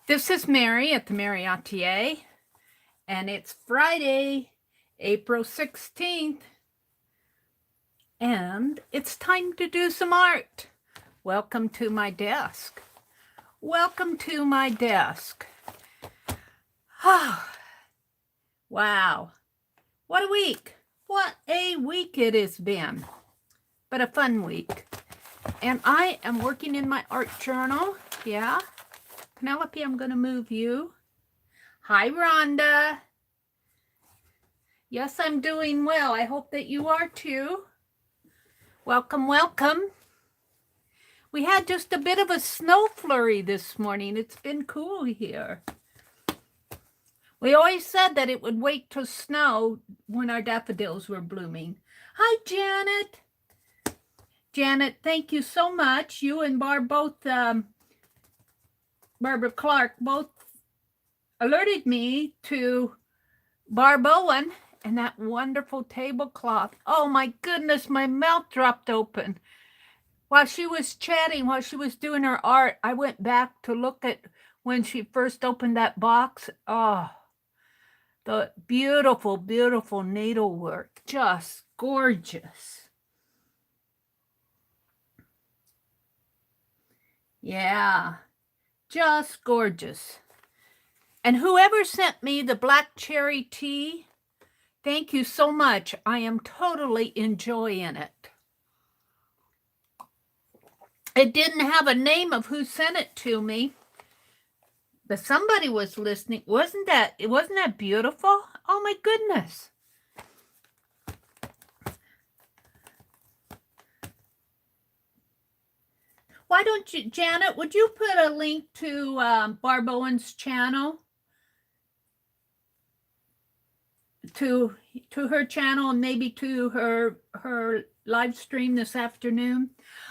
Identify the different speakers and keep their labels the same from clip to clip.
Speaker 1: This is Mary at the.meri.atelier, and it's Friday, April 16th, and it's time to do some art. Welcome to my desk. Welcome to my desk. Wow, what a week. What a week it has been, but a fun week. And I am working in my art journal, yeah. Penelope, I'm going to move you. Hi, Rhonda. Yes, I'm doing well. I hope that you are too. Welcome, welcome. We had just a bit of a snow flurry this morning. It's been cool here. We always said that it would wait to snow when our daffodils were blooming. Hi, Janet. Janet, thank you so much. You and Barbara Clark both alerted me to Barb Owen and that wonderful tablecloth. Oh my goodness, my mouth dropped open. While she was chatting, while she was doing her art, I went back to look at when she first opened that box. Oh, the beautiful, beautiful needlework. Just gorgeous. Yeah, just gorgeous. And whoever sent me the black cherry tea, thank you so much. I am totally enjoying it. It didn't have a name of who sent it to me, but somebody was listening. Wasn't that beautiful? Oh my goodness. Why don't you, Janet, would you put a link to Barb Owen's channel? To her channel and maybe to her live stream this afternoon.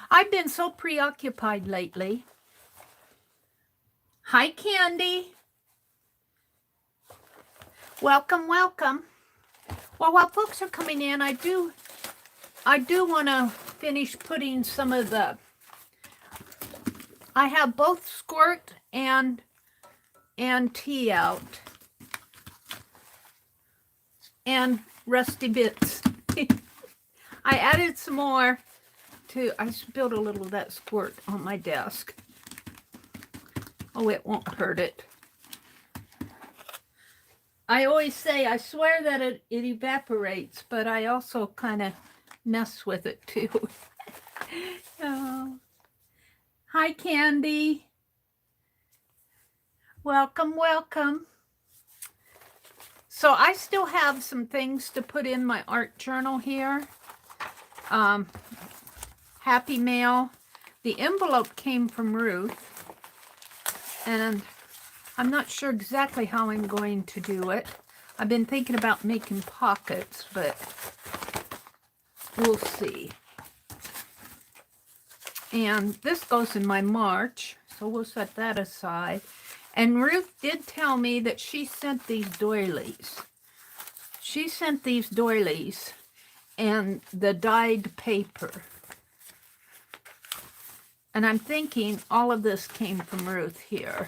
Speaker 1: I've been so preoccupied lately. Hi, Candy. Welcome, welcome. Well, while folks are coming in, I do want to finish putting some of the. I have both squirt and tea out. And rusty bits. I added some more I spilled a little of that squirt on my desk. Oh, it won't hurt it. I always say, I swear that it evaporates, but I also kind of mess with it too. Oh. Hi, Candy. Welcome, welcome. So I still have some things to put in my art journal here. Happy mail. The envelope came from Ruth, and I'm not sure exactly how I'm going to do it. I've been thinking about making pockets, but we'll see. And this goes in my March, so we'll set that aside. And Ruth did tell me that she sent these doilies. She sent these doilies and the dyed paper. And I'm thinking all of this came from Ruth here.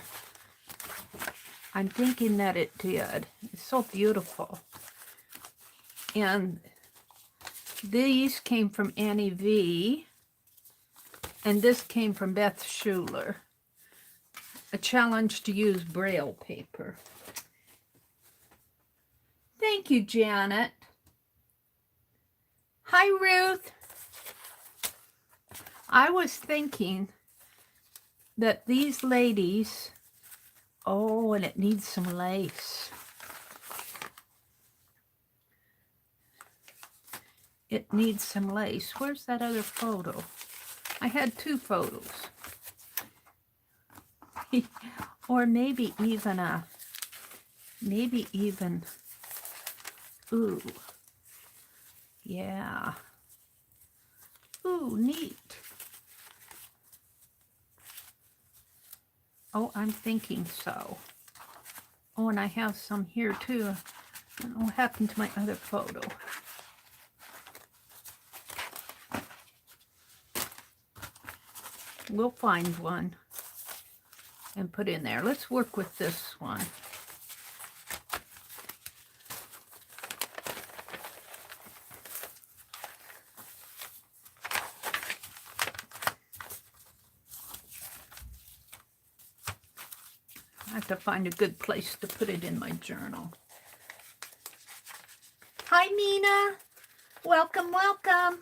Speaker 1: I'm thinking that it did. It's so beautiful. And these came from Annie V. And this came from Beth Schuler. A challenge to use Braille paper. Thank you, Janet. Hi, Ruth. I was thinking that these ladies, oh, and it needs some lace. It needs some lace. Where's that other photo? I had two photos. Or maybe even ooh, yeah. Ooh, neat. Oh, I'm thinking so. Oh, and I have some here too. I don't know what happened to my other photo. We'll find one. and put in there. Let's work with this one. I have to find a good place to put it in my journal. Hi, Nina. Welcome, welcome.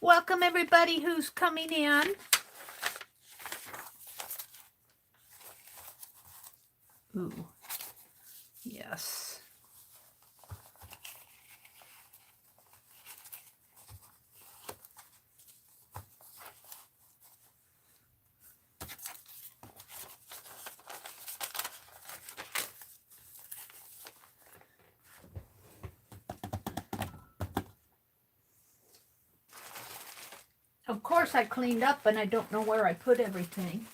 Speaker 1: Welcome, everybody who's coming in. Ooh, yes. Of course, I cleaned up and I don't know where I put everything.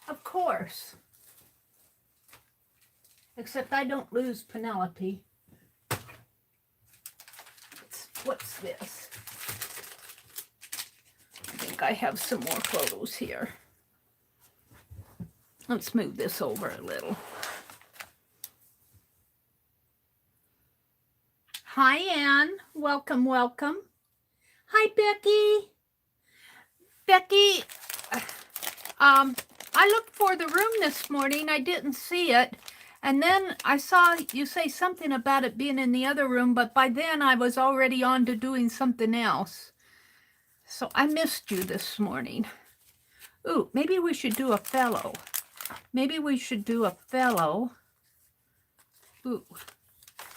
Speaker 1: Of course. Except I don't lose Penelope. What's this? I think I have some more photos here. Let's move this over a little. Hi, Anne. Welcome, welcome. Hi, Becky. Becky, I looked for the room this morning. I didn't see it. And then I saw you say something about it being in the other room, but by then I was already on to doing something else. So I missed you this morning. Ooh, maybe we should do a fellow. Maybe we should do a fellow. Ooh.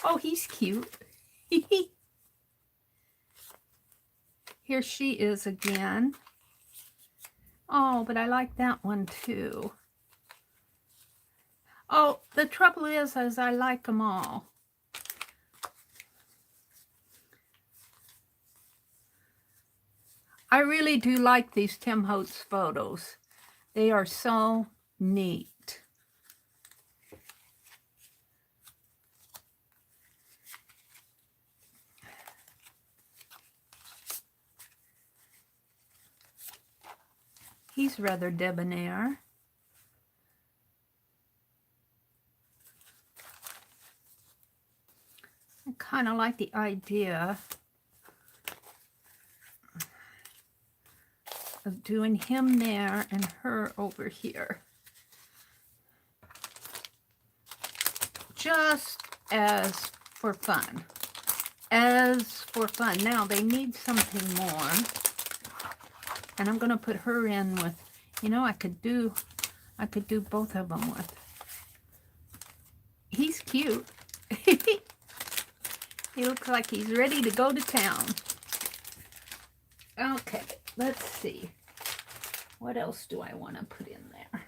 Speaker 1: Oh, he's cute. Here she is again. Oh, but I like that one too. Oh, the trouble is I like them all. I really do like these Tim Holtz photos. They are so neat. He's rather debonair. I kind of like the idea of doing him there and her over here. Just as for fun. As for fun. Now they need something more. And I'm going to put her in with, you know, I could do both of them with. He's cute. He looks like he's ready to go to town. Okay, let's see. What else do I want to put in there?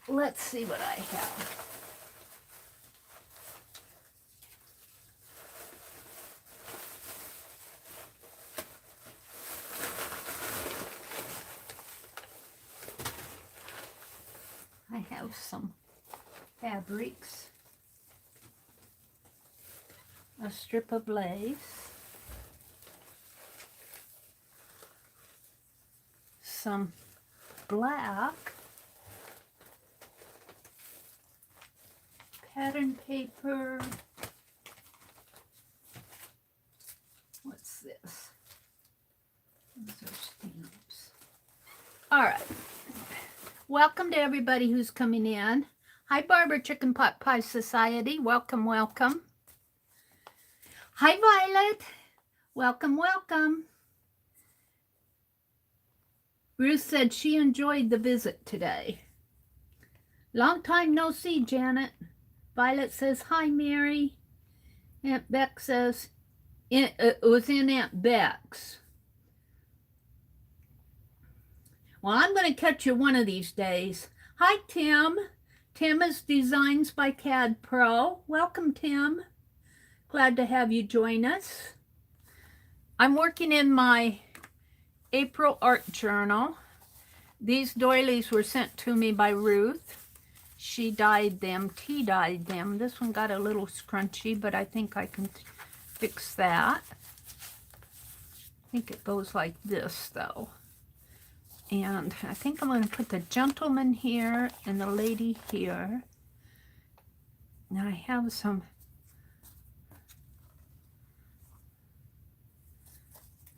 Speaker 1: Let's see what I have. I have some fabrics, a strip of lace, some black pattern paper. What's this? Those are stamps. All right. Welcome to everybody who's coming in. Hi, Barbara Chicken Pot Pie Society. Welcome, welcome. Hi, Violet. Welcome, welcome. Ruth said she enjoyed the visit today. Long time no see, Janet. Violet says, hi, Mary. Aunt Beck says, it was in Aunt Beck's. Well, I'm going to catch you one of these days. Hi, Tim. Tim is Designs by CAD Pro. Welcome, Tim. Glad to have you join us. I'm working in my April art journal. These doilies were sent to me by Ruth. She dyed them, tea-dyed them. This one got a little scrunchy, but I think I can fix that. think it goes like this, though. And I think I'm going to put the gentleman here and the lady here. Now I have some...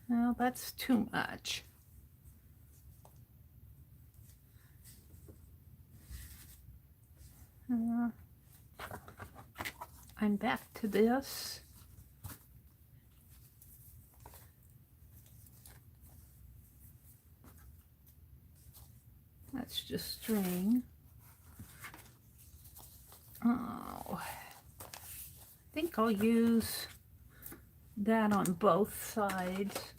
Speaker 1: No, that's too much. I'm back to this. That's just string. Oh, I think I'll use that on both sides.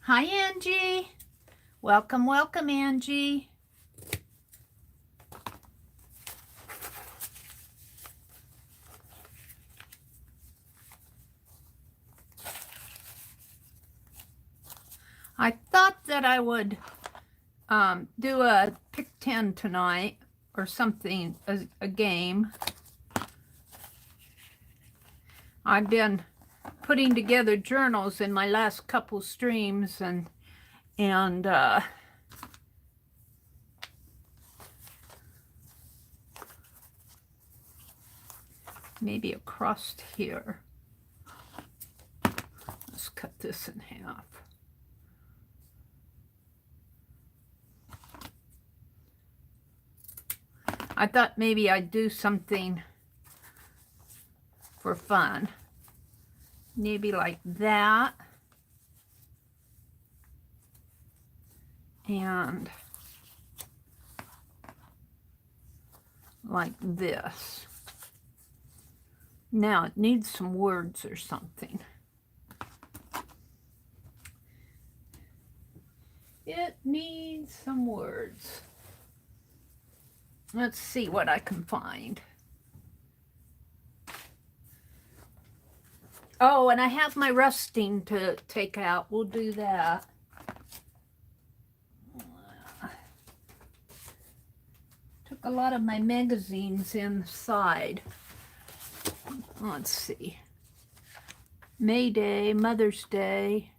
Speaker 1: Hi, Angie. Welcome, welcome, Angie. I thought that I would do a pick 10 tonight or something, a game. I've been putting together journals in my last couple streams and maybe across here. Let's cut this in half. I thought maybe I'd do something for fun. Maybe like that. And like this. Now it needs some words or something. It needs some words. Let's see what I can find. Oh, and I have my rusting to take out. We'll do that. Took a lot of my magazines inside. Let's see. May Day, Mother's Day,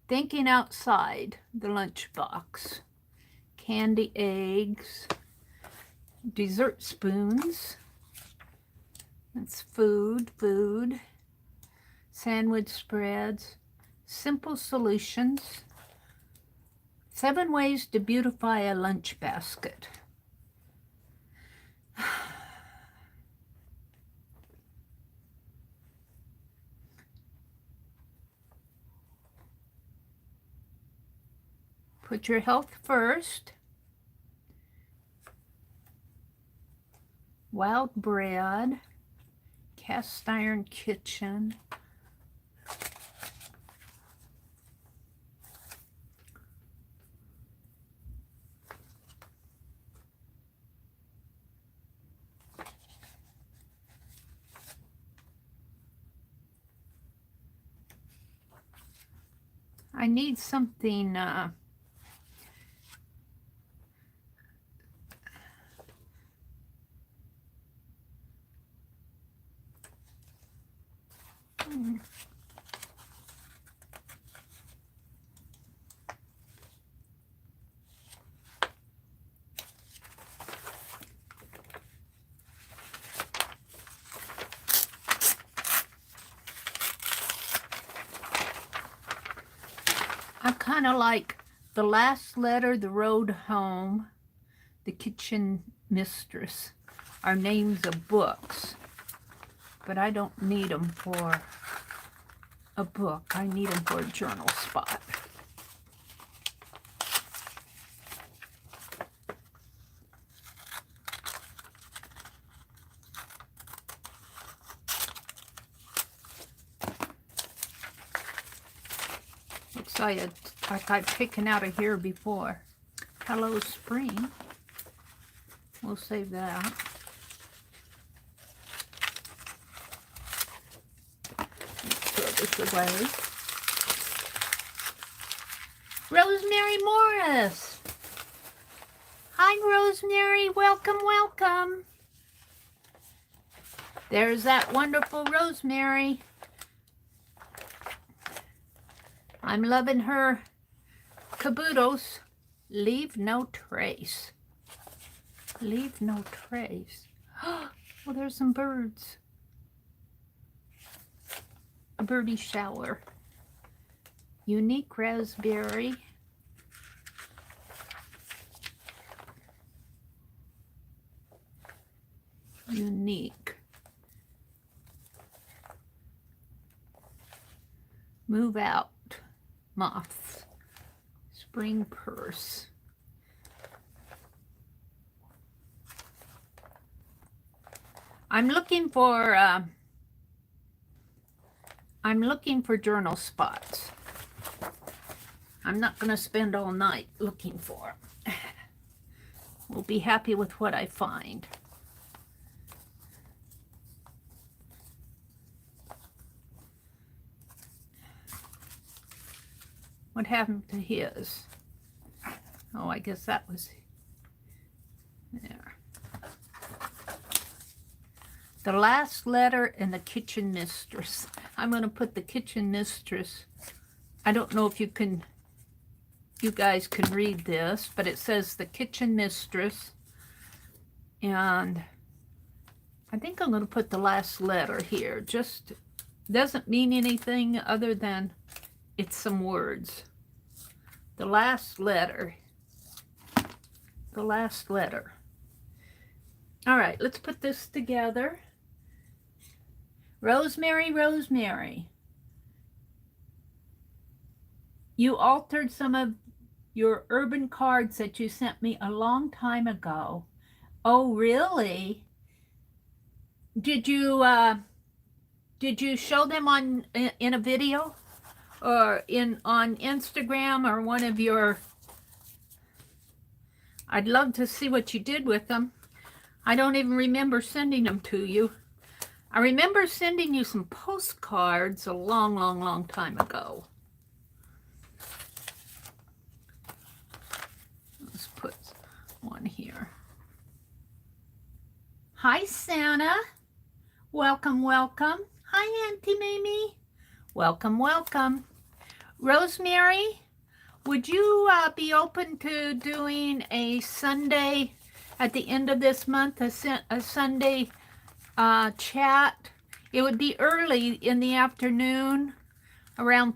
Speaker 1: Thinking Outside, the lunchbox, candy eggs, dessert spoons, that's food, sandwich spreads, simple solutions, 7 ways to beautify a lunch basket. Put your health first. Wild bread, cast iron kitchen. I need something I kind of like The Last Letter, The Road Home, The Kitchen Mistress are names of books, but I don't need them for a book. I need them for a journal spot. Looks like I've taken out of here before. Hello Spring. We'll save that. Throw this away. Rosemary Morris. Hi, Rosemary. Welcome, welcome. There's that wonderful Rosemary. I'm loving her caboodles. Leave no trace. Leave no trace. Oh, there's some birds. A birdie shower. Unique raspberry. Unique. Move out. Moths. Spring purse. I'm looking for journal spots. I'm not going to spend all night looking for them. We'll be happy with what I find. What happened to his? Oh, I guess that was there. The last letter in the kitchen mistress. I'm going to put the kitchen mistress. I don't know if you guys can read this, but it says the kitchen mistress. And I think I'm going to put the last letter here. Just doesn't mean anything other than it's some words. The last letter. The last letter. All right, let's put this together. Rosemary, Rosemary. You altered some of your urban cards that you sent me a long time ago. Oh, really? Did you show them in a video or on Instagram or one of your? I'd love to see what you did with them. I don't even remember sending them to you. I remember sending you some postcards a long, long, long time ago. Let's put one here. Hi, Santa. Welcome, welcome. Hi, Auntie Mimi. Welcome, welcome. Rosemary, would you be open to doing a Sunday at the end of this month, a Sunday chat? It would be early in the afternoon, around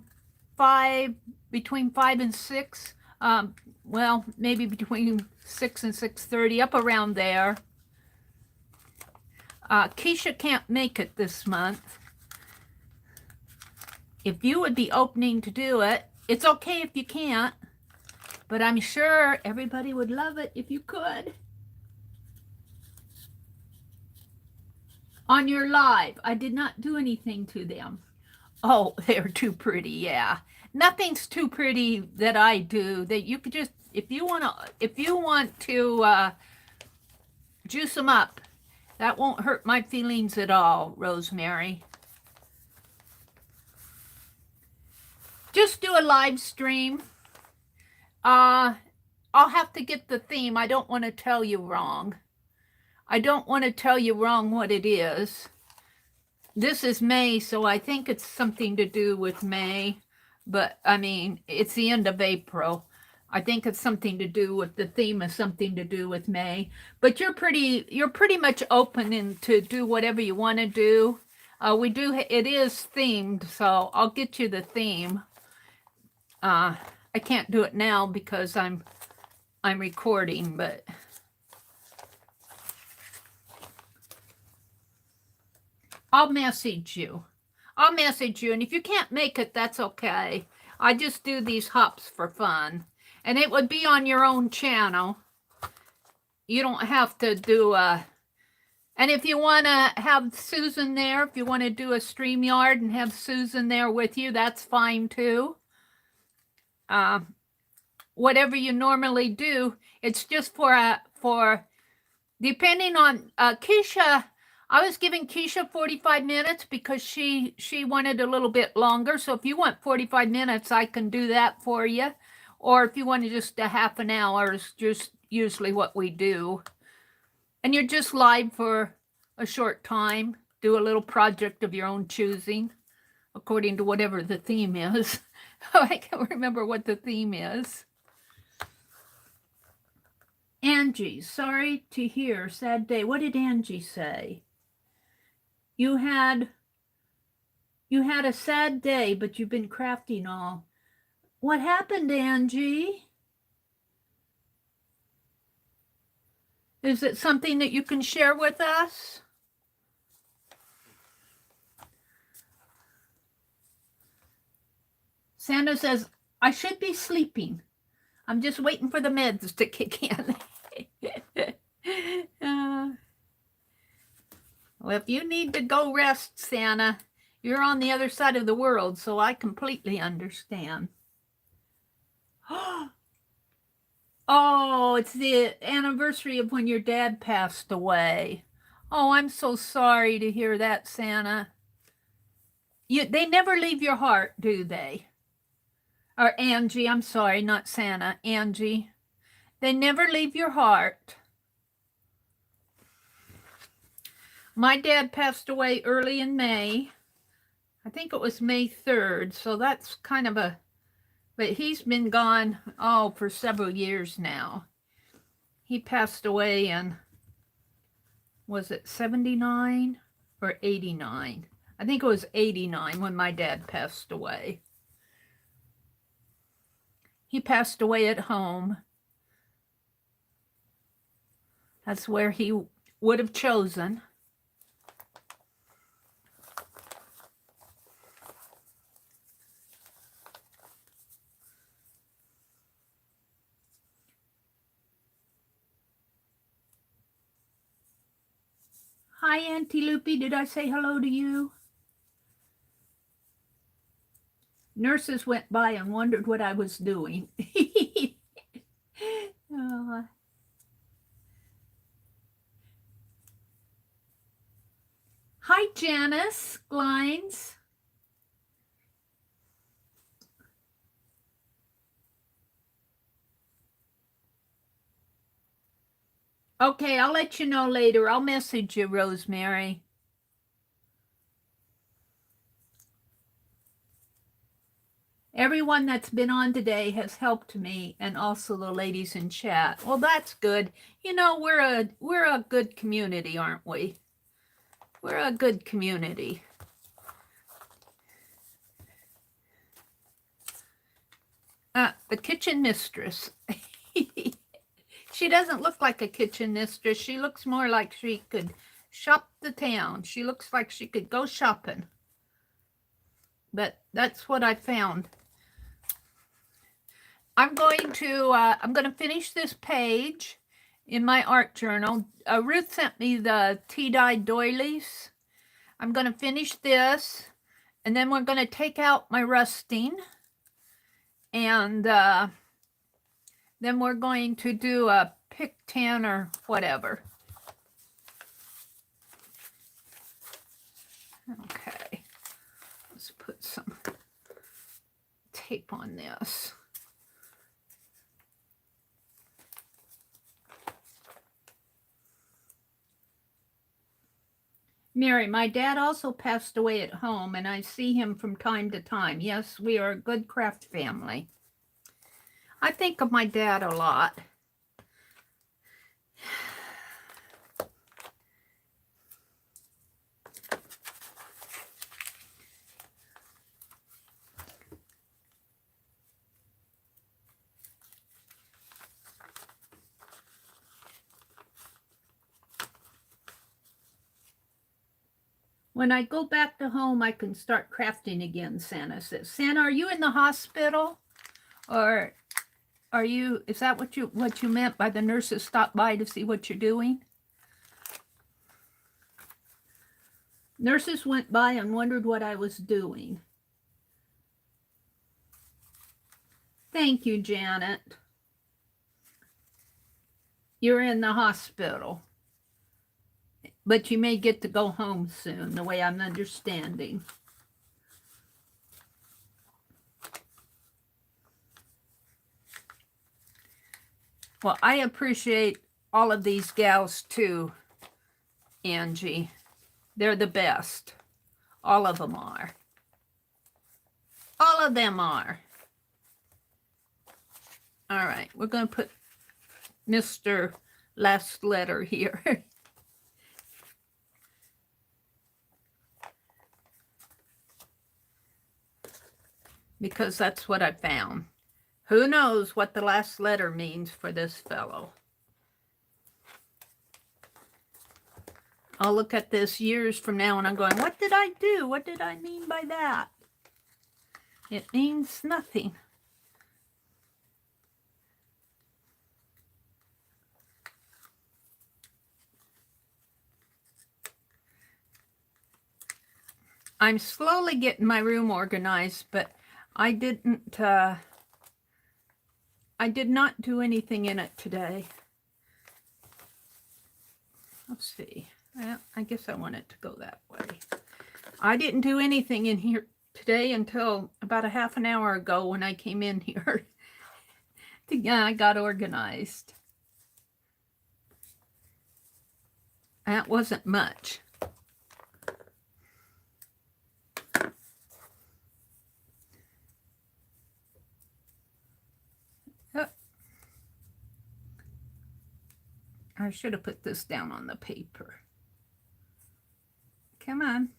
Speaker 1: 5, between 5 and 6. Well, maybe between 6 and 6:30, up around there. Keisha can't make it this month. If you would be opening to do it, it's okay if you can't, but I'm sure everybody would love it if you could. On your live, I did not do anything to them. Oh, they're too pretty, yeah. Nothing's too pretty that I do. That you could just, if you want to juice them up, that won't hurt my feelings at all, Rosemary. Just do a live stream. I'll have to get the theme. I don't want to tell you wrong. I don't want to tell you wrong what it is. This is May, so I think it's something to do with May. But, I mean, it's the end of April. I think it's something to do with, the theme is something to do with May. But you're pretty much open to do whatever you want to do. It is themed, so I'll get you the theme. I can't do it now because I'm recording, but I'll message you. And if you can't make it, that's okay. I just do these hops for fun. And it would be on your own channel. You don't have to do and if you want to have Susan there, if you want to do a StreamYard and have Susan there with you, that's fine too. Whatever you normally do, it's just for depending on Keisha. I was giving Keisha 45 minutes because she wanted a little bit longer. So if you want 45 minutes, I can do that for you. Or if you want just a half an hour, is just usually what we do. And you're just live for a short time. Do a little project of your own choosing. according to whatever the theme is. I can't remember what the theme is. Angie, sorry to hear, sad day. What did Angie say? You had a sad day, but you've been crafting all. What happened, Angie? Is it something that you can share with us? Santa says, I should be sleeping. I'm just waiting for the meds to kick in. Well, if you need to go rest, Santa, you're on the other side of the world, so I completely understand. Oh, it's the anniversary of when your dad passed away. Oh, I'm so sorry to hear that, Santa. They never leave your heart, do they? Or Angie, I'm sorry, not Santa, Angie. They never leave your heart. My dad passed away early in May. I think it was May 3rd, so that's kind of a, but he's been gone, for several years now. He passed away in, was it 79 or 89? I think it was 89 when my dad passed away. He passed away at home. That's where he would have chosen. Hi, Auntie Loopy. Did I say hello to you? Nurses went by and wondered what I was doing. Hi, Janice Glines. Okay, I'll let you know later. I'll message you, Rosemary. Everyone that's been on today has helped me, and also the ladies in chat. Well, that's good. You know, we're a good community, aren't we? We're a good community. The kitchen mistress. She doesn't look like a kitchen mistress. She looks more like she could shop the town. She looks like she could go shopping. But that's what I found. I'm going to finish this page in my art journal. Ruth sent me the tea-dyed doilies. I'm going to finish this, and then we're going to take out my rusting, and then we're going to do a pick 10 or whatever. Okay, let's put some tape on this. Mary, my dad also passed away at home, and I see him from time to time. Yes, we are a good craft family. I think of my dad a lot. When I go back to home, I can start crafting again, Santa says. Santa, are you in the hospital? Or are you, is that what you meant by the nurses stopped by to see what you're doing? Nurses went by and wondered what I was doing. Thank you, Janet. You're in the hospital. But you may get to go home soon, the way I'm understanding. Well, I appreciate all of these gals too, Angie. They're the best. All of them are. of them are. All right, we're going to put Mr. Last Letter here. Because that's what I found. Who knows what the last letter means for this fellow? I'll look at this years from now and I'm going, what did I do? What did I mean by that? It means nothing. I'm slowly getting my room organized, but I did not do anything in it today. Let's see. Well, I guess I want it to go that way. I didn't do anything in here today until about a half an hour ago when I came in here. I got organized. That wasn't much. I should have put this down on the paper. Come on.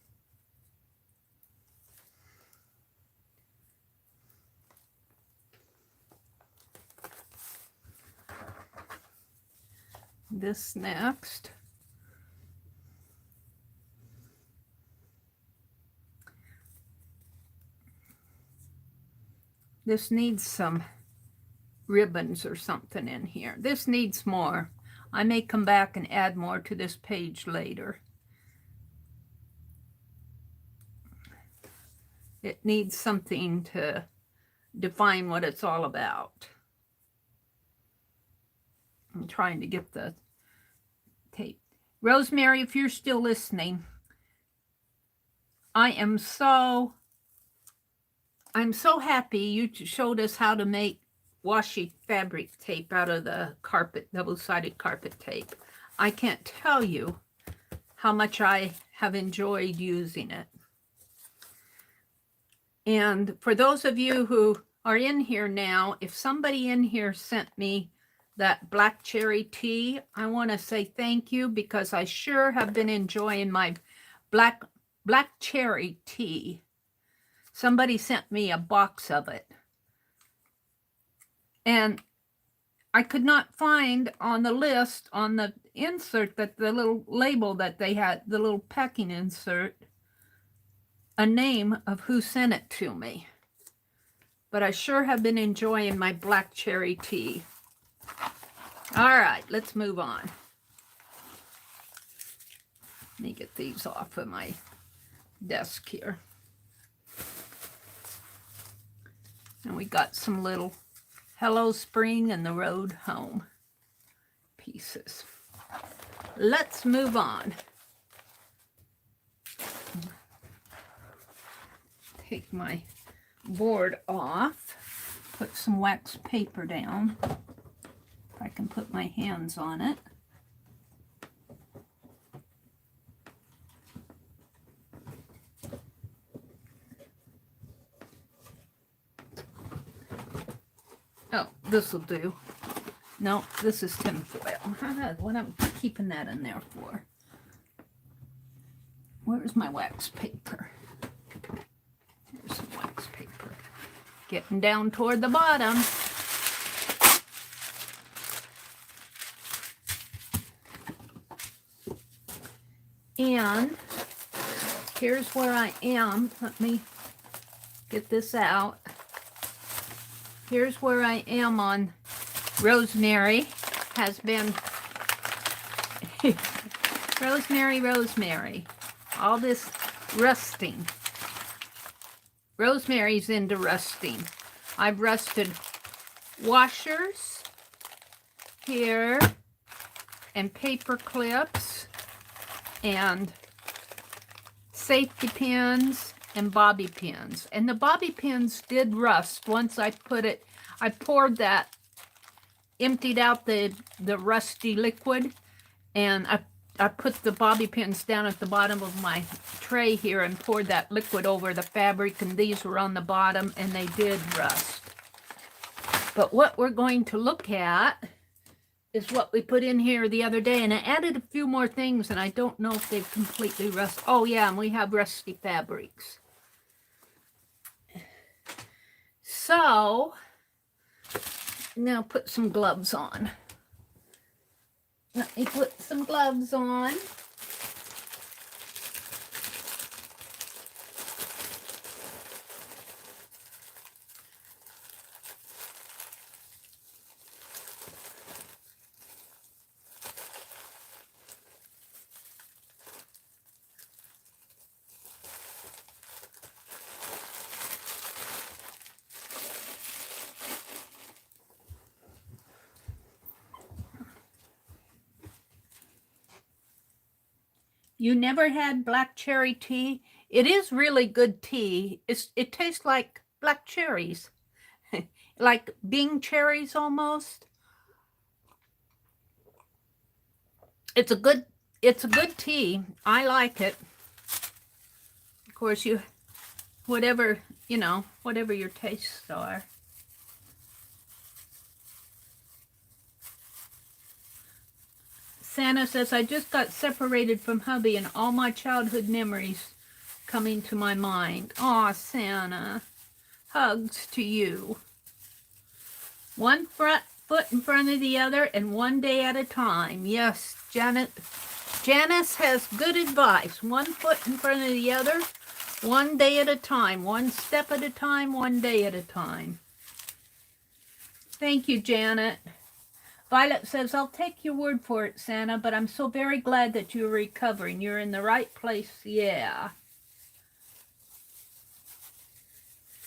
Speaker 1: This next. This needs some ribbons or something in here. This needs more. I may come back and add more to this page later. It needs something to define what it's all about. I'm trying to get the tape. Rosemary, if you're still listening, I'm so happy you showed us how to make washi fabric tape out of the carpet, double-sided carpet tape. I can't tell you how much I have enjoyed using it. And for those of you who are in here now, if somebody in here sent me that black cherry tea, I want to say thank you, because I sure have been enjoying my black cherry tea. Somebody sent me a box of it. And I could not find on the list, on the insert, that the little label that they had, the little packing insert, a name of who sent it to me. But I sure have been enjoying my black cherry tea. All right, let's move on. Let me get these off of my desk here. And we got some little Hello Spring and the Road Home pieces. Let's move on. Take my board off, put some wax paper down. If I can put my hands on it. Oh, this will do. No, this is tinfoil. What am I keeping that in there for? Where's my wax paper? Here's some wax paper. Getting down toward the bottom. And here's where I am. Let me get this out. Here's where I am on Rosemary. Has been Rosemary. All this rusting. Rosemary's into rusting. I've rusted washers here and paper clips and safety pins and bobby pins. And the bobby pins did rust once I put it, I poured that, emptied out the rusty liquid, and I put the bobby pins down at the bottom of my tray here and poured that liquid over the fabric, and these were on the bottom and they did rust. But what we're going to look at is what we put in here the other day, and I added a few more things, and I don't know if they've completely rusted. Oh yeah, and we have rusty fabrics. So now put some gloves on. Let me put some gloves on. You never had black cherry tea? It is really good tea. It tastes like black cherries, like Bing cherries almost. It's a good tea. I like it. Of course, whatever your tastes are. Santa says, I just got separated from hubby and all my childhood memories coming to my mind. Aw, Santa. Hugs to you. One foot in front of the other and one day at a time. Yes, Janice has good advice. 1 foot in front of the other, one day at a time. One step at a time, one day at a time. Thank you, Janet. Violet says, I'll take your word for it, Santa, but I'm so very glad that you're recovering. You're in the right place, yeah.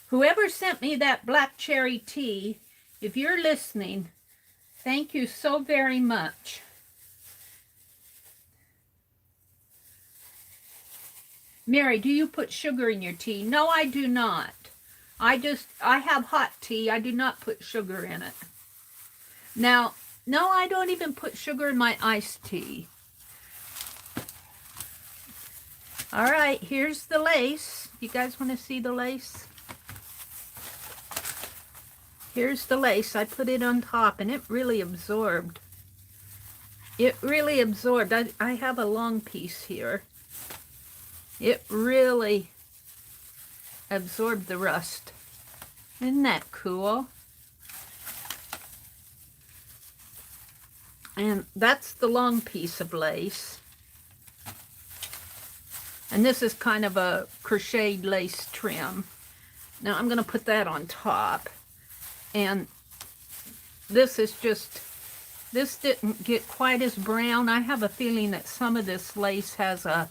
Speaker 1: Whoever sent me that black cherry tea, if you're listening, thank you so very much. Mary, do you put sugar in your tea? No, I do not. I have hot tea. I do not put sugar in it. Now, no, I don't even put sugar in my iced tea. All right, here's the lace. You guys want to see the lace? Here's the lace. I put it on top, and it really absorbed. It really absorbed. I have a long piece here. It really absorbed the rust. Isn't that cool? And that's the long piece of lace. And this is kind of a crocheted lace trim. Now I'm going to put that on top. And this is just, this didn't get quite as brown. I have a feeling that some of this lace has a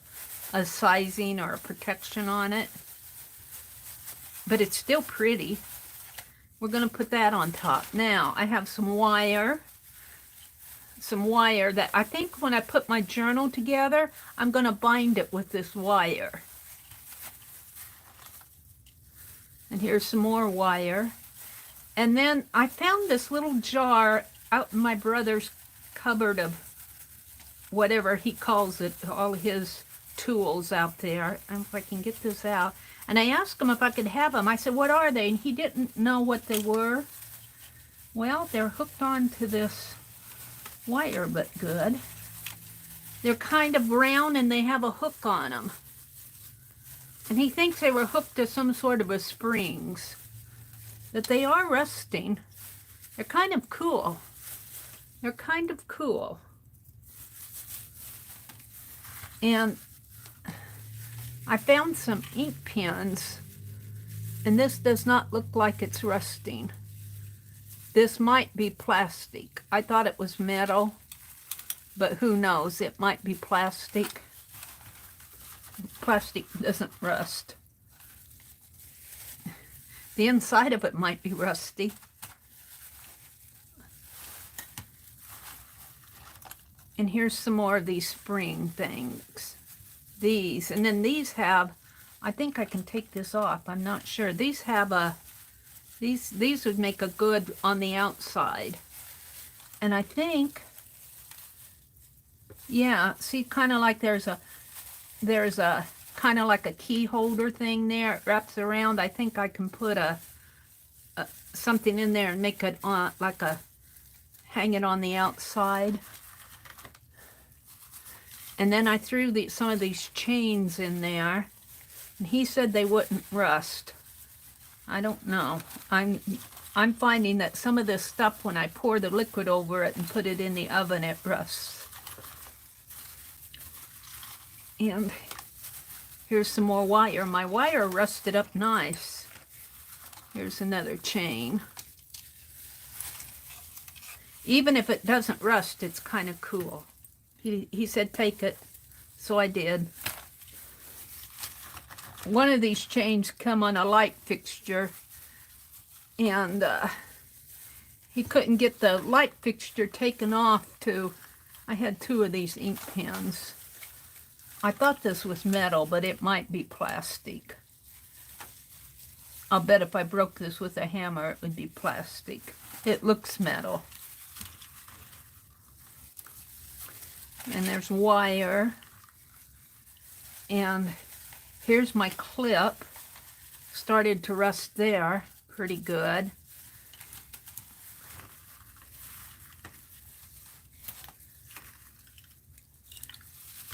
Speaker 1: sizing or a protection on it. But it's still pretty. We're going to put that on top. Now I have some wire that I think when I put my journal together, I'm going to bind it with this wire. And here's some more wire. And then I found this little jar out in my brother's cupboard of whatever he calls it, all his tools out there. I don't know if I can get this out. And I asked him if I could have them. I said, what are they? And he didn't know what they were. Well, they're hooked onto this wire, but good. They're kind of round and they have a hook on them. And he thinks they were hooked to some sort of a springs. But they are rusting. They're kind of cool. They're kind of cool. And I found some ink pens, and this does not look like it's rusting. This might be plastic. I thought it was metal, but who knows? It might be plastic. Plastic doesn't rust. The inside of it might be rusty. And here's some more of these spring things. These, and then these have, I think I can take this off, I'm not sure. These have a, these would make a good on the outside. And I think Yeah, see, kind of like there's a kind of like a key holder thing there. It wraps around. I think I can put a something in there and make it on like a hang it on the outside. And then I threw some of these chains in there, and he said they wouldn't rust. I don't know. I'm finding that some of this stuff, when I pour the liquid over it and put it in the oven, it rusts. And here's some more wire. My wire rusted up nice. Here's another chain. Even if it doesn't rust, it's kind of cool. He said take it, so I did. One of these chains come on a light fixture, and he couldn't get the light fixture taken off to, I had 2 of these ink pens. I thought this was metal, but it might be plastic. I'll bet if I broke this with a hammer, it would be plastic. It looks metal. And there's wire. And here's my clip. Started to rust there pretty good.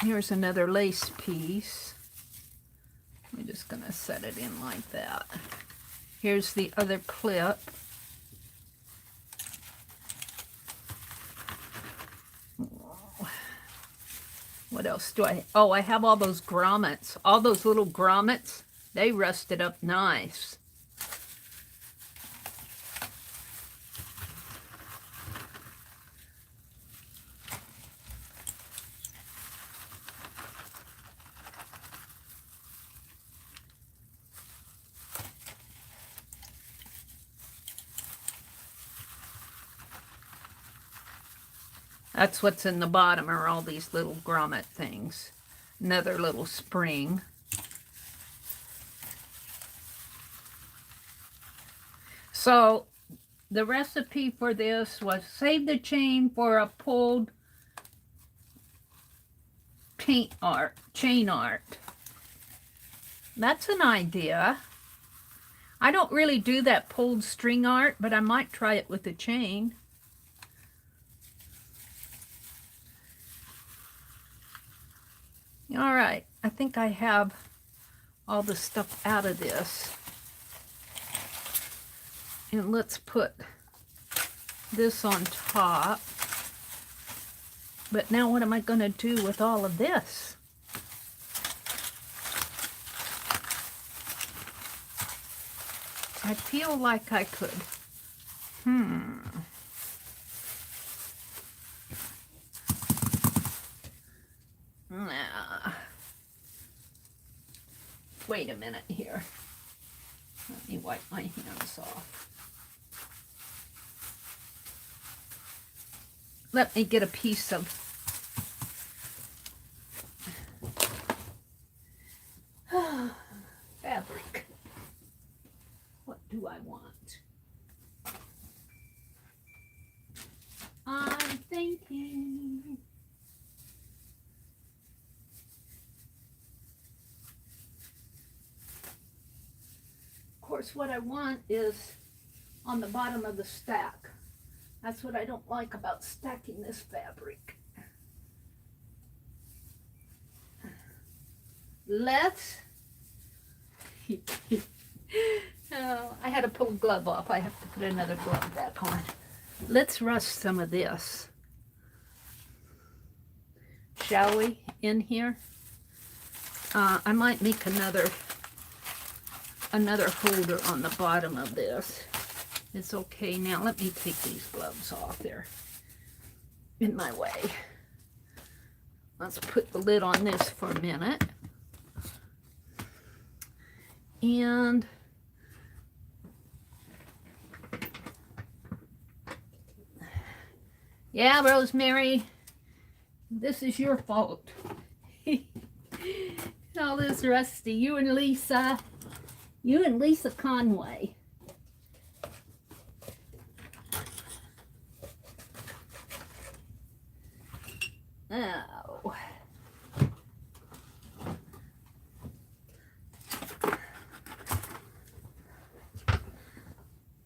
Speaker 1: Here's another lace piece. I'm just going to set it in like that. Here's the other clip. What else do I... Oh, I have all those grommets. All those little grommets, they rusted up nice. That's what's in the bottom, are all these little grommet things. Another little spring. So the recipe for this was save the chain for a pulled chain art. That's an idea. I don't really do that pulled string art, but I might try it with the chain. All right, I think I have all the stuff out of this. And let's put this on top. But now what am I going to do with all of this? I feel like I could. Wait a minute here. Let me wipe my hands off. Let me get a piece of fabric. What do I want? I'm thinking. Of course, what I want is on the bottom of the stack. That's what I don't like about stacking this fabric. Let's... Oh, I had to pull a glove off. I have to put another glove back on. Let's rust some of this. Shall we, in here? I might make another holder on the bottom of this. It's okay. Now let me take these gloves off. They're in my way. Let's put the lid on this for a minute. And yeah, Rosemary, this is your fault. All this rusty. You and Lisa Conway. Oh,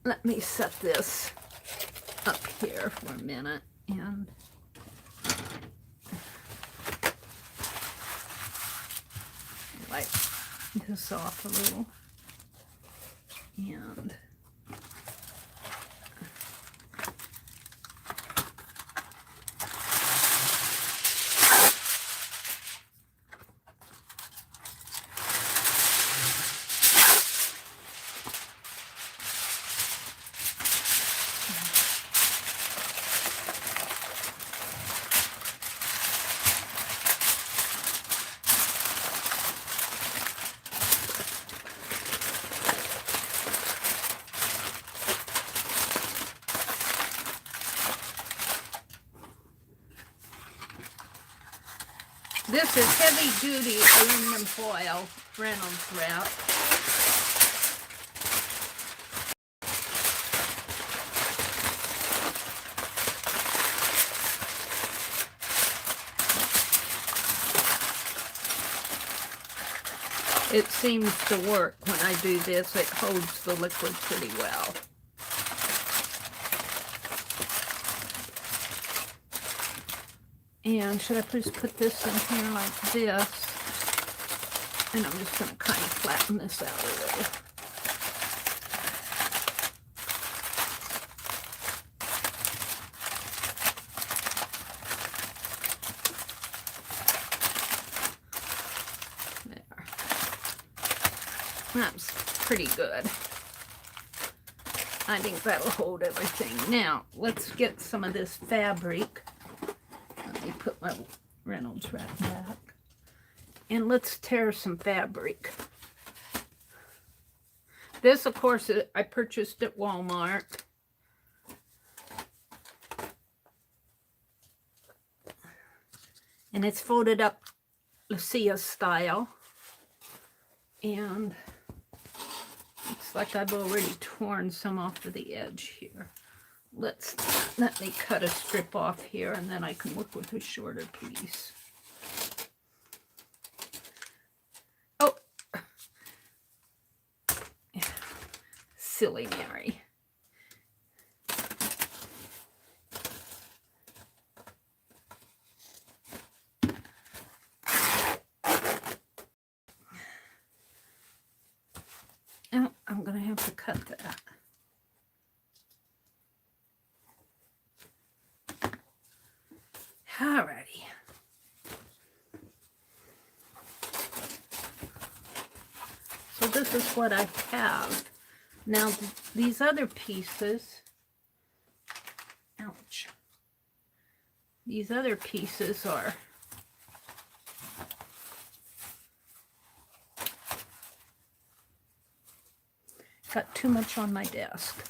Speaker 1: let me set this up here for a minute and wipe this off a little. And this is heavy-duty aluminum foil Reynolds wrap. It seems to work when I do this. It holds the liquid pretty well. And should I just put this in here like this? And I'm just going to kind of flatten this out a little. There. That's pretty good. I think that'll hold everything. Now, let's get some of this fabric. Let me put my Reynolds wrap back. And let's tear some fabric. This, of course, I purchased at Walmart. And it's folded up Lucia style. And looks like I've already torn some off of the edge here. Let me cut a strip off here, and then I can work with a shorter piece. Oh, silly Mary. Oh, I'm going to have to cut that. Alrighty. So this is what I have. Now these other pieces, ouch. These other pieces are got too much on my desk.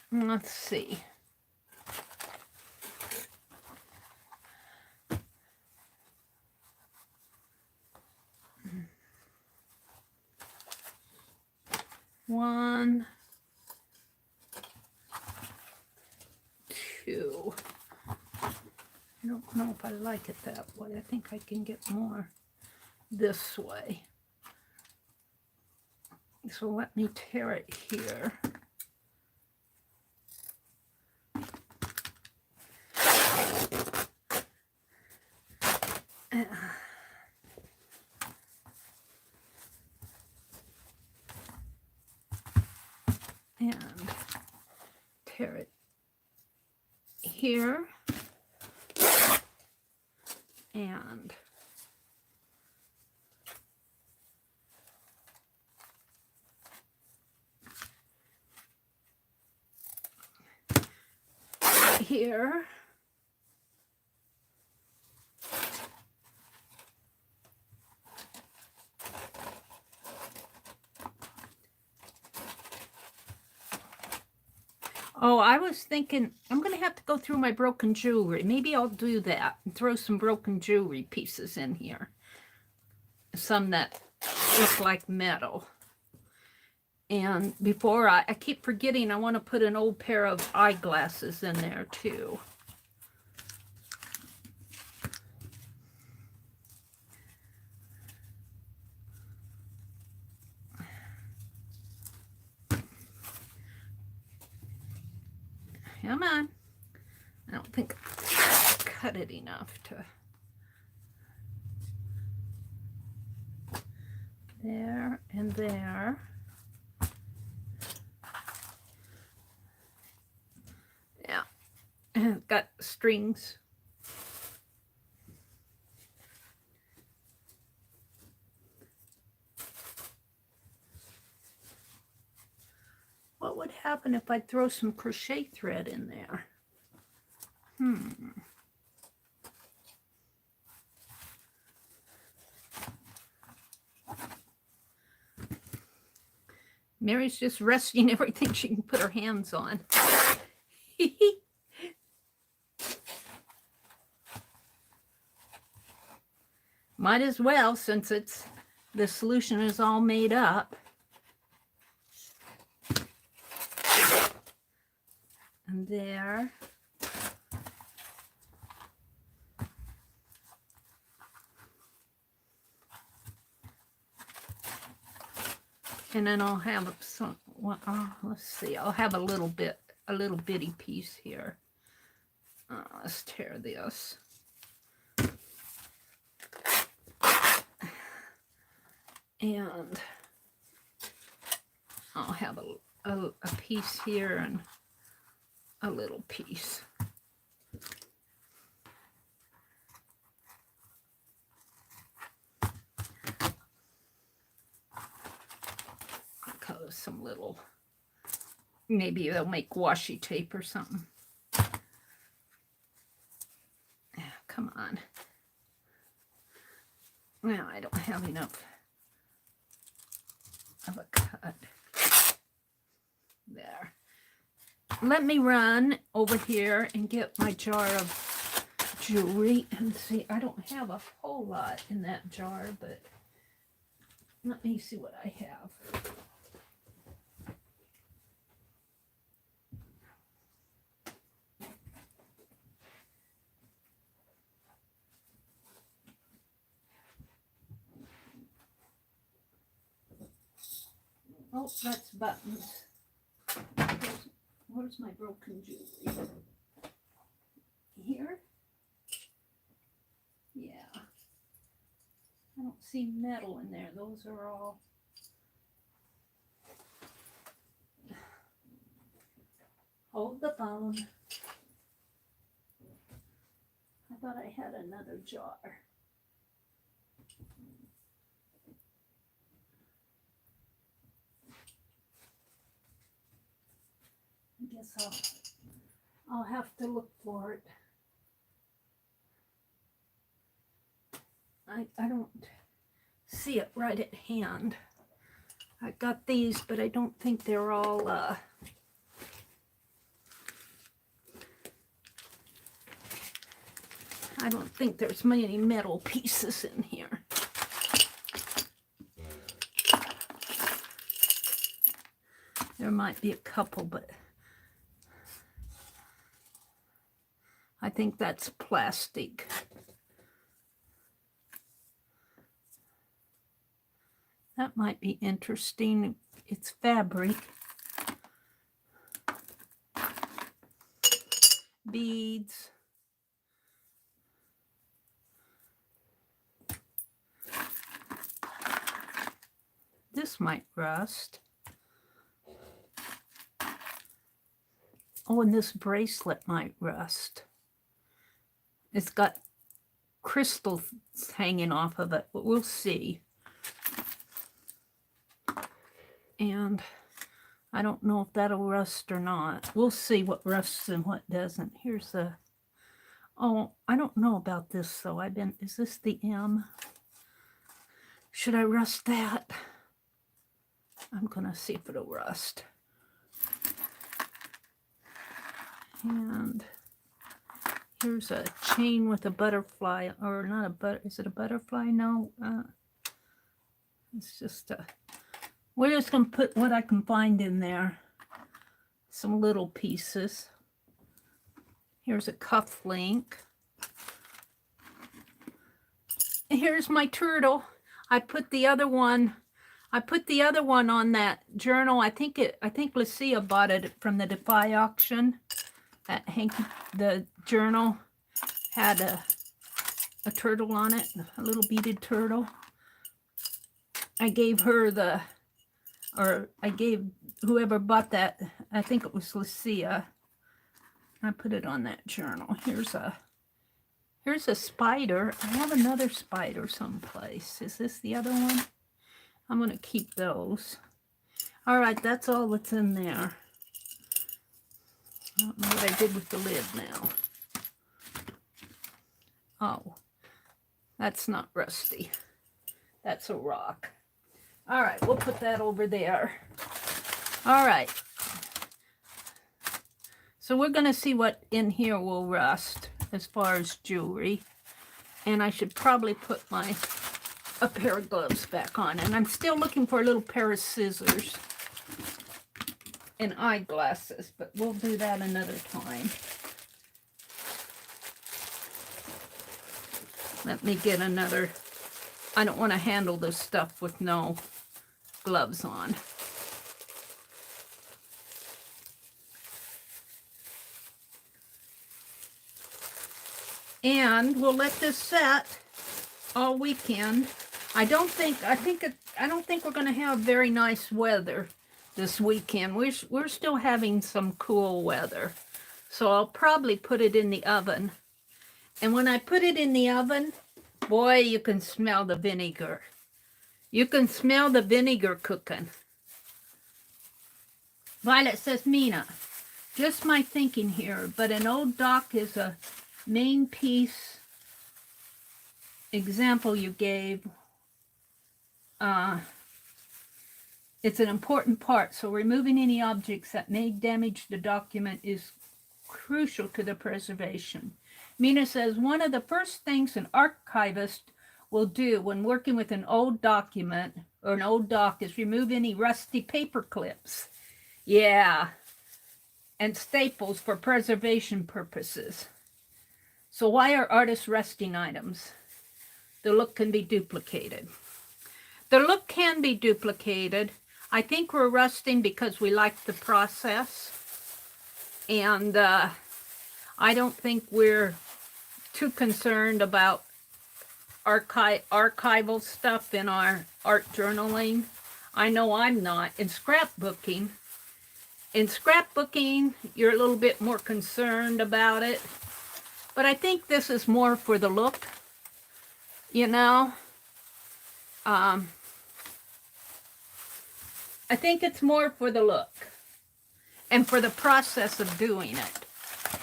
Speaker 1: Let's see. One, two. I don't know if I like it that way. I think I can get more this way. So let me tear it here. And tear it here and here. Oh, I was thinking I'm going to have to go through my broken jewelry. Maybe I'll do that and throw some broken jewelry pieces in here. Some that look like metal. And before I keep forgetting, I want to put an old pair of eyeglasses in there too. Come on. I don't think I cut it enough to. There and there. Yeah. And it's got strings. What would happen if I throw some crochet thread in there? Mary's just resting everything she can put her hands on. Might as well, since the solution is all made up. And there. And then I'll have some, well, let's see, I'll have a little bitty piece here. Let's tear this. And I'll have a piece here and a little piece. Some little, maybe they'll make washi tape or something. Come on. Now I don't have enough of a cut. There. Let me run over here and get my jar of jewelry and see. I don't have a whole lot in that jar, but let me see what I have. Oh, that's buttons. Where's my broken jewelry? Here? Yeah. I don't see metal in there. Those are all... Hold the phone. I thought I had another jar. I guess I'll have to look for it. I don't see it right at hand. I got these, but I don't think they're all I don't think there's many metal pieces in here. There might be a couple, but I think that's plastic. That might be interesting. It's fabric. Beads. This might rust. Oh, and this bracelet might rust. It's got crystals hanging off of it, but we'll see. And I don't know if that'll rust or not. We'll see what rusts and what doesn't. Here's a... Oh, I don't know about this, though. Is this the M? Should I rust that? I'm going to see if it'll rust. And here's a chain with a butterfly, or not a butter. Is it a butterfly? No. It's just a... We're just going to put what I can find in there. Some little pieces. Here's a cuff link. And here's my turtle. I put the other one on that journal. I think Lucia bought it from the Defy auction. that hanky, the journal had a turtle on it, a little beaded turtle. I gave her I gave whoever bought that, I think it was Lucia. I put it on that journal. Here's a spider. I have another spider someplace. Is this the other one? I'm going to keep those. All right, that's all that's in there. I don't know what I did with the lid now. Oh, that's not rusty. That's a rock. All right, we'll put that over there. All right. So we're going to see what in here will rust as far as jewelry. And I should probably put a pair of gloves back on. And I'm still looking for a little pair of scissors and eyeglasses, but we'll do that another time. Let me get another. I don't want to handle this stuff with no gloves on. And we'll let this set all weekend. I don't think we're going to have very nice weather this weekend. We're still having some cool weather. So I'll probably put it in the oven. And when I put it in the oven, boy, you can smell the vinegar. You can smell the vinegar cooking. Violet says, Mina, just my thinking here, but an old dock is a main piece example you gave. It's an important part, so removing any objects that may damage the document is crucial to the preservation. Mina says, one of the first things an archivist will do when working with an old document or an old doc is remove any rusty paper clips. Yeah, and staples for preservation purposes. So why are artists rusting items? The look can be duplicated. The look can be duplicated. I think we're rusting because we like the process. And I don't think we're too concerned about archival stuff in our art journaling. I know I'm not. In scrapbooking, you're a little bit more concerned about it. But I think this is more for the look, you know. I think it's more for the look and for the process of doing it.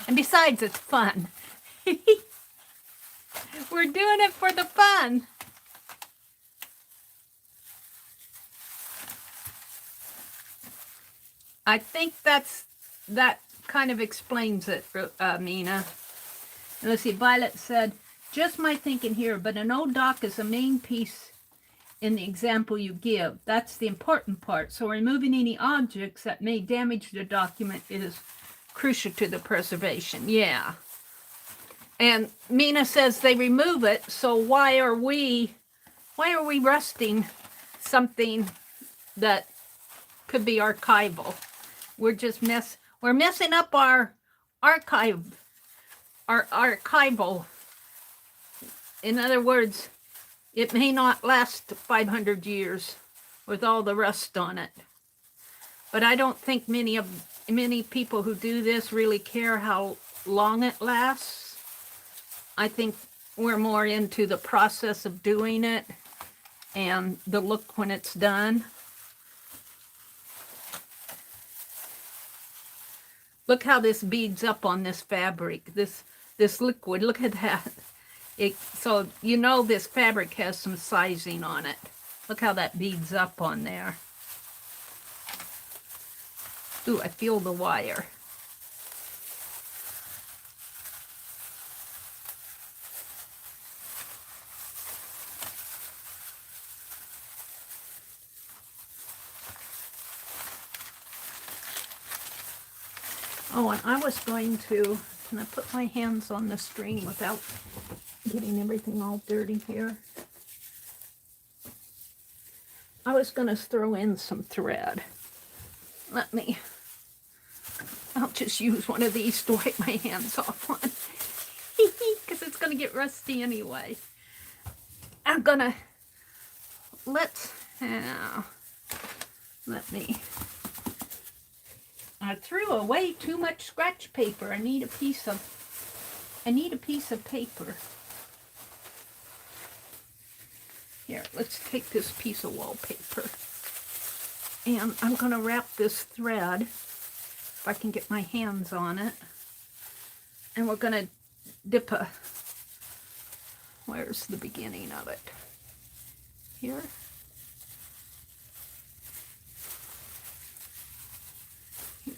Speaker 1: And besides, it's fun. We're doing it for the fun. I think that kind of explains it, Mina. And let's see, Violet said, just my thinking here, but an old doc is a main piece in the example you give. That's the important part. So removing any objects that may damage the document is crucial to the preservation. Yeah. And Mina says they remove it, so why are we rusting something that could be archival? We're messing up our archival. In other words, it may not last 500 years with all the rust on it. But I don't think many people who do this really care how long it lasts. I think we're more into the process of doing it and the look when it's done. Look how this beads up on this fabric, this liquid. Look at that. So you know this fabric has some sizing on it. Look how that beads up on there. Ooh, I feel the wire. Oh, and I was going to, can I put my hands on the string without getting everything all dirty here? I was going to throw in some thread. Let me I'll just use one of these to wipe my hands off on. Because it's going to get rusty anyway. I'm going to, let me, I threw away too much scratch paper. I need a piece of paper. Here, let's take this piece of wallpaper. And I'm going to wrap this thread, if I can get my hands on it. And we're going to dip a, where's the beginning of it? Here. Here.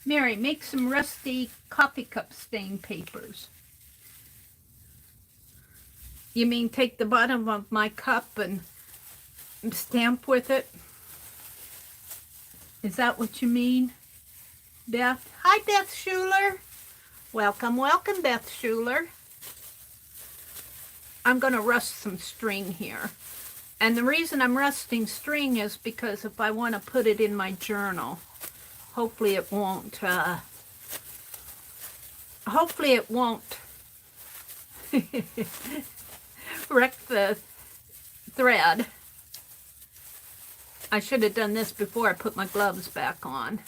Speaker 1: Mary, make some rusty coffee cup stain papers. You mean take the bottom of my cup and stamp with it? Is that what you mean, Beth? Hi, Beth Schuler. Welcome, welcome, Beth Schuler. I'm going to rust some string here. And the reason I'm rusting string is because if I want to put it in my journal, hopefully it won't wreck the thread. I should have done this before I put my gloves back on.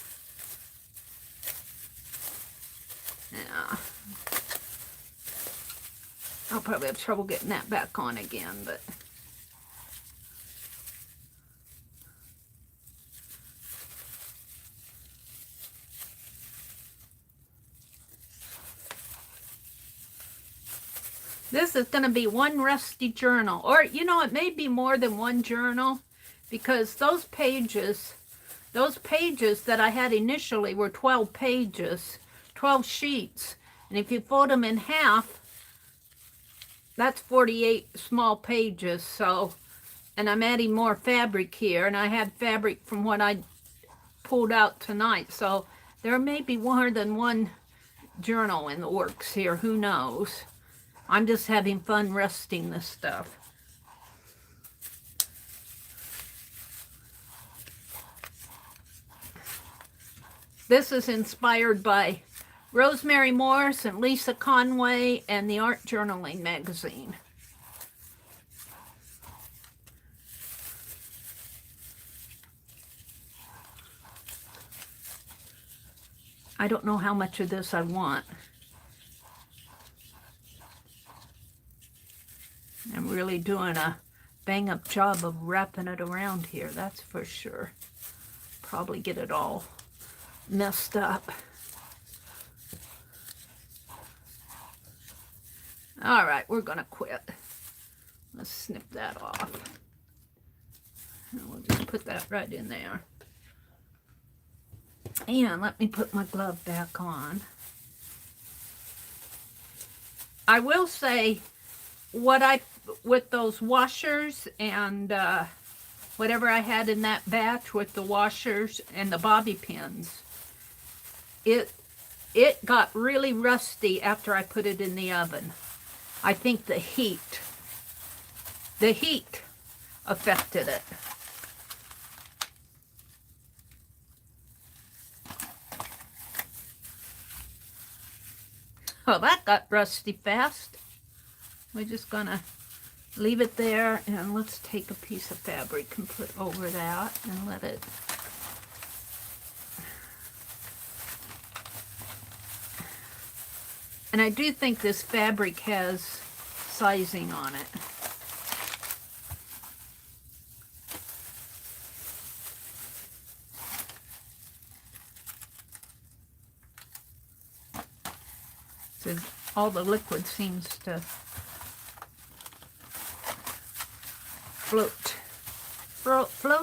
Speaker 1: Yeah. I'll probably have trouble getting that back on again, but this is going to be one rusty journal. Or, you know, it may be more than one journal, because those pages that I had initially were 12 pages, 12 sheets. And if you fold them in half, that's 48 small pages. So, and I'm adding more fabric here, and I had fabric from what I pulled out tonight. So there may be more than one journal in the works here. Who knows? I'm just having fun rusting this stuff. This is inspired by Rosemary Morse and Lisa Conway and the Art Journaling magazine. I don't know how much of this I want. I'm really doing a bang-up job of wrapping it around here, that's for sure. Probably get it all messed up. All right, we're gonna quit. Let's snip that off. And we'll just put that right in there. And let me put my glove back on. I will say, with those washers and whatever I had in that batch with the washers and the bobby pins, it got really rusty after I put it in the oven. I think the heat affected it. Oh, that got rusty fast. We're just gonna leave it there, and let's take a piece of fabric and put over that and let it. And I do think this fabric has sizing on it. So all the liquid seems to float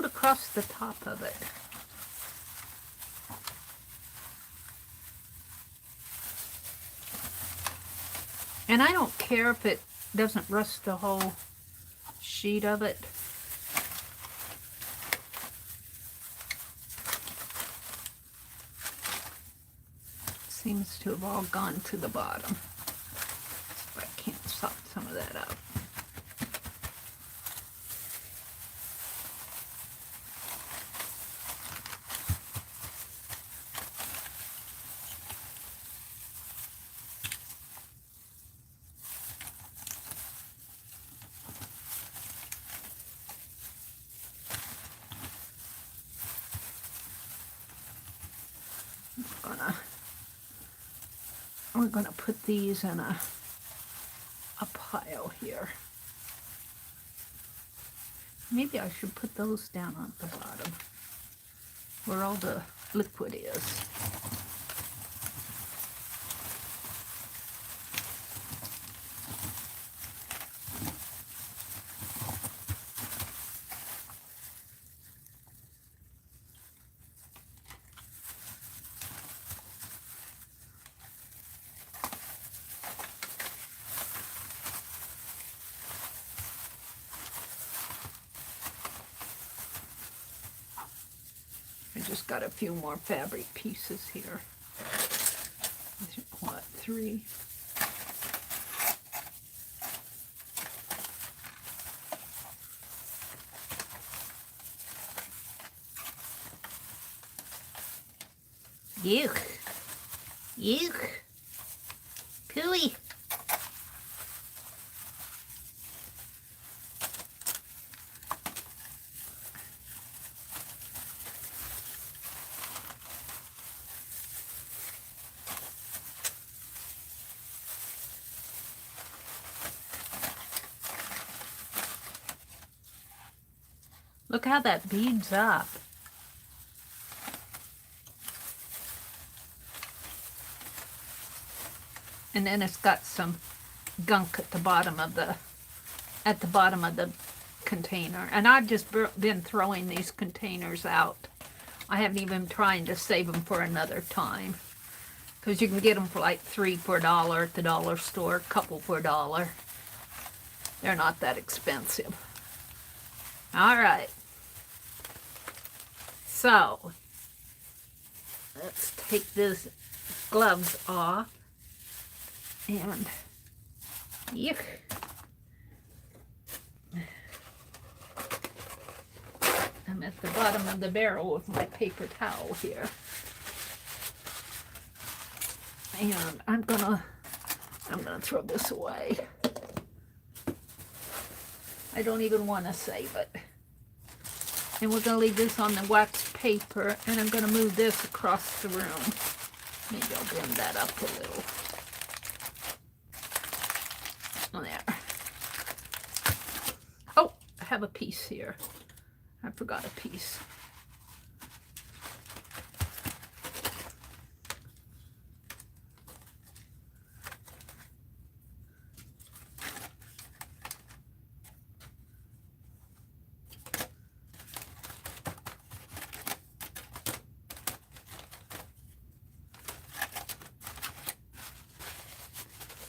Speaker 1: across the top of it. And I don't care if it doesn't rust the whole sheet of it. Seems to have all gone to the bottom. So I can't sop some of that up. we're going to put these in a pile here. Maybe I should put those down on the bottom where all the liquid is. I just got a few more fabric pieces here. What, 3? Yuck. Yuck. Pooey. Look how that beads up. And then it's got some gunk at the bottom of the container. And I've just been throwing these containers out. I haven't even trying to save them for another time. Because you can get them for like 3 for $1 at the dollar store, a couple for $1. They're not that expensive. All right. So, let's take these gloves off. And, yuck. I'm at the bottom of the barrel with my paper towel here. And I'm gonna throw this away. I don't even want to save it. And we're gonna leave this on the wax paper, and I'm gonna move this across the room. Maybe I'll bend that up a little. There. Oh, I have a piece here. I forgot a piece.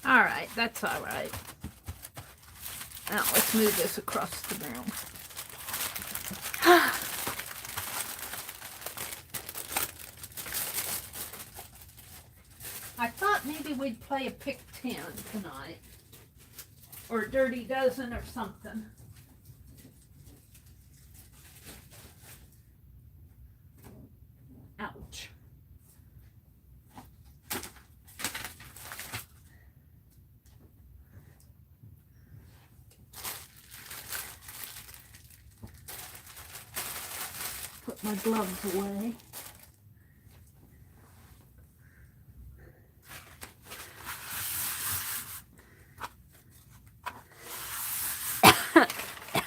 Speaker 1: All right, that's all right. Now let's move this across the room. I thought maybe we'd play a pick 10 tonight. Or Dirty Dozen or something. Ouch. Put my gloves away.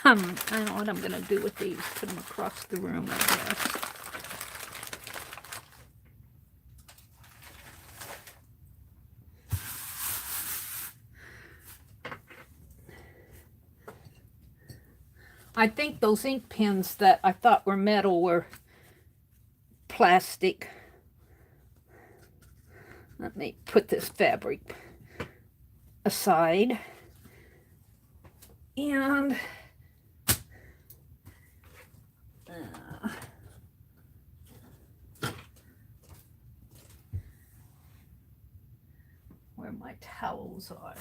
Speaker 1: I don't know what I'm going to do with these. Put them across the room, I guess. I think those ink pens that I thought were metal were plastic. Let me put this fabric aside. And where my towels are.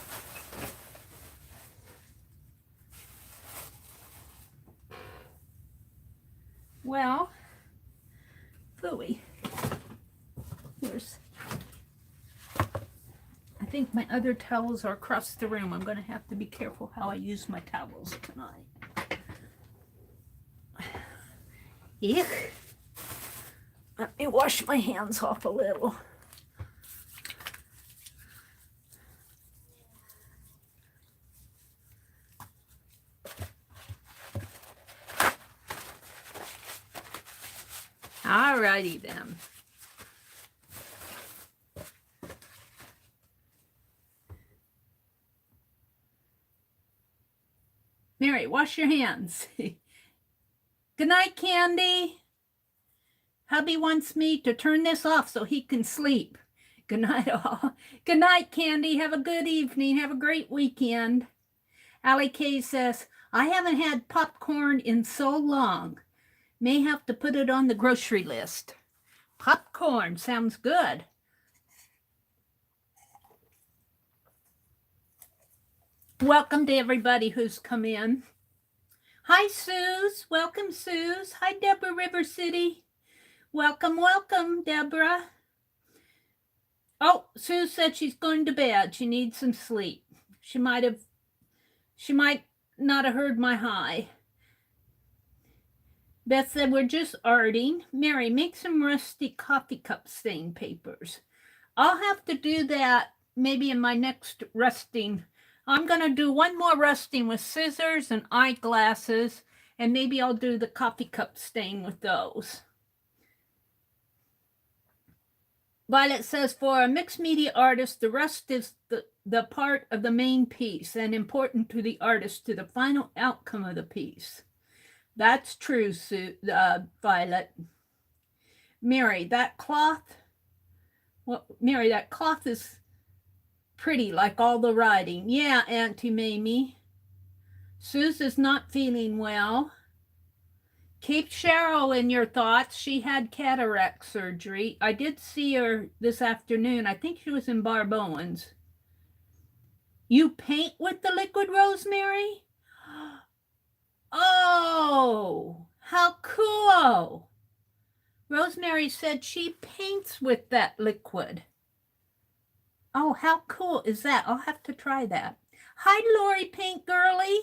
Speaker 1: Well, phooey. Here's, I think my other towels are across the room. I'm going to have to be careful how I use my towels tonight. Yuck. Let me wash my hands off a little. All righty then. Mary, wash your hands. Good night, Candy. Hubby wants me to turn this off so he can sleep. Good night, all. Good night, Candy. Have a good evening. Have a great weekend. Allie Kay says, I haven't had popcorn in so long. May have to put it on the grocery list. Popcorn sounds good. Welcome to everybody who's come in. Hi, Suze. Welcome, Suze. Hi, Deborah River City. Welcome, welcome, Deborah. Oh, Sue said she's going to bed. She needs some sleep. She might not have heard my hi. Beth said, we're just arting. Mary, make some rusty coffee cup stain papers. I'll have to do that maybe in my next rusting. I'm going to do one more rusting with scissors and eyeglasses, and maybe I'll do the coffee cup stain with those. Violet says, for a mixed media artist, the rust is the part of the main piece and important to the artist, to the final outcome of the piece. That's true, Violet. Mary, that cloth, well, Mary, that cloth is pretty, like all the writing. Yeah, Auntie Mamie. Suze is not feeling well. Keep Cheryl in your thoughts. She had cataract surgery. I did see her this afternoon. I think she was in Barbowen's. You paint with the liquid, Rosemary? Oh, how cool. Rosemary said she paints with that liquid. Oh, how cool is that? I'll have to try that. Hi, Lori Pink Girly.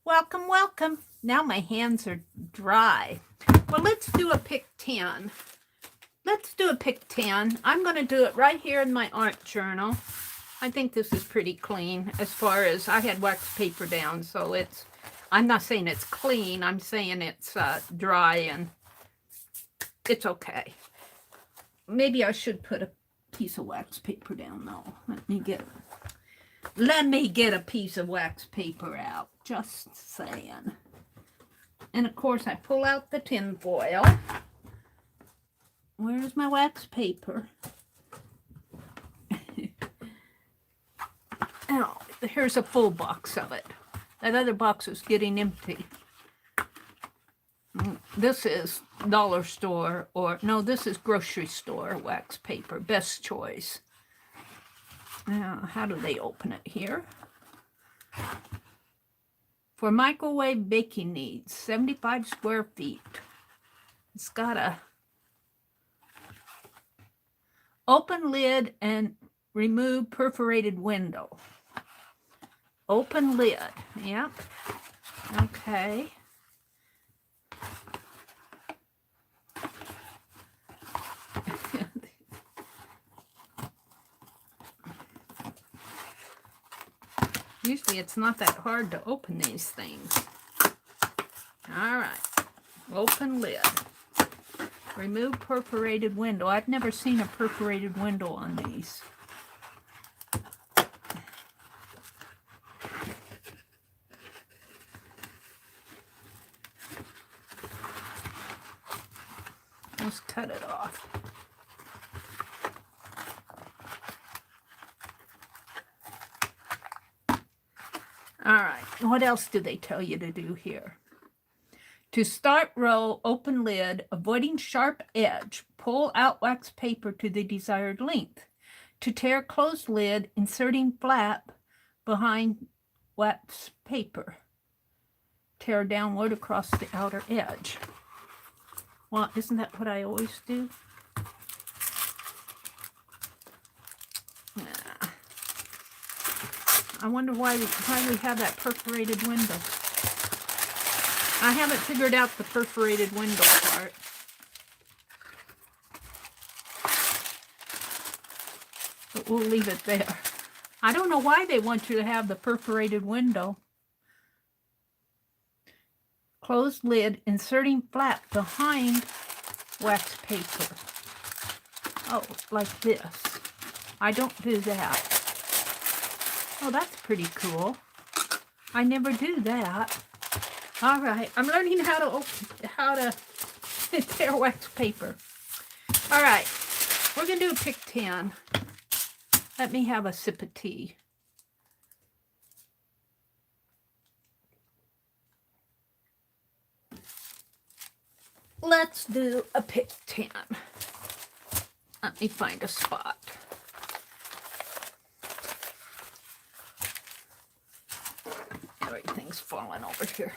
Speaker 1: Welcome, welcome. Now my hands are dry. Well, let's do a pick 10. Let's do a pick 10. I'm going to do it right here in my art journal. I think this is pretty clean as far as I had wax paper down, so it's, I'm not saying it's clean. I'm saying it's dry and it's okay. Maybe I should put a piece of wax paper down though. Let me get a piece of wax paper out. Just saying. And of course I pull out the tin foil. Where's my wax paper? Oh, here's a full box of it. That other box is getting empty. This is dollar store, or no, this is grocery store wax paper. Best choice. Now, how do they open it here? For microwave baking needs, 75 square feet. It's got a open lid and remove perforated window. Open lid, yep. Okay. Usually it's not that hard to open these things. All right, open lid. Remove perforated window. I've never seen a perforated window on these. Let's cut it off. All right, what else do they tell you to do here? To start row, open lid, avoiding sharp edge, pull out wax paper to the desired length. To tear closed lid, inserting flap behind wax paper. Tear downward across the outer edge. Well, isn't that what I always do? I wonder why we have that perforated window. I haven't figured out the perforated window part. But we'll leave it there. I don't know why they want you to have the perforated window. Closed lid, inserting flap behind wax paper. Oh, like this. I don't do that. Oh, that's pretty cool. I never do that. All right, I'm learning how to tear wax paper. All right, we're gonna do a pick 10. Let me have a sip of tea. Let's do a pick 10. Let me find a spot. Everything's falling over here.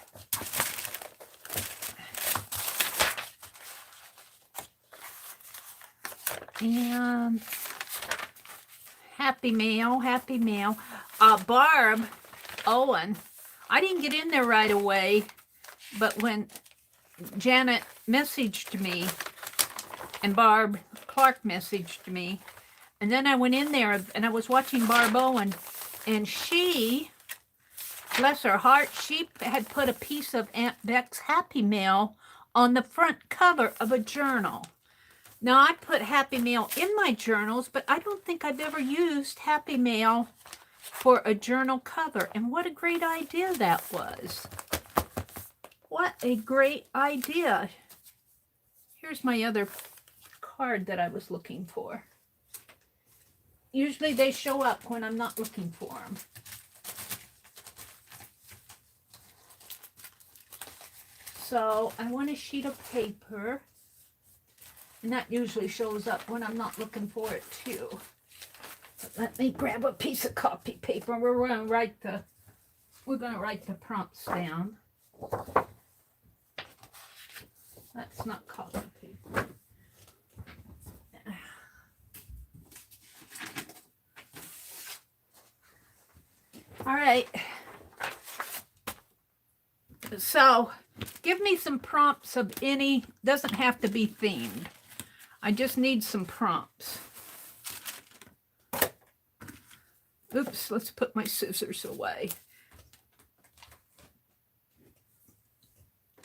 Speaker 1: And happy mail, happy mail. Barb Owen, I didn't get in there right away, but when Janet messaged me and Barb Clark messaged me, and then I went in there and I was watching Barb Owen, and she, bless her heart, she had put a piece of Aunt Beck's Happy Mail on the front cover of a journal. Now, I put Happy Mail in my journals, but I don't think I've ever used Happy Mail for a journal cover. And what a great idea that was. What a great idea. Here's my other card that I was looking for. Usually they show up when I'm not looking for them. So I want a sheet of paper. And that usually shows up when I'm not looking for it too. But let me grab a piece of copy paper. We're gonna write the prompts down. That's not copy paper. All right. So give me some prompts of any, doesn't have to be themed. I just need some prompts. Oops, let's put my scissors away.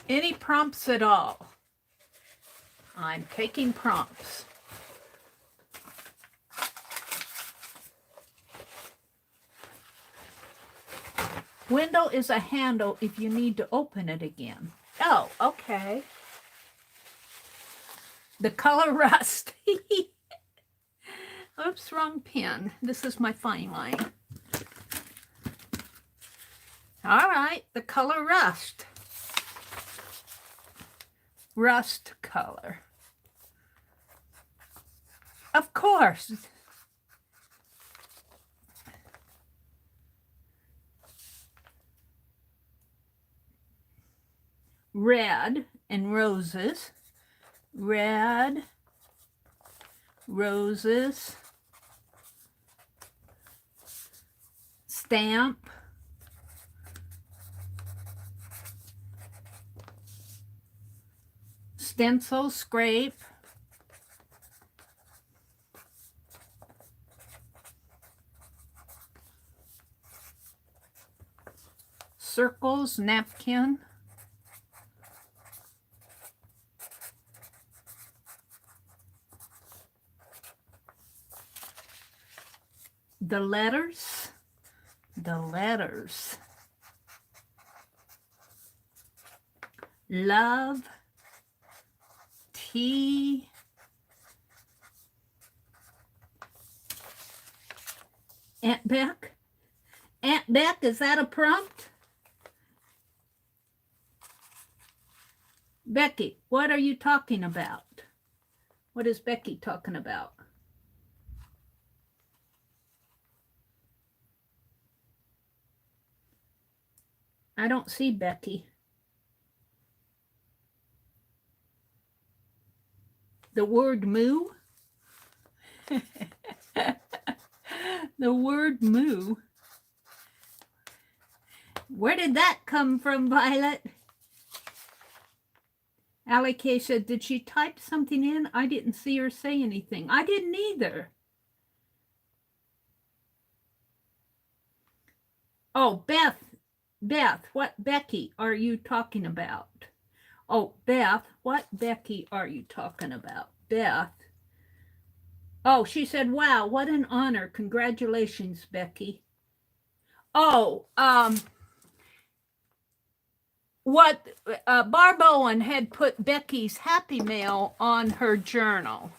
Speaker 1: Any prompts at all? I'm taking prompts. Window is a handle if you need to open it again. Oh, okay. The color rust. Oops, wrong pen. This is my fine line. All right, the color rust. Rust color. Of course. Red and roses. Red, roses, stamp, stencil, scrape, circles, napkin, the letters, love, tea, Aunt Beck. Aunt Beck, is that a prompt? Becky, what are you talking about? What is Becky talking about? I don't see Becky. The word moo? The word moo. Where did that come from, Violet? Allie said, did she type something in? I didn't see her say anything. I didn't either. Oh, Beth, what Becky are you talking about? Oh, Beth. What Becky are you talking about? Beth. Oh, she said, wow, what an honor. Congratulations, Becky. Oh, what Barb Owen had put Becky's Happy Mail on her journal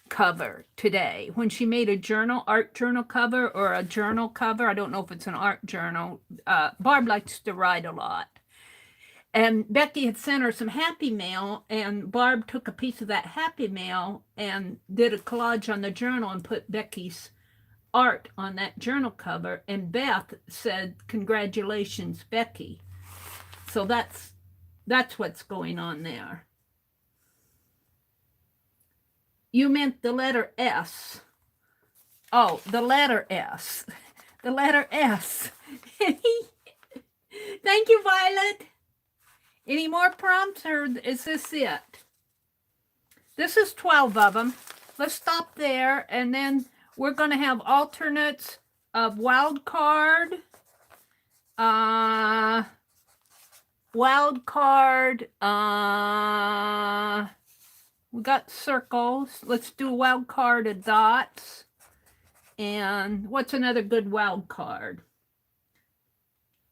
Speaker 1: cover today when she made a journal, art journal cover or a journal cover. I don't know if it's an art journal. Barb likes to write a lot. And Becky had sent her some Happy Mail, and Barb took a piece of that Happy Mail and did a collage on the journal and put Becky's art on that journal cover. And Beth said, congratulations, Becky. So that's what's going on there. You meant the letter S. Oh, the letter S. The letter S. Thank you, Violet. Any more prompts, or is this it? This is 12 of them. Let's stop there, and then we're going to have alternates of wild card, we got circles. Let's do a wild card of dots. And what's another good wild card?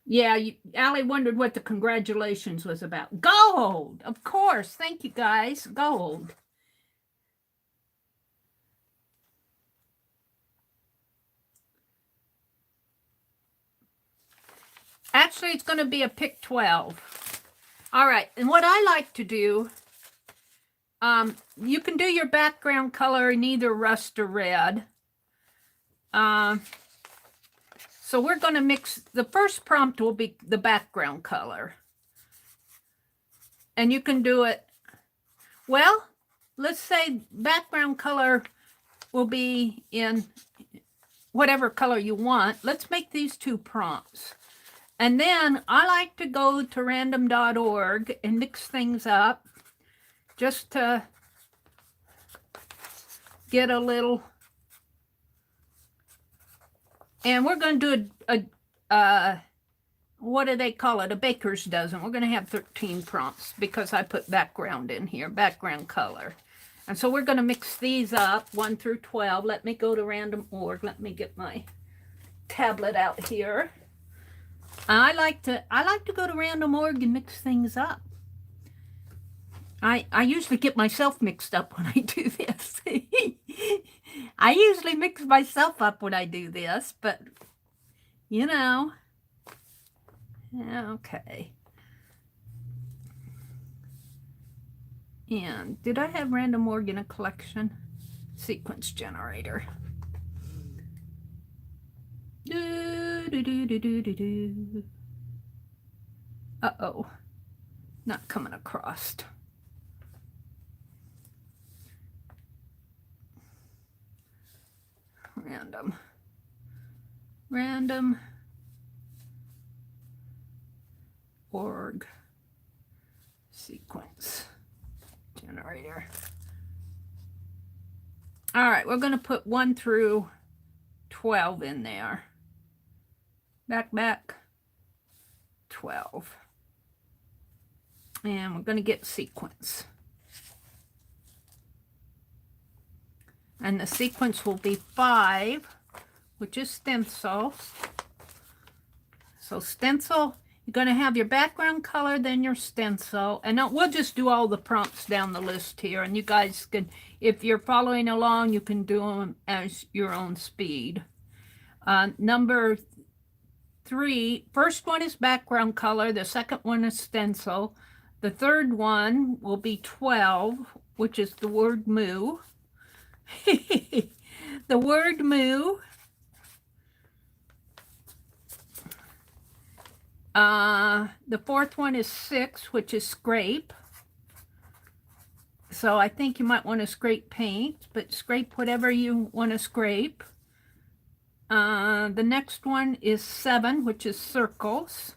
Speaker 1: Yeah, Allie wondered what the congratulations was about. Gold, of course. Thank you, guys. Gold. Actually, it's going to be a pick 12. All right, and what I like to do, you can do your background color in either rust or red. So we're going to mix, the first prompt will be the background color. And you can do it, well, let's say background color will be in whatever color you want. Let's make these two prompts. And then I like to go to random.org and mix things up just to get a little. And we're going to do a what do they call it? A baker's dozen. We're going to have 13 prompts because I put background in here, background color. And so we're going to mix these up, 1 through 12. Let me go to random.org. Let me get my tablet out here. I like to go to random.org and mix things up. I usually get myself mixed up when I do this. I usually mix myself up when I do this, but you know. Okay. And did I have random.org in a collection? Sequence generator. Uh-oh. Not coming across. Random org sequence generator. All right, we're going to put 1 through 12 in there. Back 12. And we're going to get sequence. And the sequence will be 5, which is stencil. So stencil, you're going to have your background color, then your stencil. And we'll just do all the prompts down the list here. And you guys can, if you're following along, you can do them as your own speed. Number 3, first one is background color. The second one is stencil. The third one will be 12, which is the word moo. The word moo. The fourth one is 6, which is scrape. So I think you might want to scrape paint, but scrape whatever you want to scrape. The next one is 7, which is circles.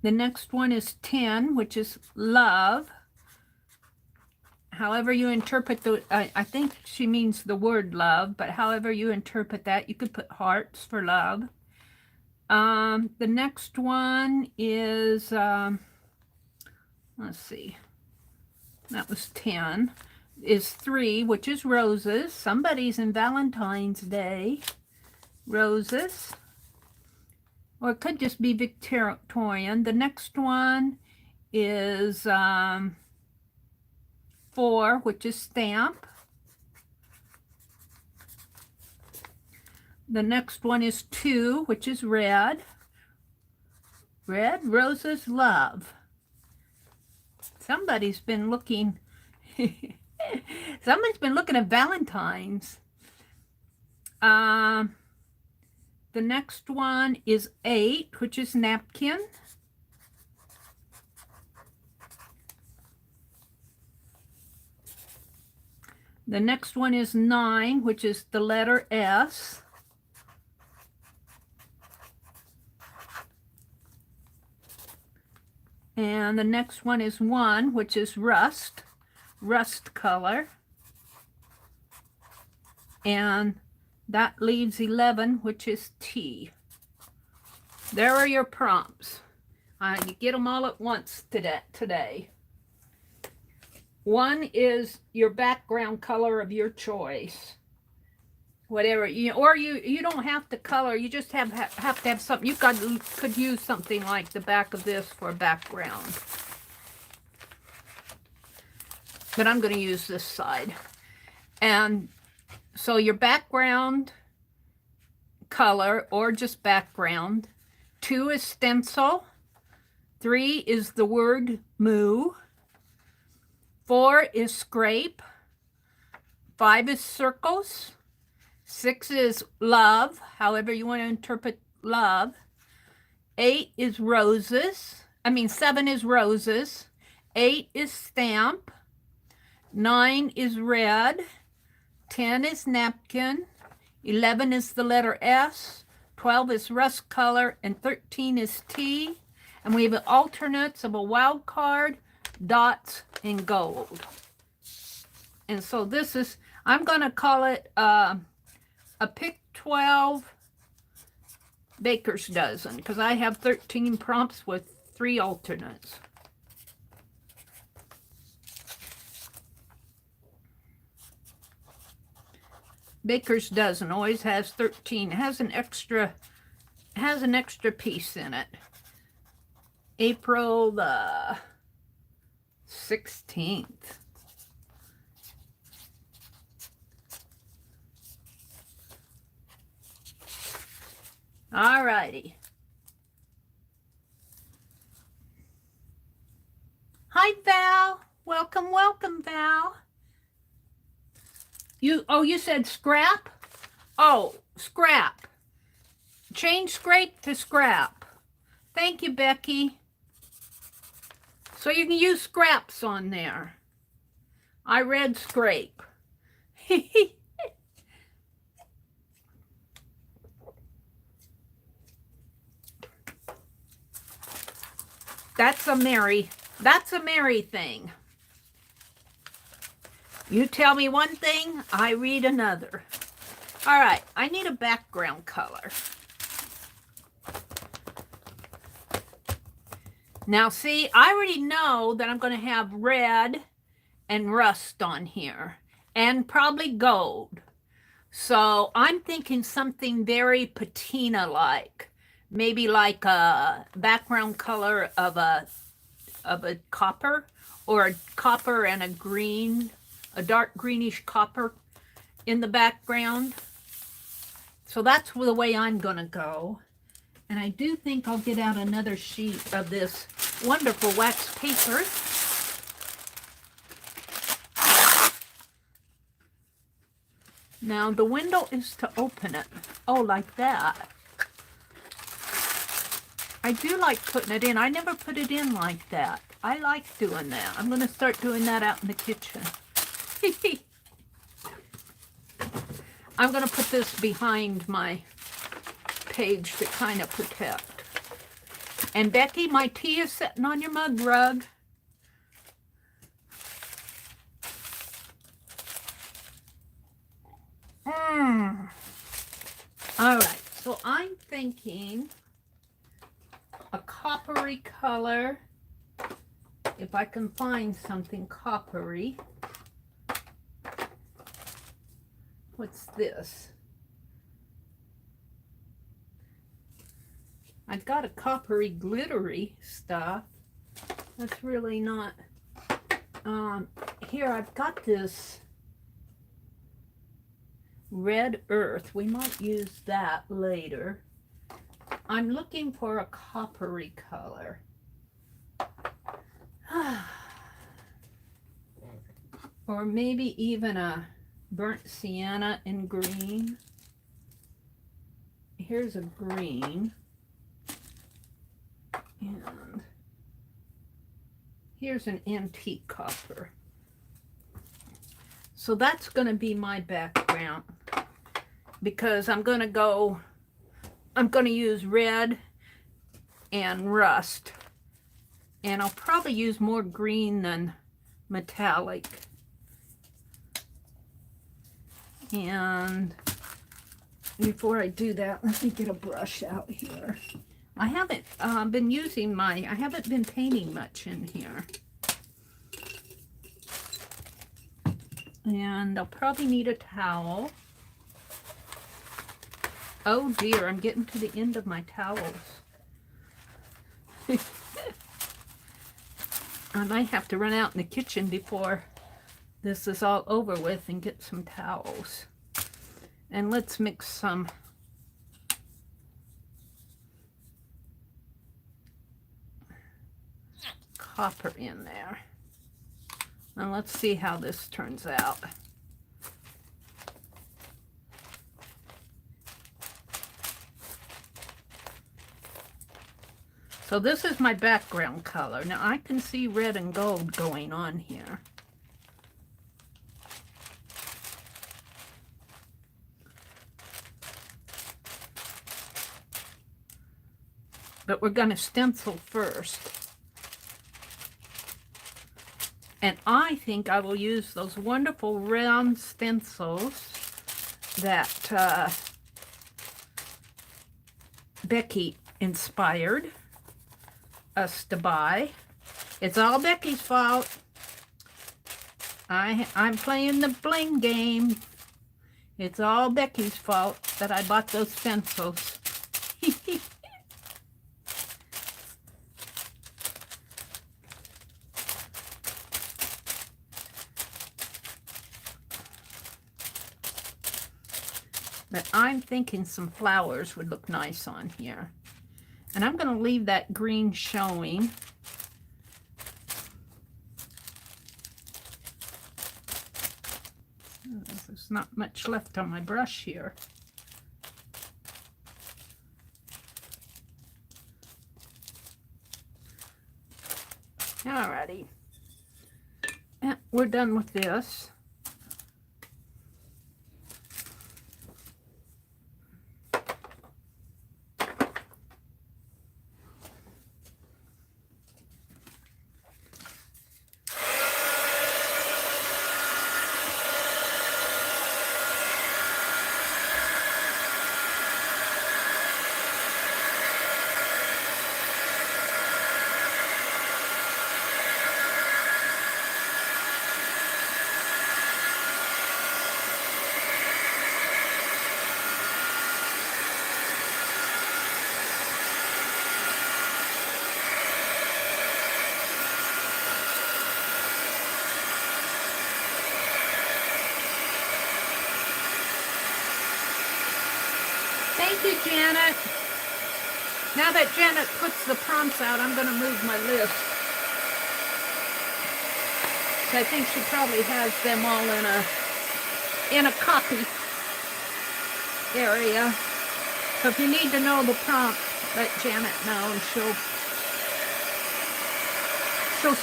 Speaker 1: The next one is 10, which is love. However you interpret the, I think she means the word love, but however you interpret that, you could put hearts for love. The next one is, let's see, that was 10, is 3, which is roses. Somebody's in Valentine's Day. Roses. Or it could just be Victorian. The next one is 4, which is stamp. The next one is 2, which is red. Red roses love. Somebody's been looking. Somebody's been looking at Valentine's. The next one is 8, which is napkin. The next one is 9, which is the letter S. And the next one is 1, which is rust color. And that leaves 11, which is T. There are your prompts. You get them all at once today. 1 is your background color of your choice. Whatever, or you don't have to color, you just have to have something. You could use something like the back of this for a background. But I'm going to use this side. And so your background color, or just background. 2 is stencil. 3 is the word moo. 4 is scrape. 5 is circles. 6 is love, however you want to interpret love. 8 is roses. 7 is roses. 8 is stamp. 9 is red. 10 is napkin. 11 is the letter S. 12 is rust color. And 13 is T. And we have alternates of a wild card, dots, and gold. And so this is, I'm going to call it a pick 12 baker's dozen, because I have 13 prompts with 3 alternates. Baker's dozen always has 13. It has an extra piece in it. April the 16th. All righty. Hi, Val. Welcome, Val. You said scrap? Oh, scrap. Change scrape to scrap. Thank you, Becky. So you can use scraps on there. I read scrape. That's a Meri thing. You tell me one thing, I read another. All right, I need a background color. Now see, I already know that I'm going to have red and rust on here, and probably gold. So I'm thinking something very patina-like. Maybe like a background color of a copper, or a copper and a green, a dark greenish copper in the background. So that's the way I'm going to go. And I do think I'll get out another sheet of this wonderful wax paper. Now the window is to open it. Oh, like that. I do like putting it in. I never put it in like that. I like doing that. I'm going to start doing that out in the kitchen. I'm going to put this behind my page to kind of protect. And Becky, my tea is sitting on your mug rug. All right, so I'm thinking coppery color. If I can find something coppery. What's this? I've got a coppery glittery stuff. That's really not. Here I've got this red earth. We might use that later. I'm looking for a coppery color. Or maybe even a burnt sienna in green. Here's a green. And here's an antique copper. So that's going to be my background, because I'm going to use red and rust, and I'll probably use more green than metallic. And before I do that, let me get a brush out here. I haven't I haven't been painting much in here. And I'll probably need a towel. Oh dear, I'm getting to the end of my towels. I might have to run out in the kitchen before this is all over with and get some towels. And let's mix some copper in there. And let's see how this turns out. So this is my background color. Now I can see red and gold going on here. But we're going to stencil first. And I think I will use those wonderful round stencils that Becky inspired us to buy. It's all Becky's fault. I'm playing the bling game. It's all Becky's fault that I bought those pencils. But I'm thinking some flowers would look nice on here. And I'm going to leave that green showing. There's not much left on my brush here. Alrighty. And we're done with this. Thank you, Janet. Now that Janet puts the prompts out, I'm going to move my list. I think she probably has them all in a copy area. So if you need to know the prompt, let Janet know and she'll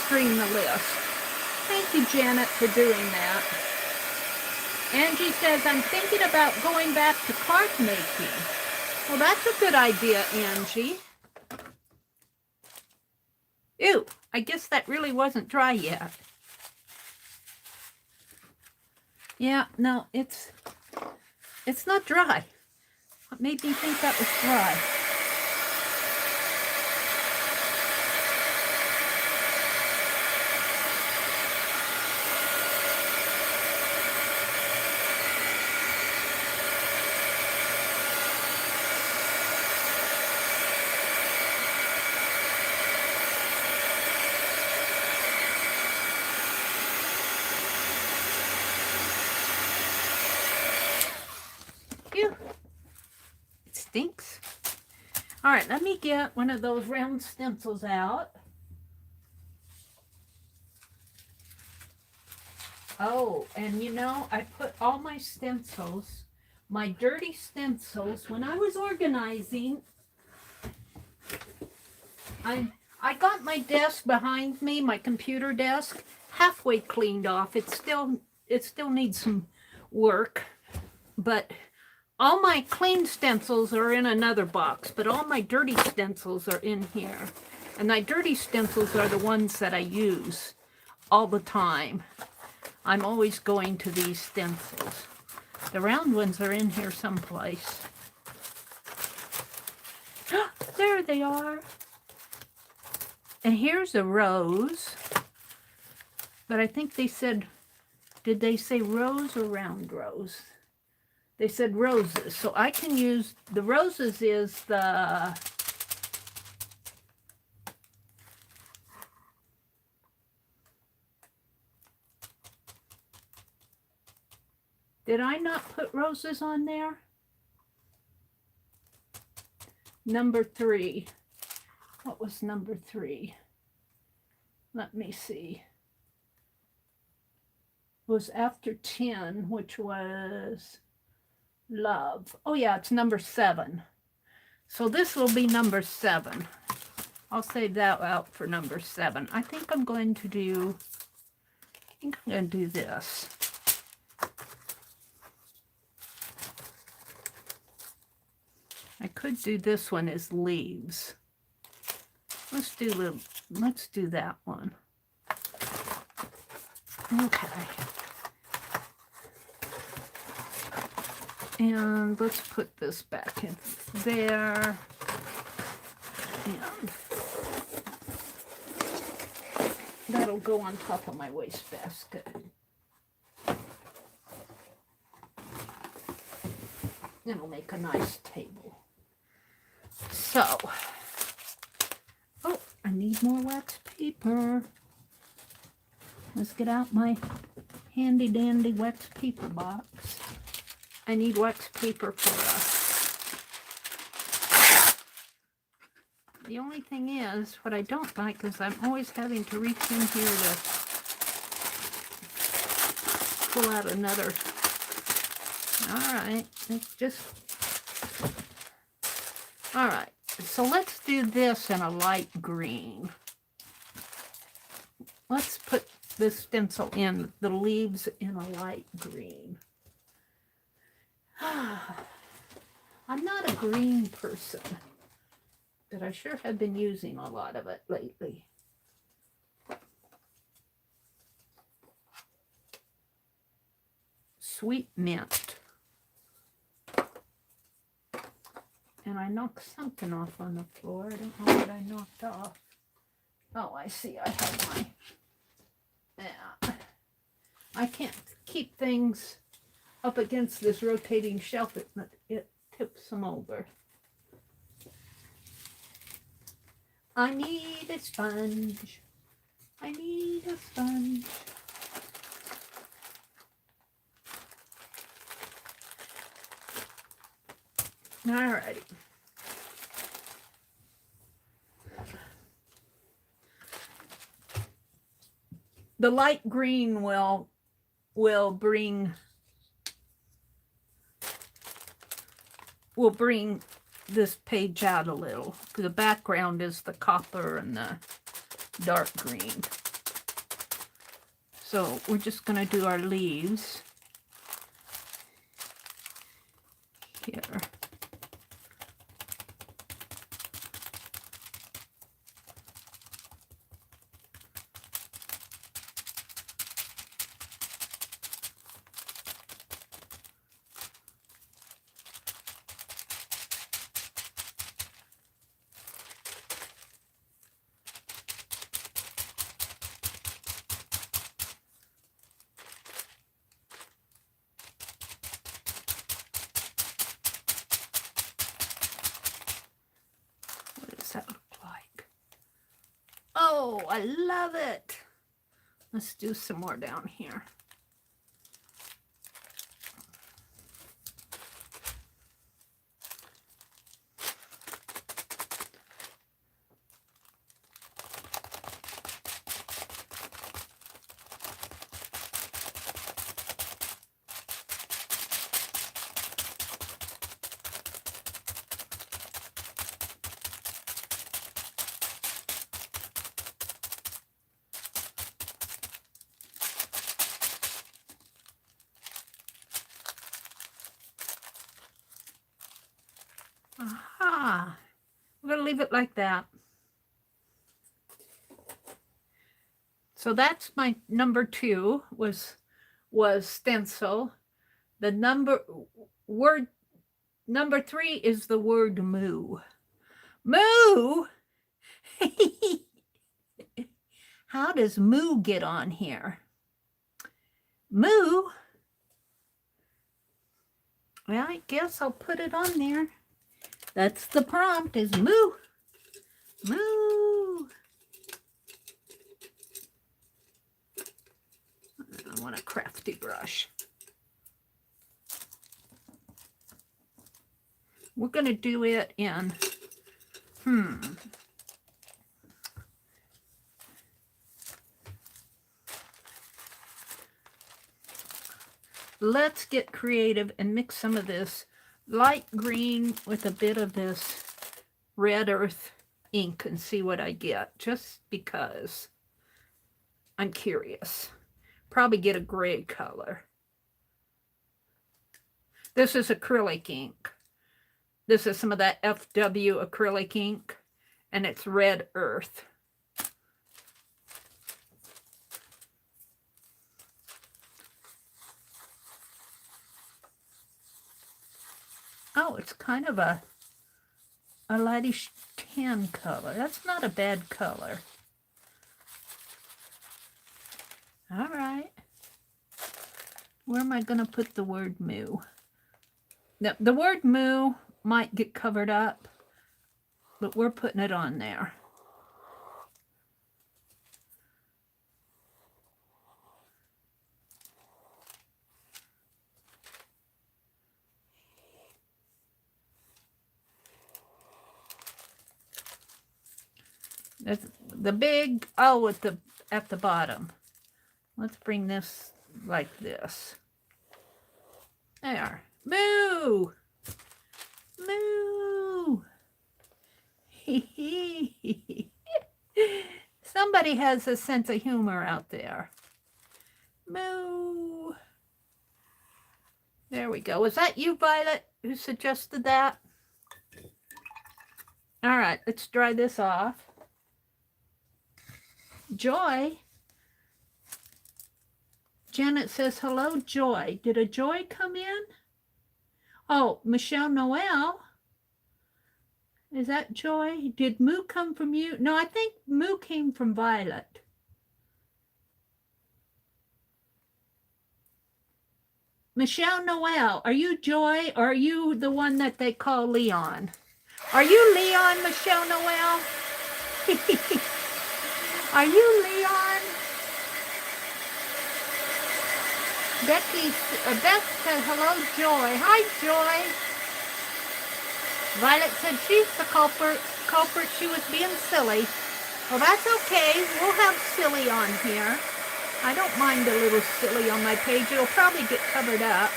Speaker 1: stream the list. Thank you, Janet, for doing that. Angie says, I'm thinking about going back to card making. Well, that's a good idea, Angie. Ew, I guess that really wasn't dry yet. Yeah, no, it's not dry. What made me think that was dry? stinks. All right, let me get one of those round stencils out. Oh, and you know, I put all my stencils, my dirty stencils, when I was organizing, I got my desk behind me, my computer desk, halfway cleaned off. It still needs some work, but all my clean stencils are in another box, but all my dirty stencils are in here. And my dirty stencils are the ones that I use all the time. I'm always going to these stencils. The round ones are in here someplace. There they are. And here's a rose. But I think they said, did they say rose or round rose? They said roses. So I can use, the roses is the, did I not put roses on there? Number 3. What was number 3? Let me see. It was after 10, which was love. Oh yeah, it's number 7. So this will be number 7. I'll save that out for number 7. I think I'm going to do this. I could do this one as leaves. Let's do that one. Okay. And let's put this back in there. And that'll go on top of my wastebasket. It'll make a nice table. So, oh, I need more wax paper. Let's get out my handy dandy wax paper box. I need wax paper for the only thing is, what I don't like is I'm always having to reach in here to pull out another. Alright, it's just, alright, so let's do this in a light green. Let's put this stencil in, the leaves in a light green. I'm not a green person, but I sure have been using a lot of it lately. Sweet mint. And I knocked something off on the floor. I don't know what I knocked off. Oh, I see. I have my... Yeah. I can't keep things up against this rotating shelf. It tips them over. I need a sponge. I need a sponge. Alrighty. The light green will bring this page out a little. The background is the copper and the dark green. So we're just going to do our leaves here. That look like? Oh, I love it. Let's do some more down here. Aha. We're going to leave it like that. So that's my number 2 was stencil. The word number 3 is the word moo. Moo? How does moo get on here? Moo? Well, I guess I'll put it on there. That's the prompt, is moo. Moo. I want a crafty brush. We're going to do it in, Let's get creative and mix some of this light green with a bit of this red earth ink and see what I get, just because I'm curious. Probably get a gray color. This is acrylic ink. This is some of that FW acrylic ink, and it's red earth. Oh, it's kind of a lightish tan color. That's not a bad color. All right. Where am I going to put the word moo? Now, the word moo might get covered up, but we're putting it on there. That's the big O at the bottom. Let's bring this like this. There. Moo! Moo! Somebody has a sense of humor out there. Moo! There we go. Was that you, Violet, who suggested that? All right, let's dry this off. Joy. Janet says, hello, Joy. Did a Joy come in? Oh, Michelle Noel. Is that Joy? Did Moo come from you? No, I think Moo came from Violet. Michelle Noel, are you Joy or are you the one that they call Leon? Are you Leon, Michelle Noel? Are you Leon? Beth said, hello, Joy. Hi, Joy. Violet said she's the culprit. She was being silly. Well, that's okay. We'll have silly on here. I don't mind a little silly on my page. It'll probably get covered up.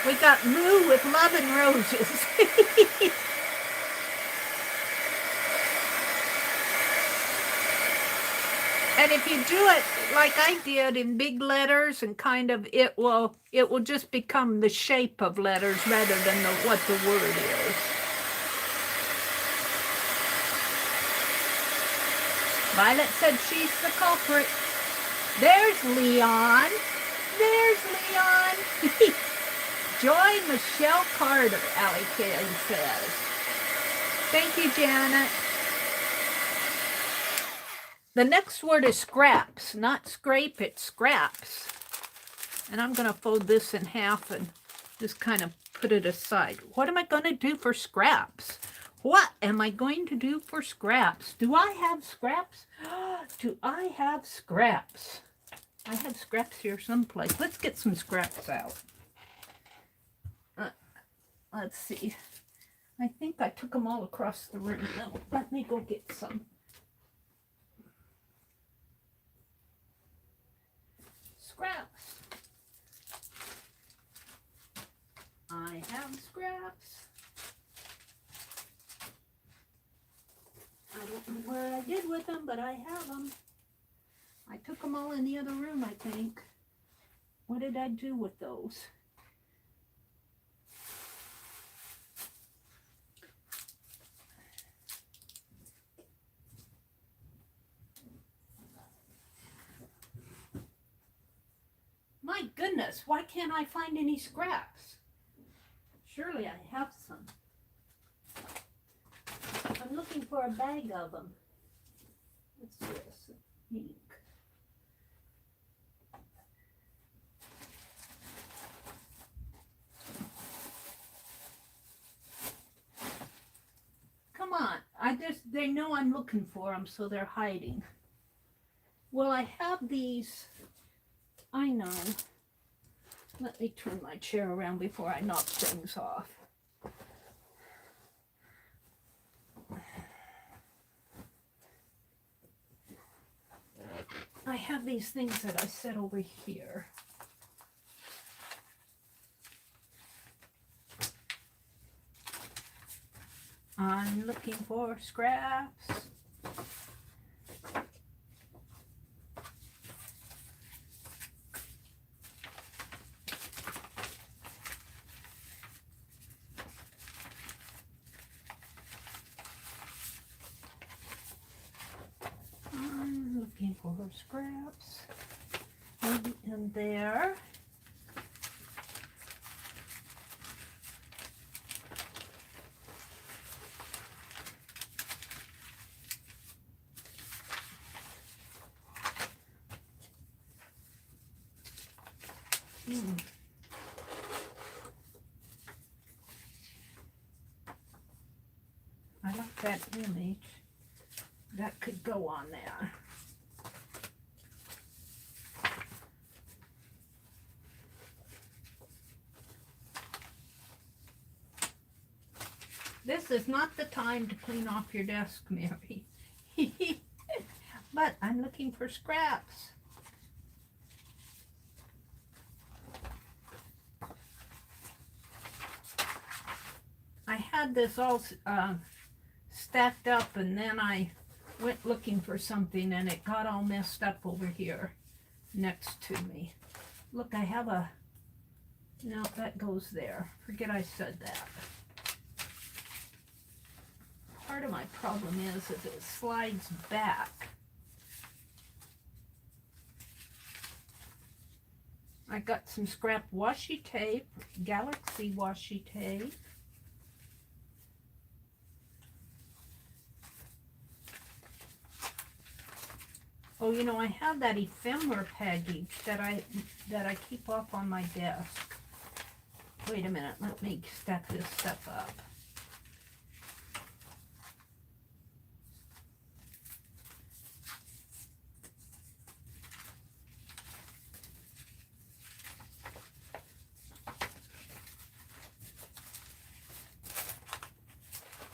Speaker 1: We got Moo with love and roses. And if you do it like I did in big letters and kind of, it will just become the shape of letters rather than what the word is. Violet said she's the culprit. There's Leon. There's Leon. Joy Michelle Carter, Allie Kay says. Thank you, Janet. The next word is scraps, not scrape, it's scraps. And I'm going to fold this in half and just kind of put it aside. What am I going to do for scraps? What am I going to do for scraps? Do I have scraps? Do I have scraps? I have scraps here someplace. Let's get some scraps out. Let's see. I think I took them all across the room. No, let me go get some. Scraps. I have scraps. I don't know what I did with them, but I have them. I took them all in the other room, I think. What did I do with those? goodness, why can't I find any scraps? Surely I have some. I'm looking for a bag of them. What's this? Ink. Come on. They know I'm looking for them, so they're hiding. Well, I have these. I know. Let me turn my chair around before I knock things off. I have these things that I set over here. I'm looking for scraps. I'm looking for scraps. Maybe in there. I like that image. That could go on there. This is not the time to clean off your desk, Mary. But I'm looking for scraps. I had this all stacked up, and then I went looking for something and it got all messed up over here next to me. Look, I have a, no, that goes there. Forget I said that. Part of my problem is if it slides back. I got some scrap washi tape, Galaxy washi tape. Oh, you know, I have that ephemera package that I keep off on my desk. Wait a minute, let me stack this stuff up.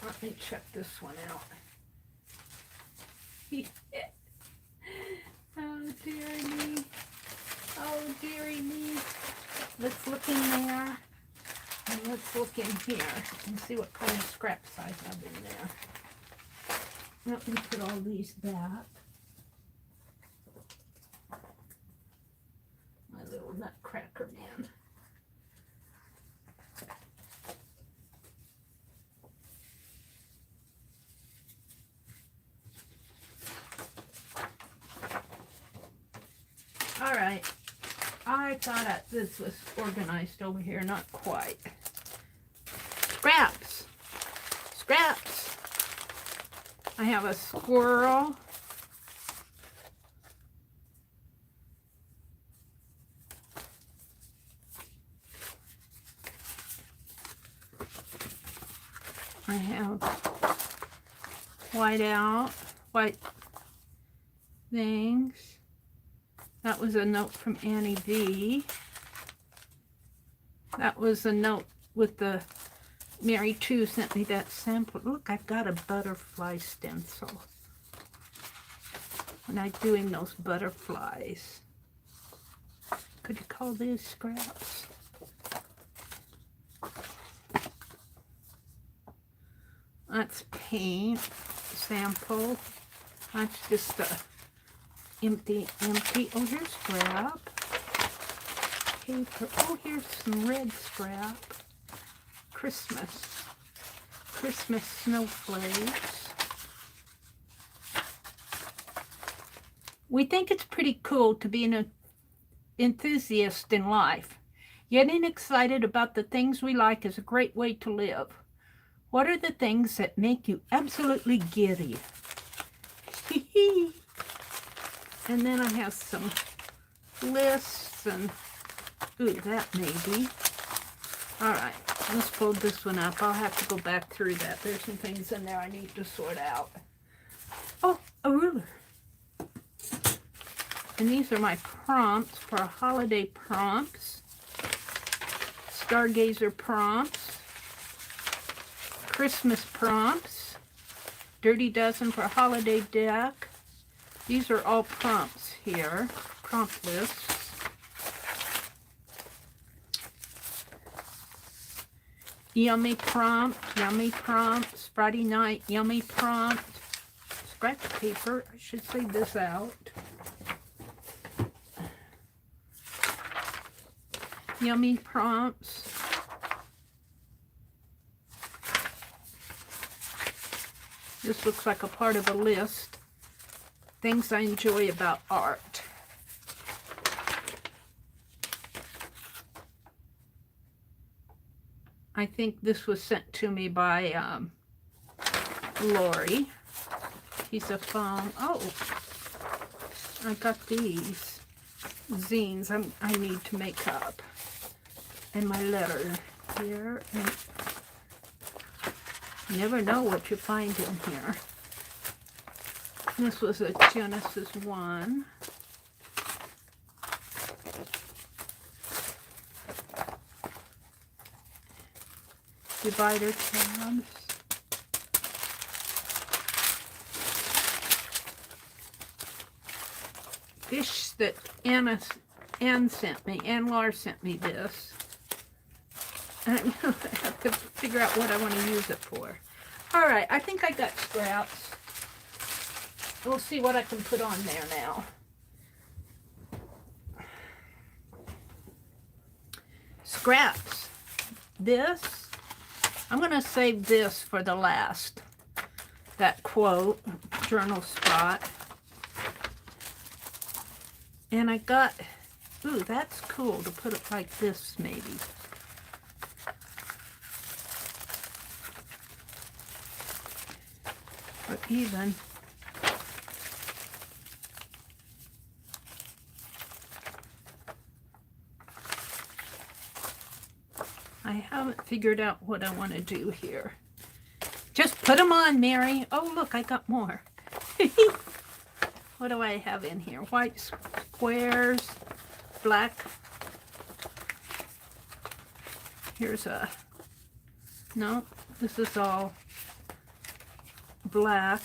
Speaker 1: Let me check this one out. Oh, dearie me. Oh, dearie me. Let's look in there. And let's look in here and see what kind of scraps I have in there. Let me put all these back. My little nutcracker man. All right, I thought this was organized over here, not quite. Scraps, scraps. I have a squirrel. I have white things. That was a note from Annie V. That was a note with the Mary 2 sent me that sample. Look, I've got a butterfly stencil. And I'm doing those butterflies. Could you call these scraps? That's paint sample. That's just a empty. Oh, here's scrap. Paper. Oh, here's some red scrap. Christmas snowflakes. We think it's pretty cool to be in a enthusiast in life. Getting excited about the things we like is a great way to live. What are the things that make you absolutely giddy? And then I have some lists and, ooh, that maybe. All right, let's fold this one up. I'll have to go back through that. There's some things in there I need to sort out. Oh, a ruler. And these are my prompts for holiday prompts, stargazer prompts, Christmas prompts, Dirty Dozen for holiday deck. These are all prompts here, prompt lists. Yummy prompts, Friday night yummy prompt, scratch paper. I should save this out. Yummy prompts. This looks like a part of a list. Things I enjoy about art. I think this was sent to me by Lori. Piece of foam. Oh, I got these zines I need to make up. And my letter here. And you never know what you find in here. This was a Genesis 1. Divider tabs. Fish that Ann sent me. Ann Lar sent me this. And I have to figure out what I want to use it for. All right, I think I got scraps. We'll see what I can put on there now. Scraps. This, I'm going to save this for the last. That quote, journal spot. And I got, ooh, that's cool to put it like this maybe. Or even, I haven't figured out what I want to do here. Just put them on, Mary. Oh, look, I got more. What do I have in here? White squares, black. Here's a, no, this is all black.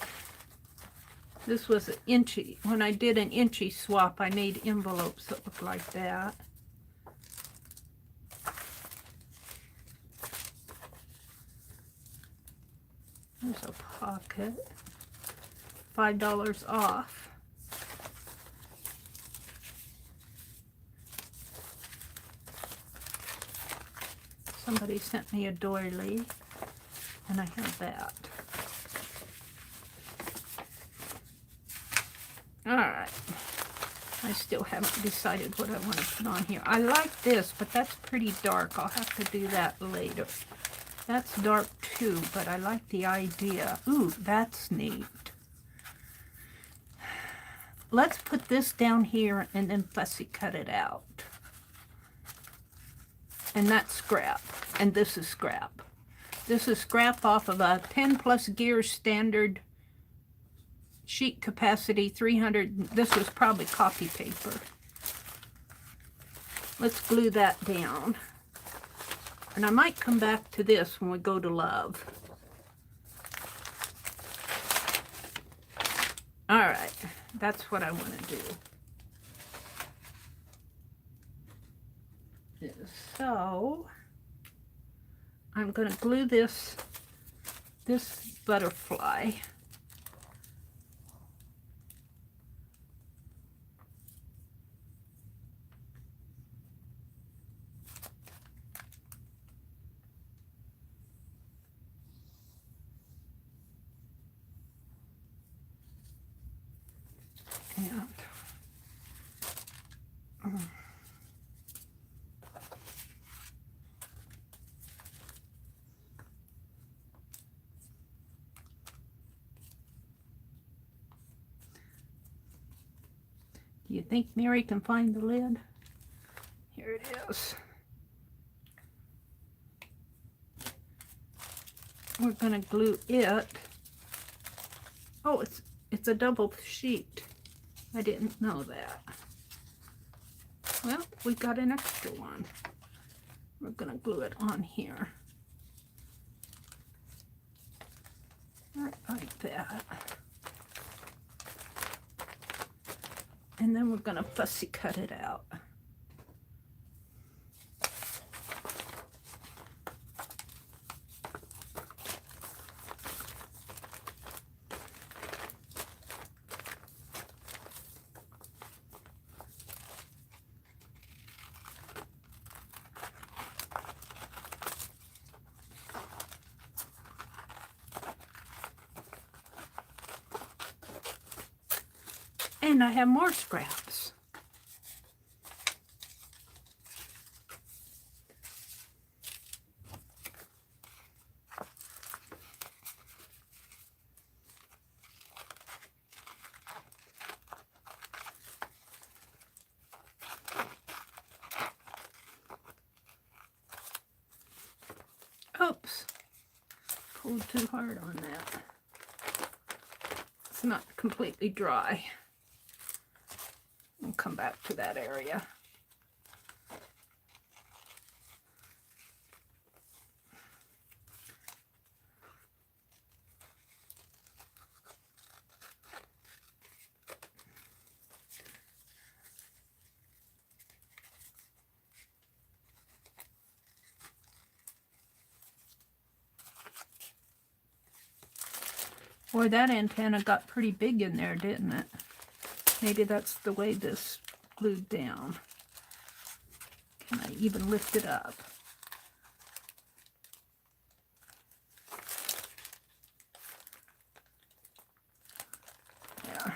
Speaker 1: This was an inchy. When I did an inchy swap, I made envelopes that look like that. There's a pocket. $5 off. Somebody sent me a doily, and I have that. All right. I still haven't decided what I want to put on here. I like this, but that's pretty dark. I'll have to do that later. That's dark too, but I like the idea. Ooh, that's neat. Let's put this down here and then fussy cut it out. And that's scrap. And this is scrap. This is scrap off of a 10 plus gear standard sheet capacity 300. This was probably copy paper. Let's glue that down. And I might come back to this when we go to love. All right, that's what I want to do. So I'm going to glue this butterfly. And Do you think Mary can find the lid? Here it is. We're gonna glue it. Oh, it's a double sheet. I didn't know that. Well, we got an extra one. We're gonna glue it on here. Right like that. And then we're gonna fussy cut it out. And I have more scraps. Oops, pulled too hard on that. It's not completely dry. We'll come back to that area. Boy, that antenna got pretty big in there, didn't it? Maybe that's the way this glued down. Can I even lift it up? There.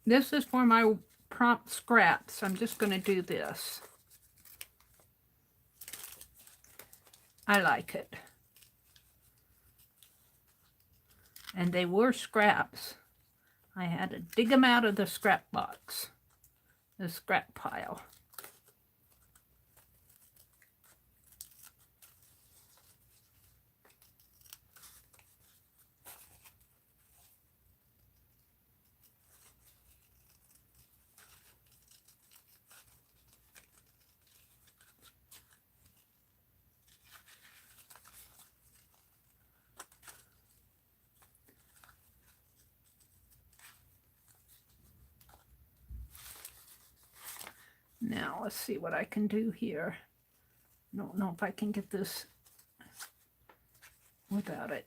Speaker 1: This is for my prompt scraps. I'm just going to do this. I like it. And they were scraps. I had to dig them out of the scrap box, the scrap pile. Now let's see what I can do here. I don't know if I can get this without it.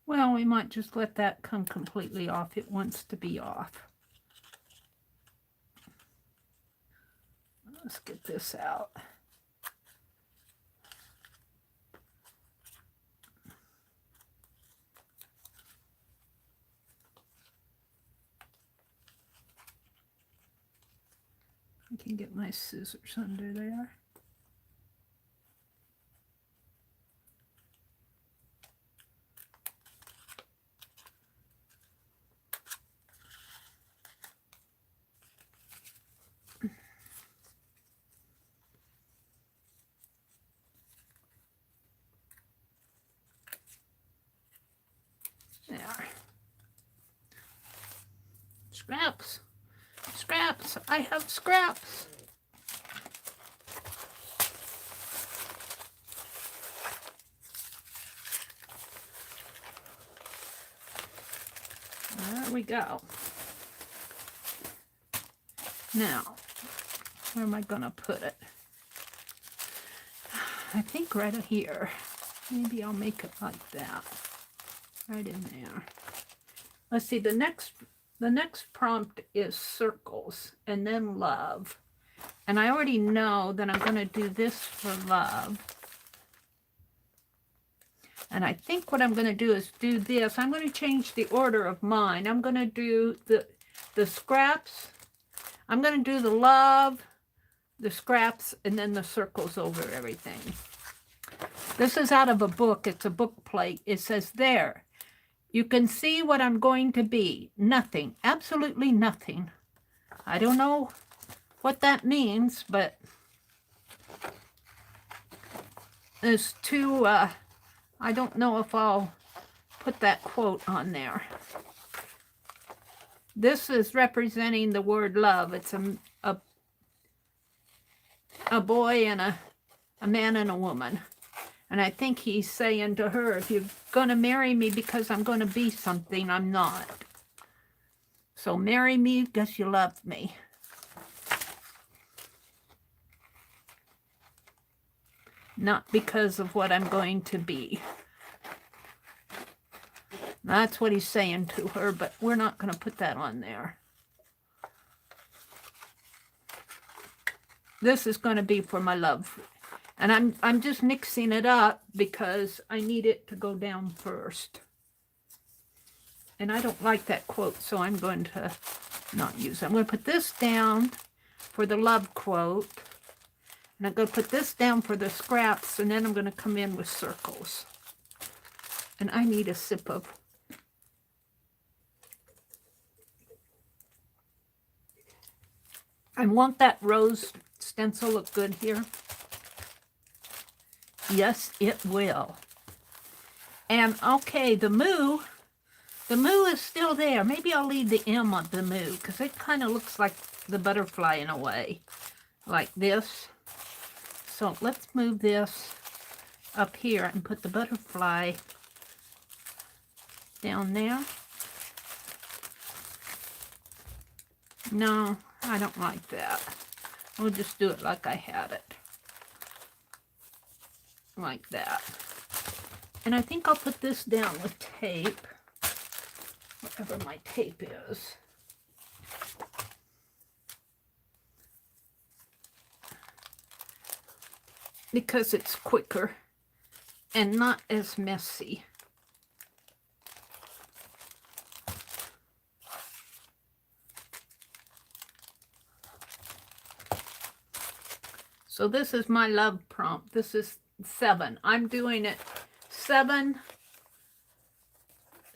Speaker 1: Well, we might just let that come completely off. It wants to be off. Let's get this out. I can get my scissors under there. There. Scraps. Scraps. I have scraps. There we go. Now, where am I going to put it? I think right here. Maybe I'll make it like that. Right in there. Let's see, the next prompt is circles and then love. And I already know that I'm going to do this for love. And I think what I'm going to do is do this. I'm going to change the order of mine. I'm going to do the scraps. I'm going to do the love, the scraps, and then the circles over everything. This is out of a book. It's a book plate. It says there. You can see what I'm going to be. Nothing. Absolutely nothing. I don't know what that means, but there's two, I don't know if I'll put that quote on there. This is representing the word love. It's a boy and a man and a woman. And I think he's saying to her, if you're going to marry me because I'm going to be something, I'm not. So marry me because you love me. Not because of what I'm going to be. That's what he's saying to her, but we're not going to put that on there. This is going to be for my love. And I'm just mixing it up because I need it to go down first. And I don't like that quote, so I'm going to not use it. I'm going to put this down for the love quote. And I'm going to put this down for the scraps, and then I'm going to come in with circles. And I need a sip of... I want that rose stencil look good here. Yes, it will. And okay, the moo is still there. Maybe I'll leave the M on the moo because it kind of looks like the butterfly in a way, like this. So let's move this up here and put the butterfly down there. No, I don't like that. We'll just do it like I had it. Like that. And I think I'll put this down with tape, whatever my tape is. Because it's quicker and not as messy. So this is my love prompt. This is 7. I'm doing it 7,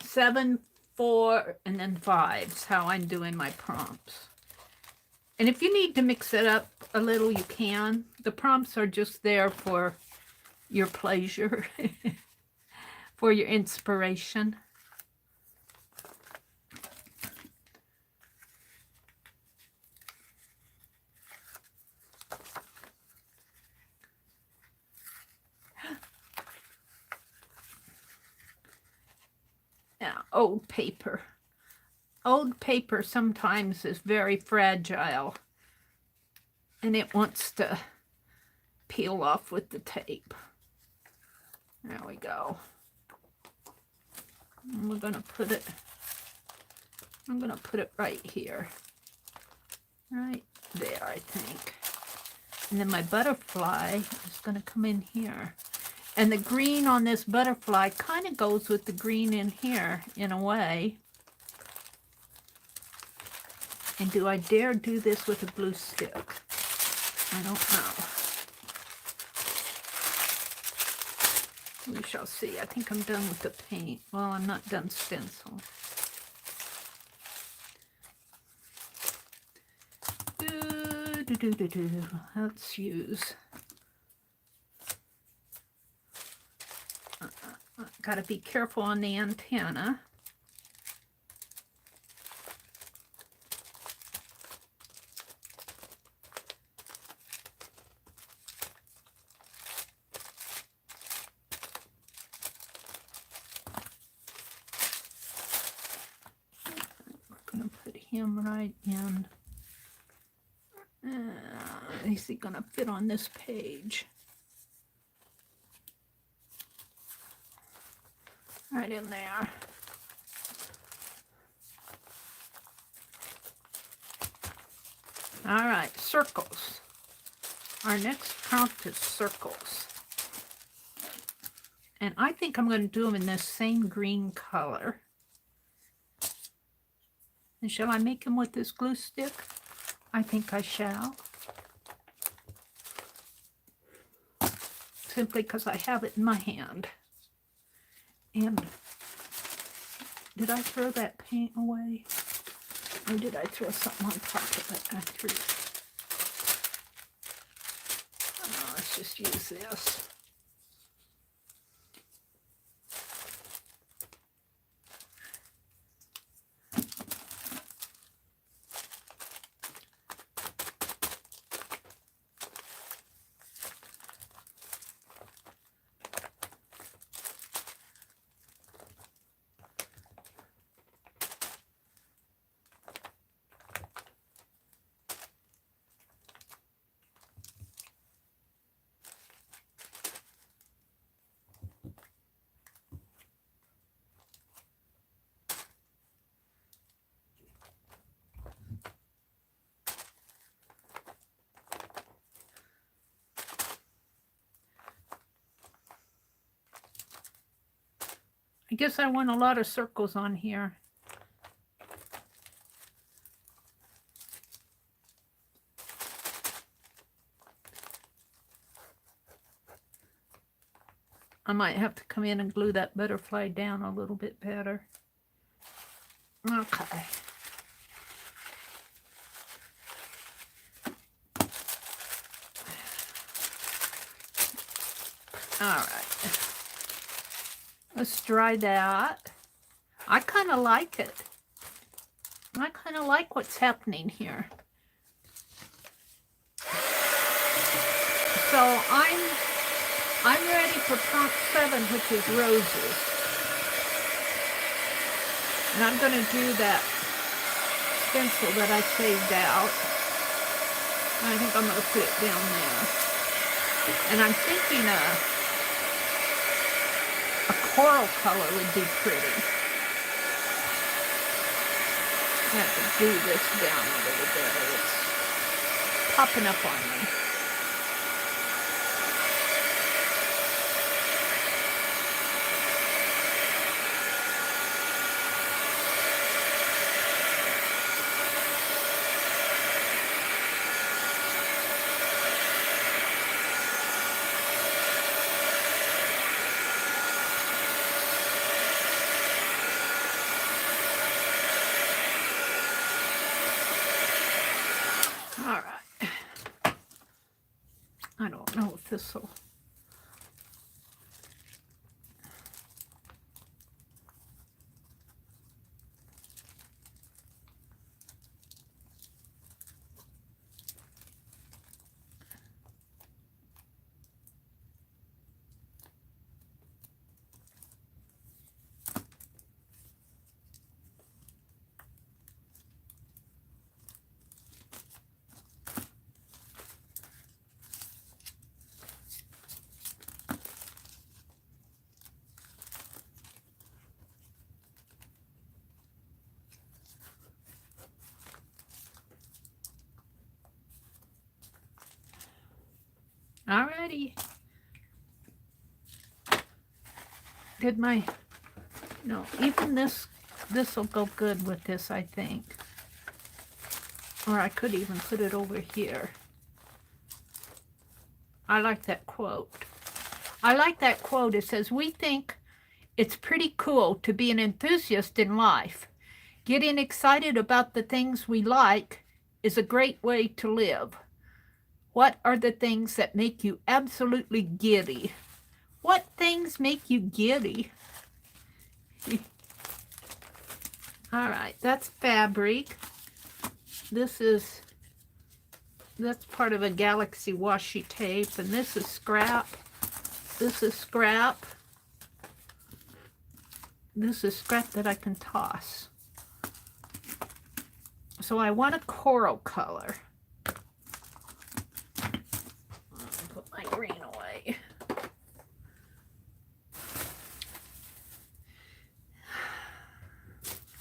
Speaker 1: 7, 4, and then 5 is how I'm doing my prompts. And if you need to mix it up a little, you can. The prompts are just there for your pleasure, for your inspiration. Now, old paper. Old paper sometimes is very fragile and it wants to peel off with the tape. There we go. And we're going to put it, I'm going to put it right here. Right there, I think. And then my butterfly is going to come in here. And the green on this butterfly kind of goes with the green in here, in a way. And do I dare do this with a glue stick? I don't know. We shall see. I think I'm done with the paint. Well, I'm not done stencil. Let's use. Got to be careful on the antenna. We're going to put him right in. Is he going to fit on this page? Right in there. All right, circles. Our next prompt is circles. And I think I'm going to do them in this same green color. And shall I make them with this glue stick? I think I shall. Simply because I have it in my hand. And did I throw that paint away? Or did I throw something on top of it? I threw it. Oh, let's just use this. I guess I want a lot of circles on here. I might have to come in and glue that butterfly down a little bit better. Okay. All right. Let's dry that. I kind of like it. I kind of like what's happening here. So I'm ready for prompt 7, which is roses. And I'm going to do that stencil that I saved out. I think I'm going to put it down there. And I'm thinking a coral color would be pretty. I have to glue this down a little bit. It's popping up on me. I don't know if this will. Alrighty. Did my, no, even this will go good with this, I think. Or I could even put it over here. I like that quote. I like that quote. It says, we think it's pretty cool to be an enthusiast in life. Getting excited about the things we like is a great way to live. What are the things that make you absolutely giddy? What things make you giddy? All right, that's fabric. That's part of a galaxy washi tape, and this is scrap. This is scrap. This is scrap that I can toss. So I want a coral color. I'll put my green away.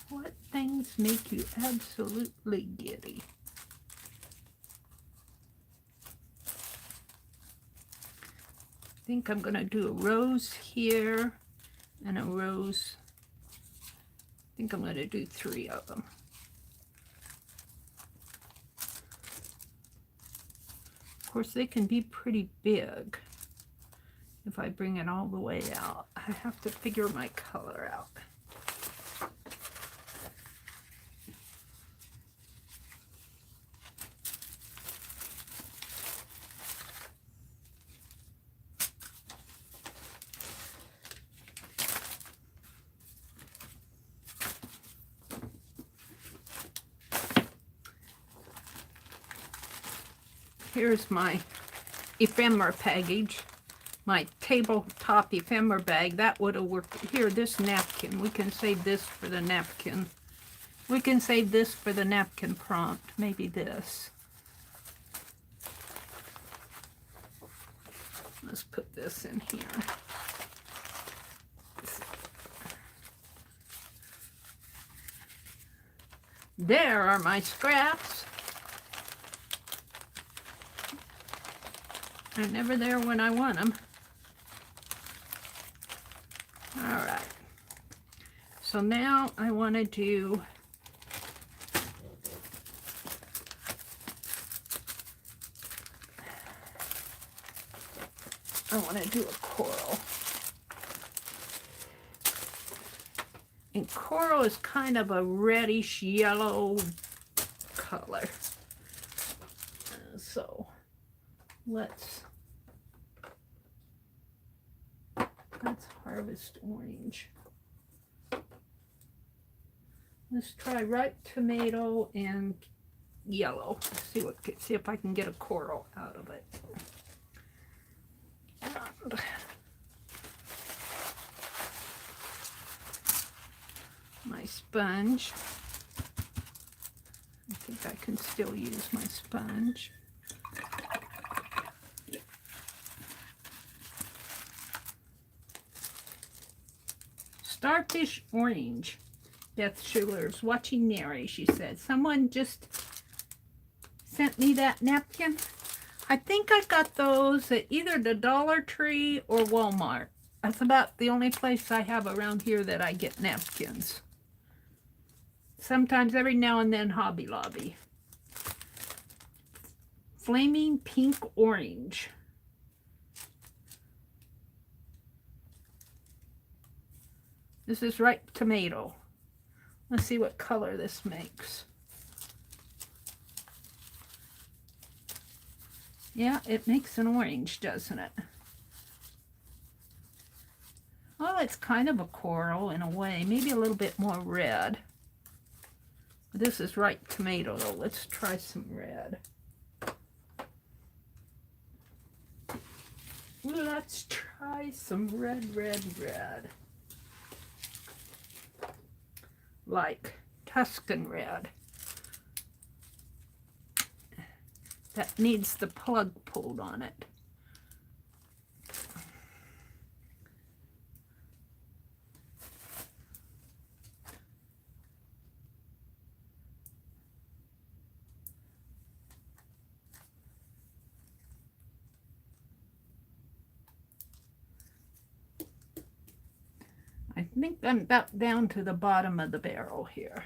Speaker 1: What things make you absolutely giddy? I think I'm going to do a rose here and a rose. I think I'm going to do 3 of them. Of course, they can be pretty big if I bring it all the way out. I have to figure my color out. Here's my ephemera package, my tabletop ephemera bag. That would have worked. Here, this napkin. We can save this for the napkin. We can save this for the napkin prompt. Maybe this. Let's put this in here. There are my scraps. They're never there when I want them. All right. So now I want to do a coral. And coral is kind of a reddish yellow color. So let's harvest orange. Let's try ripe tomato and yellow. See if I can get a coral out of it. And my sponge. I think I can still use my sponge. Starfish orange. Beth Schuler's watching Mary, she said. Someone just sent me that napkin. I think I got those at either the Dollar Tree or Walmart. That's about the only place I have around here that I get napkins. Sometimes every now and then Hobby Lobby. Flaming pink orange. This is ripe tomato. Let's see what color this makes. Yeah, it makes an orange, doesn't it? Well, it's kind of a coral in a way, maybe a little bit more red. This is ripe tomato though. Let's try some red. Let's try some red, red, red. Like Tuscan red. That needs the plug pulled on it. I think I'm about down to the bottom of the barrel here.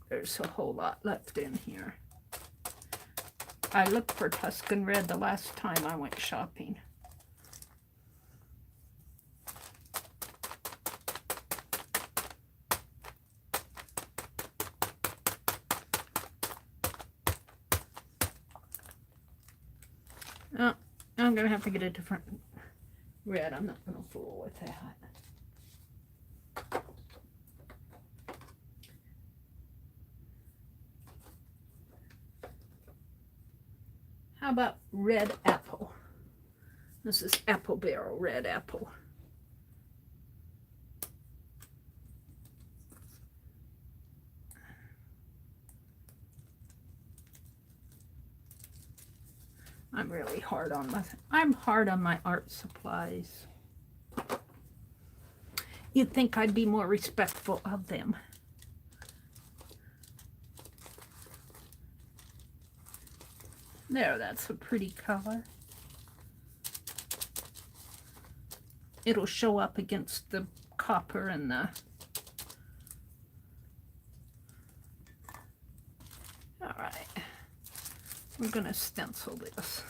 Speaker 1: There's a whole lot left in here. I looked for Tuscan red the last time I went shopping. Oh, I'm going to have to get a different red. I'm not going to fool with that. How about red apple? This is apple barrel, red apple. I'm really hard on my art supplies. You'd think I'd be more respectful of them. There, that's a pretty color. It'll show up against the copper and the... All right. We're going to stencil this.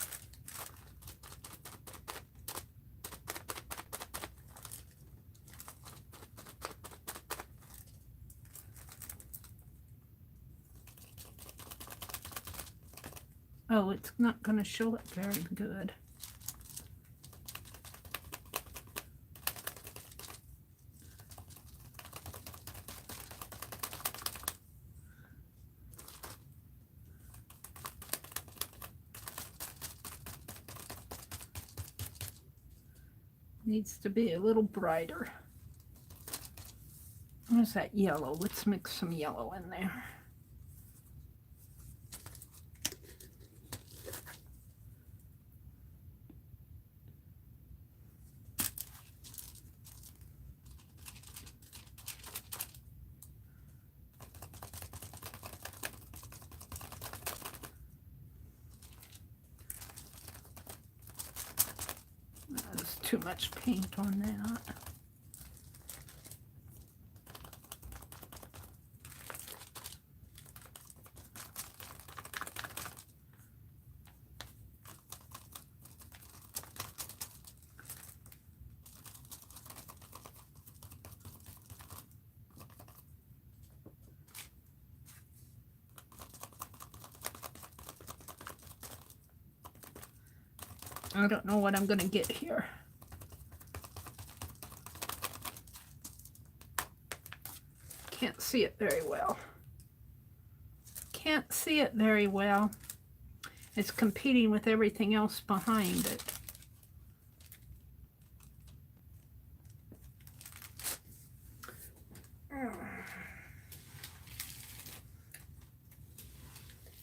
Speaker 1: Oh, it's not going to show up very good. Needs to be a little brighter. Where's that yellow? Let's mix some yellow in there. There's too much paint on that. I don't know what I'm going to get here. Can't see it very well. Can't see it very well. It's competing with everything else behind it.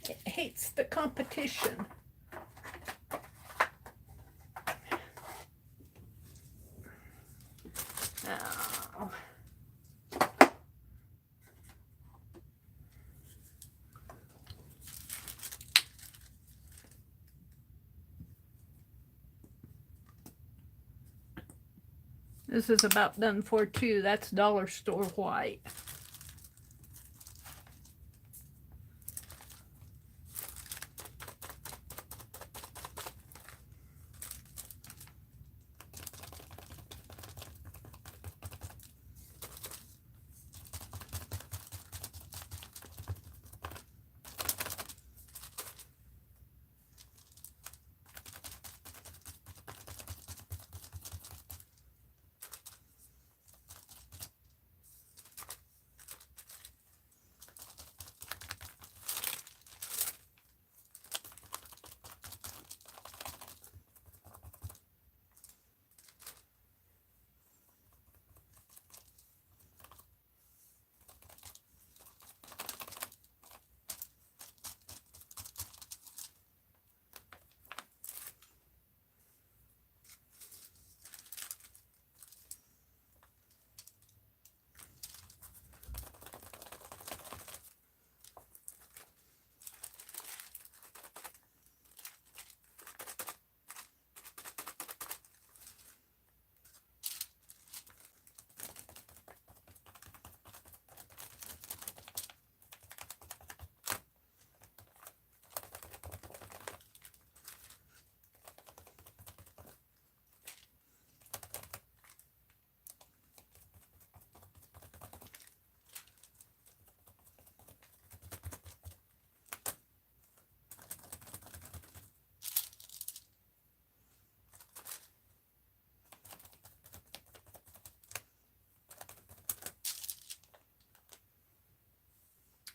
Speaker 1: It hates the competition. Oh. This is about done for too. That's dollar store white.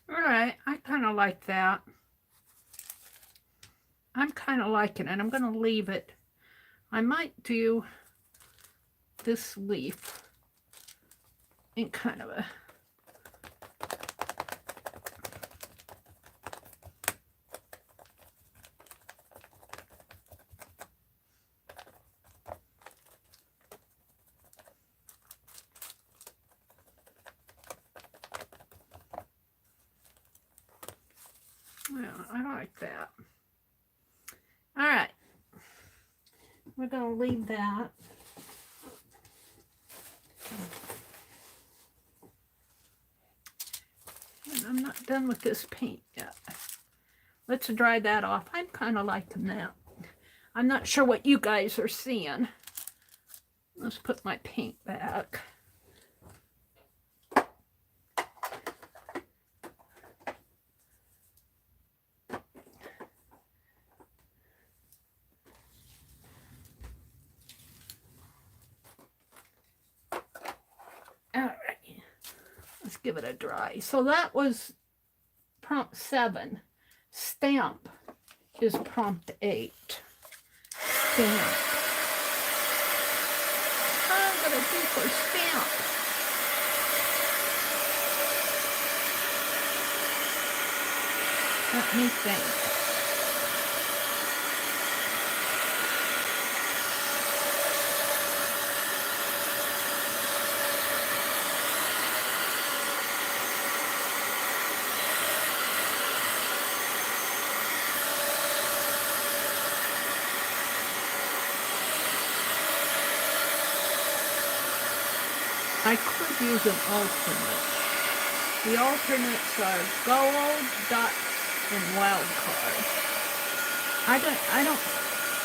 Speaker 1: All right, I kind of like that. I'm kind of liking it. I'm going to leave it. I might do this leaf in kind of a... Yeah, I like that. All right. We're going to leave that. And I'm not done with this paint yet. Let's dry that off. I'm kind of liking that. I'm not sure what you guys are seeing. Let's put my paint back. All right. Let's give it a dry. So that was prompt 7. Stamp is prompt 8. Stamp. What I'm going to do for stamp? Let me think. I could use an alternate. The alternates are gold, dots, and wild card. I don't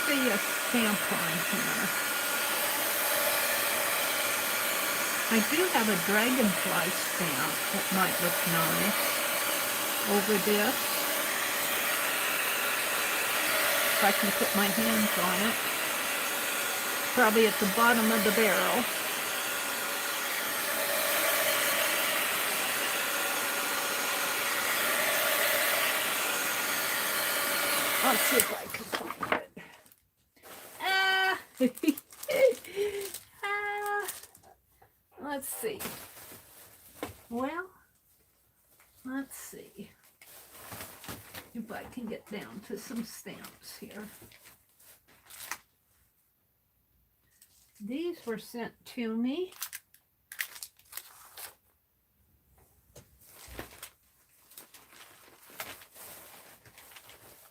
Speaker 1: see a stamp on here. I do have a dragonfly stamp that might look nice over this. If I can put my hands on it. Probably at the bottom of the barrel. I'll see if I can find it. Let's see. Well, let's see if I can get down to some stamps here. These were sent to me.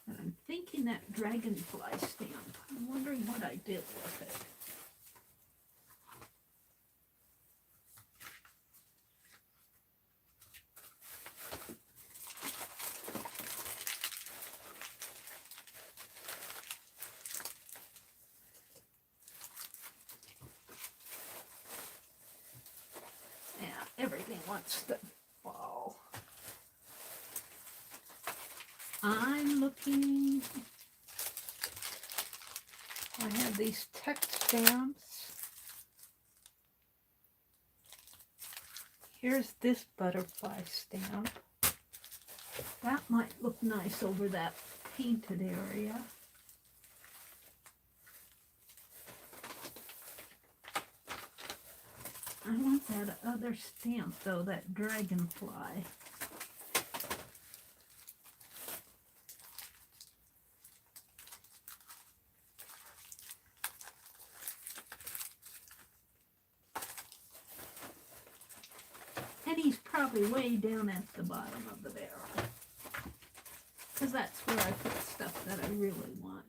Speaker 1: I'm thinking that dragonfly stamp. I'm wondering what I did with it. Yeah, everything wants to fall. I'm looking. I have these text stamps. Here's this butterfly stamp. That might look nice over that painted area. I want that other stamp though, that dragonfly. And he's probably way down at the bottom of the barrel. Because that's where I put stuff that I really want.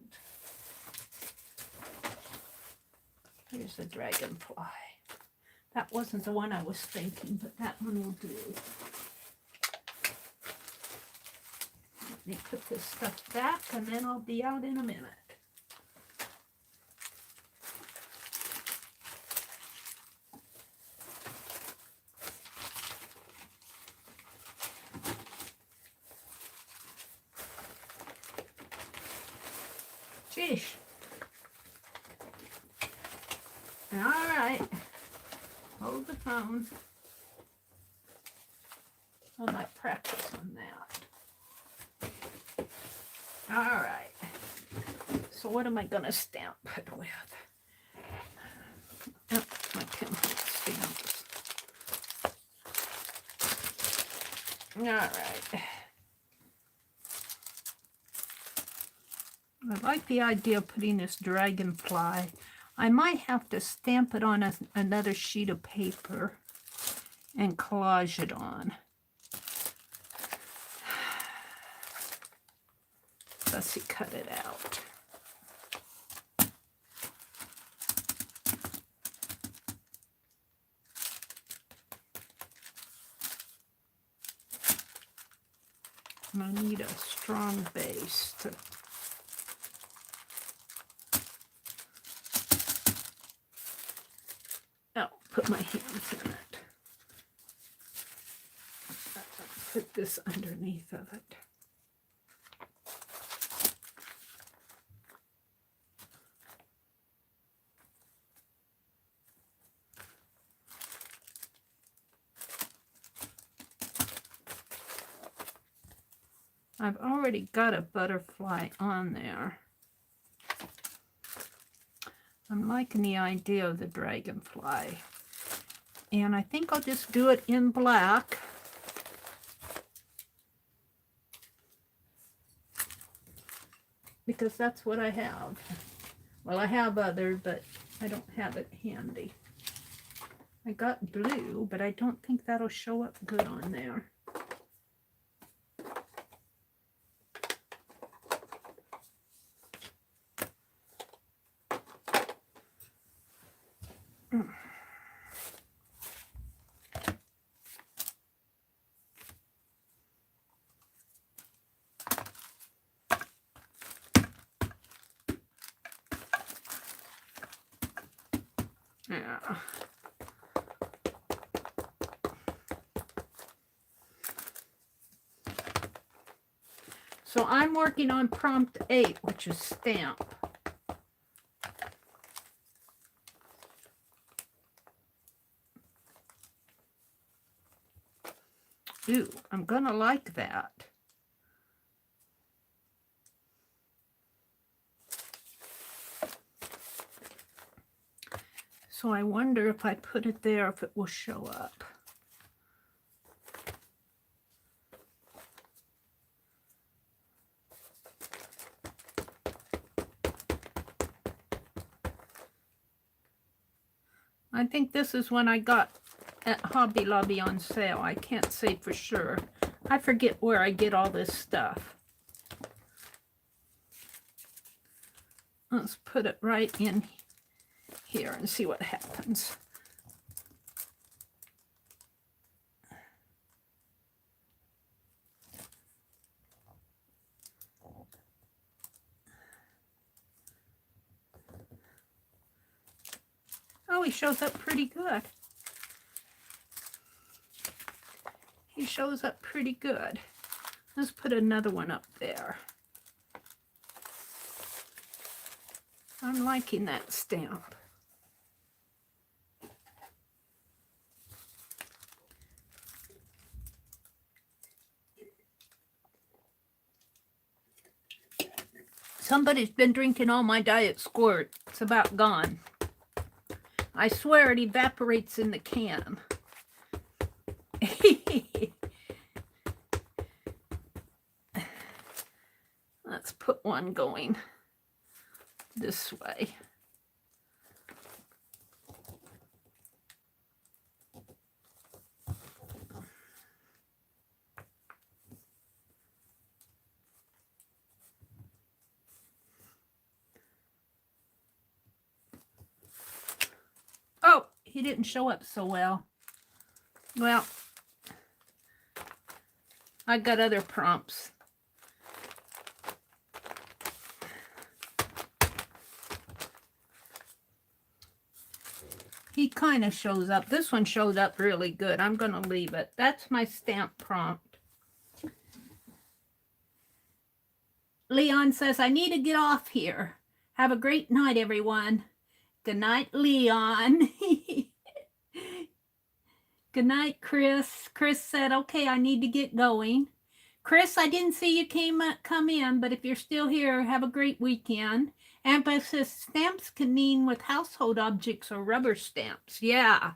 Speaker 1: Here's the dragonfly. That wasn't the one I was thinking, but that one will do. Let me put this stuff back and then I'll be out in a minute. Sheesh. All right. Hold the phone. I might practice on that. All right. So what am I going to stamp it with? Oh, my pinhole stamps. All right. I like the idea of putting this dragonfly. I might have to stamp it on another sheet of paper and collage it on. Let's see, cut it out. I need a strong base to put my hands in it. Put this underneath of it. I've already got a butterfly on there. I'm liking the idea of the dragonfly. And I think I'll just do it in black. Because that's what I have. Well, I have other, but I don't have it handy. I got blue, but I don't think that'll show up good on there. Yeah. So I'm working on prompt 8, which is stamp. Ooh, I'm gonna like that. So I wonder if I put it there, if it will show up. I think this is when I got at Hobby Lobby on sale. I can't say for sure. I forget where I get all this stuff. Let's put it right in here and see what happens. Oh, he shows up pretty good. He shows up pretty good. Let's put another one up there. I'm liking that stamp. Somebody's been drinking all my Diet Squirt. It's about gone. I swear it evaporates in the can. Let's put one going this way. Oh, he didn't show up so well. Well, I got other prompts. He kind of shows up. This one showed up really good. I'm going to leave it. That's my stamp prompt. Leon says, I need to get off here. Have a great night, everyone. Good night, Leon. Good night, Chris. Chris said, okay, I need to get going. Chris, I didn't see you come in, but if you're still here, have a great weekend. Ampa says stamps can mean with household objects or rubber stamps. Yeah.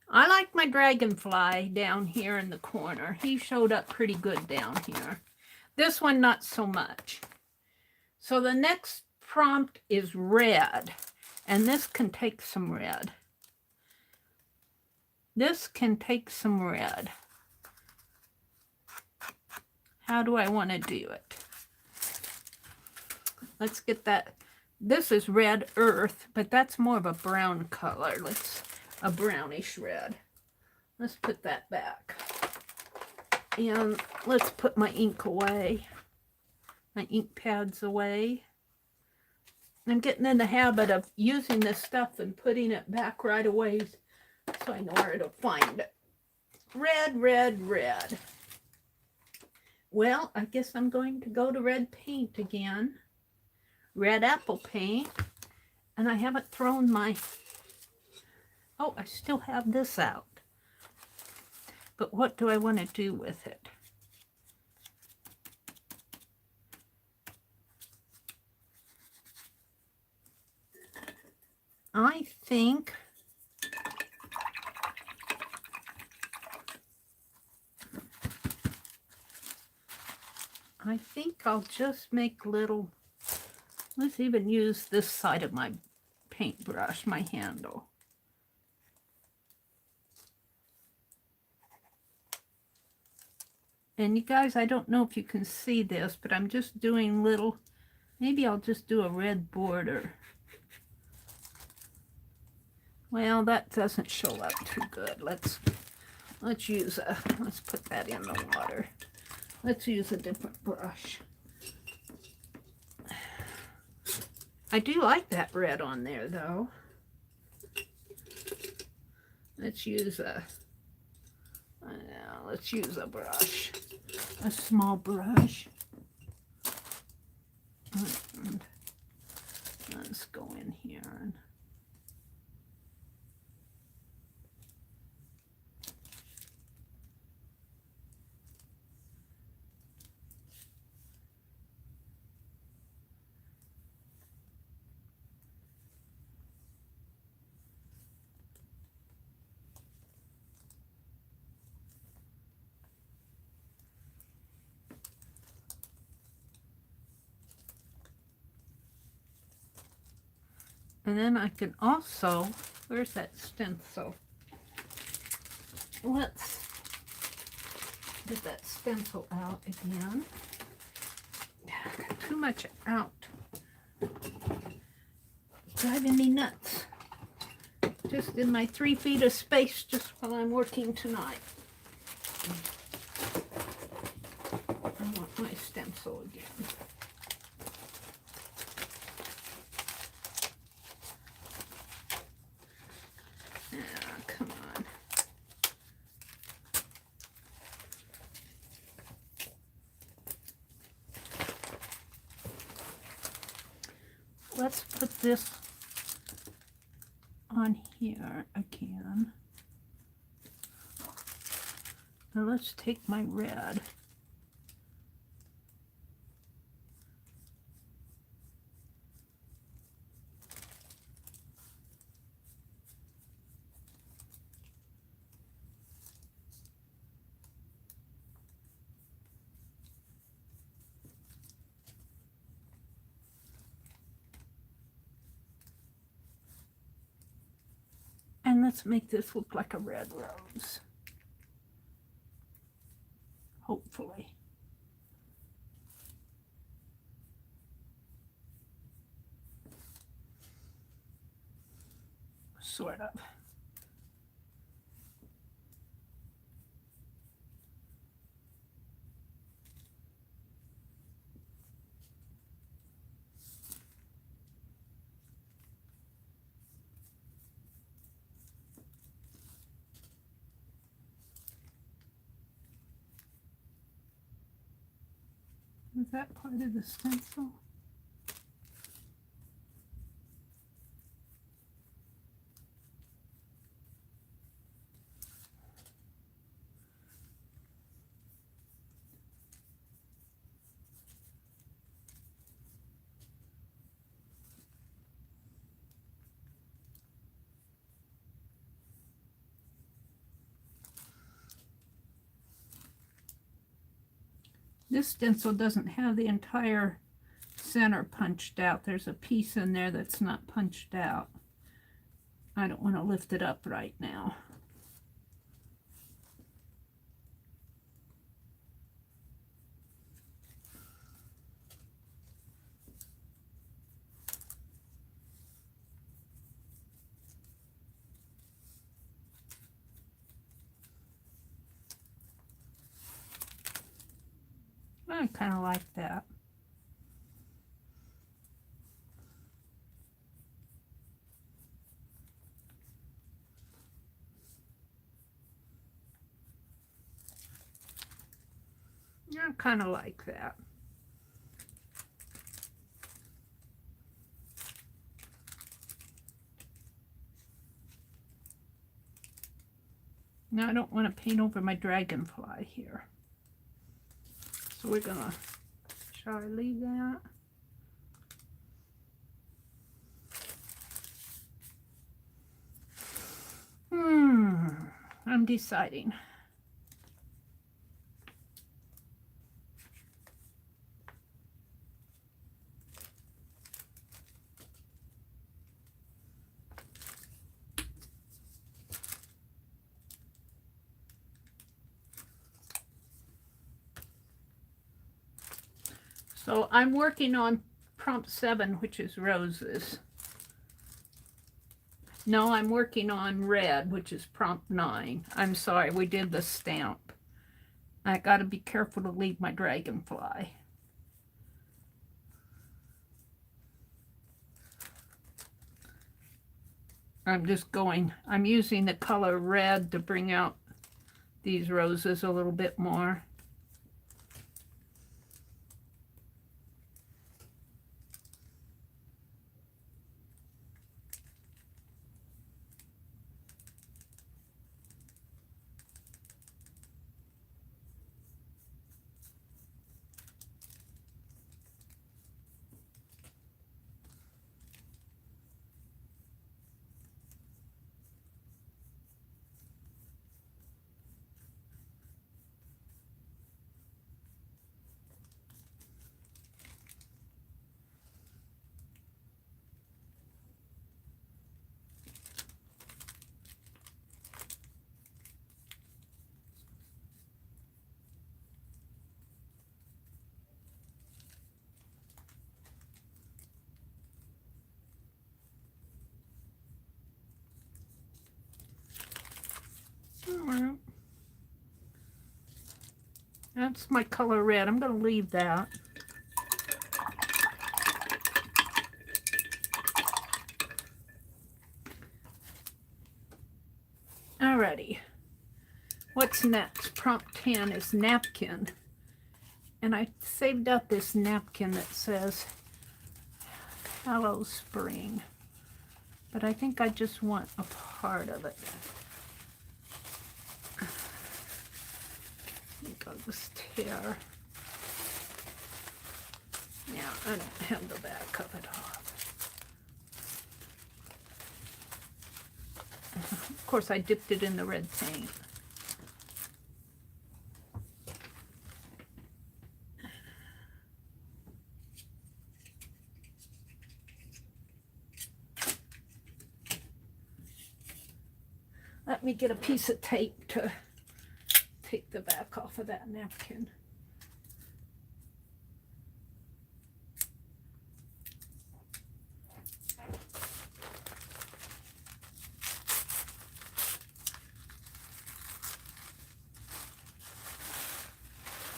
Speaker 1: I like my dragonfly down here in the corner. He showed up pretty good down here. This one, not so much. So the next prompt is red, and this can take some red. This can take some red. How do I want to do it? Let's get that. This is red earth, but that's more of a brown color. A brownish red. Let's put that back. And let's put my ink away. My ink pads away. I'm getting in the habit of using this stuff and putting it back right away so I know where to find it. Red, red, red. Well, I guess I'm going to go to red paint again. Red apple paint. And I haven't thrown my... Oh, I still have this out. But what do I want to do with it? I think I'll just make little, let's even use this side of my paintbrush, my handle. And you guys, I don't know if you can see this, but I'm just doing little, maybe I'll just do a red border. Well, that doesn't show up too good. Let's put that in the water. Let's use a different brush. I do like that red on there though. Let's use a brush, a small brush. And let's go in here and then I can also, where's that stencil? Let's get that stencil out again. I got too much out. Driving me nuts. Just in my 3 feet of space just while I'm working tonight. I want my stencil again. Come on. Let's put this on here again. Now let's take my red. And let's make this look like a red rose. Hopefully. Sort of. Is that part of the stencil? This stencil doesn't have the entire center punched out. There's a piece in there that's not punched out. I don't want to lift it up right now. I kind of like that. I kind of like that. Now I don't want to paint over my dragonfly here. So we're gonna, shall I leave that? I'm deciding. So I'm working on prompt 7, which is roses. No, I'm working on red, which is prompt 9. I'm sorry, we did the stamp. I got to be careful to leave my dragonfly. I'm using the color red to bring out these roses a little bit more. That's my color red. I'm going to leave that. Alrighty. What's next? Prompt 10 is napkin. And I saved up this napkin that says Hello Spring. But I think I just want a part of it. I think I'll just tear. Yeah, I don't have the back of it off. Of course, I dipped it in the red paint. Let me get a piece of tape to take the back off of that napkin.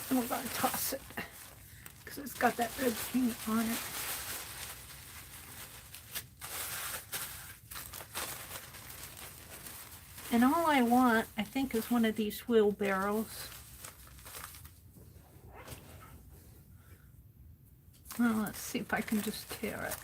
Speaker 1: And we're going to toss it because it's got that red paint on it. And all I want, I think, is one of these wheelbarrows. Well, let's see if I can just tear it.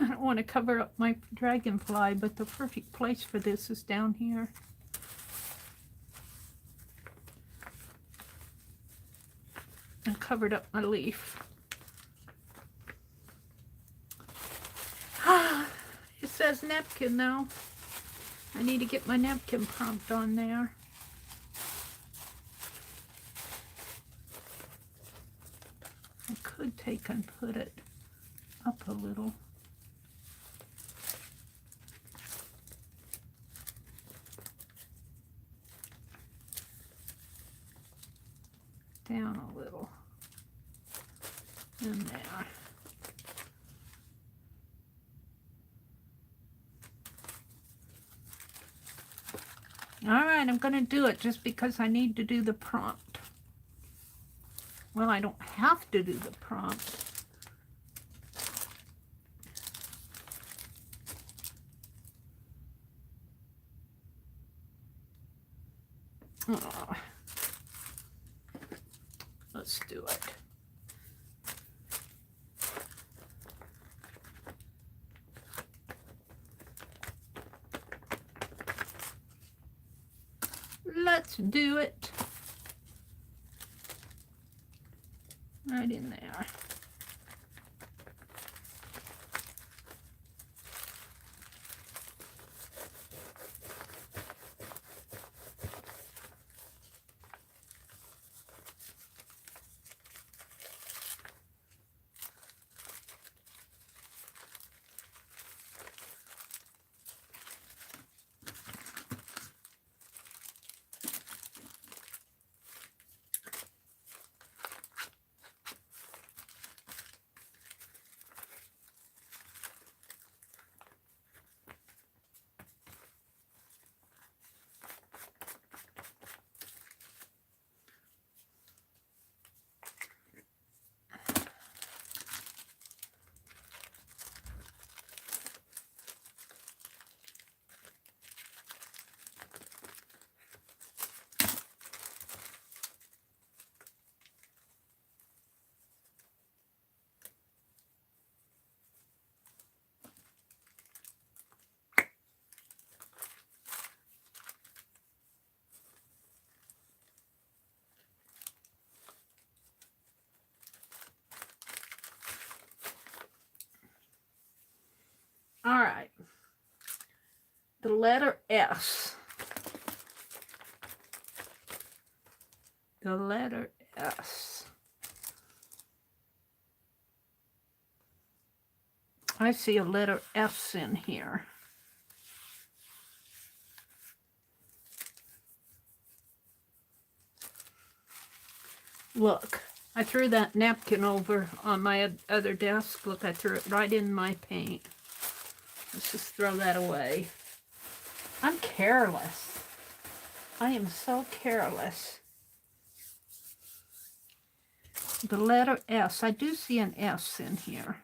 Speaker 1: I don't want to cover up my dragonfly, but the perfect place for this is down here. I covered up my leaf. It says napkin now. I need to get my napkin prompt on there. I could take and put it up a little. Down a little. And there. All right, I'm going to do it just because I need to do the prompt. Well, I don't have to do the prompt. Oh. Let's do it. Let's do it. Right in there. All right. The letter S. The letter S. I see a letter S in here. Look, I threw that napkin over on my other desk. Look, I threw it right in my paint. Let's just throw that away. I'm careless. I am so careless. The letter S. I do see an S in here.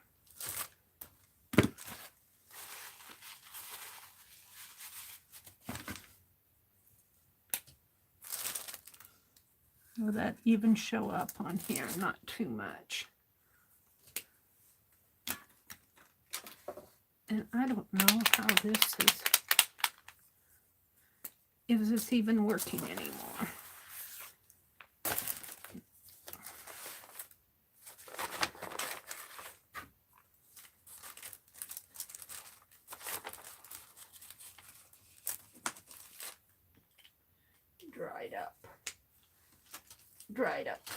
Speaker 1: Will that even show up on here? Not too much. And I don't know how this is this even working anymore? Dried up. Dried up.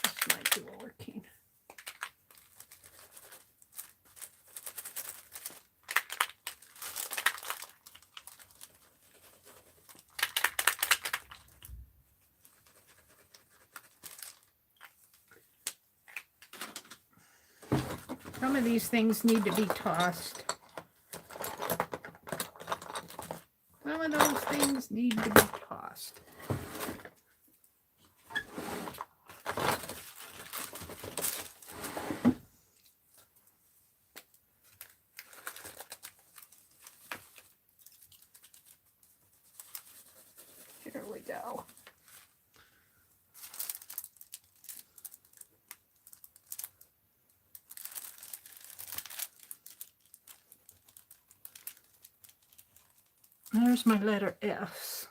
Speaker 1: This might be working. Some of these things need to be tossed. Some of those things need to be tossed. Here we go. There's my letter S.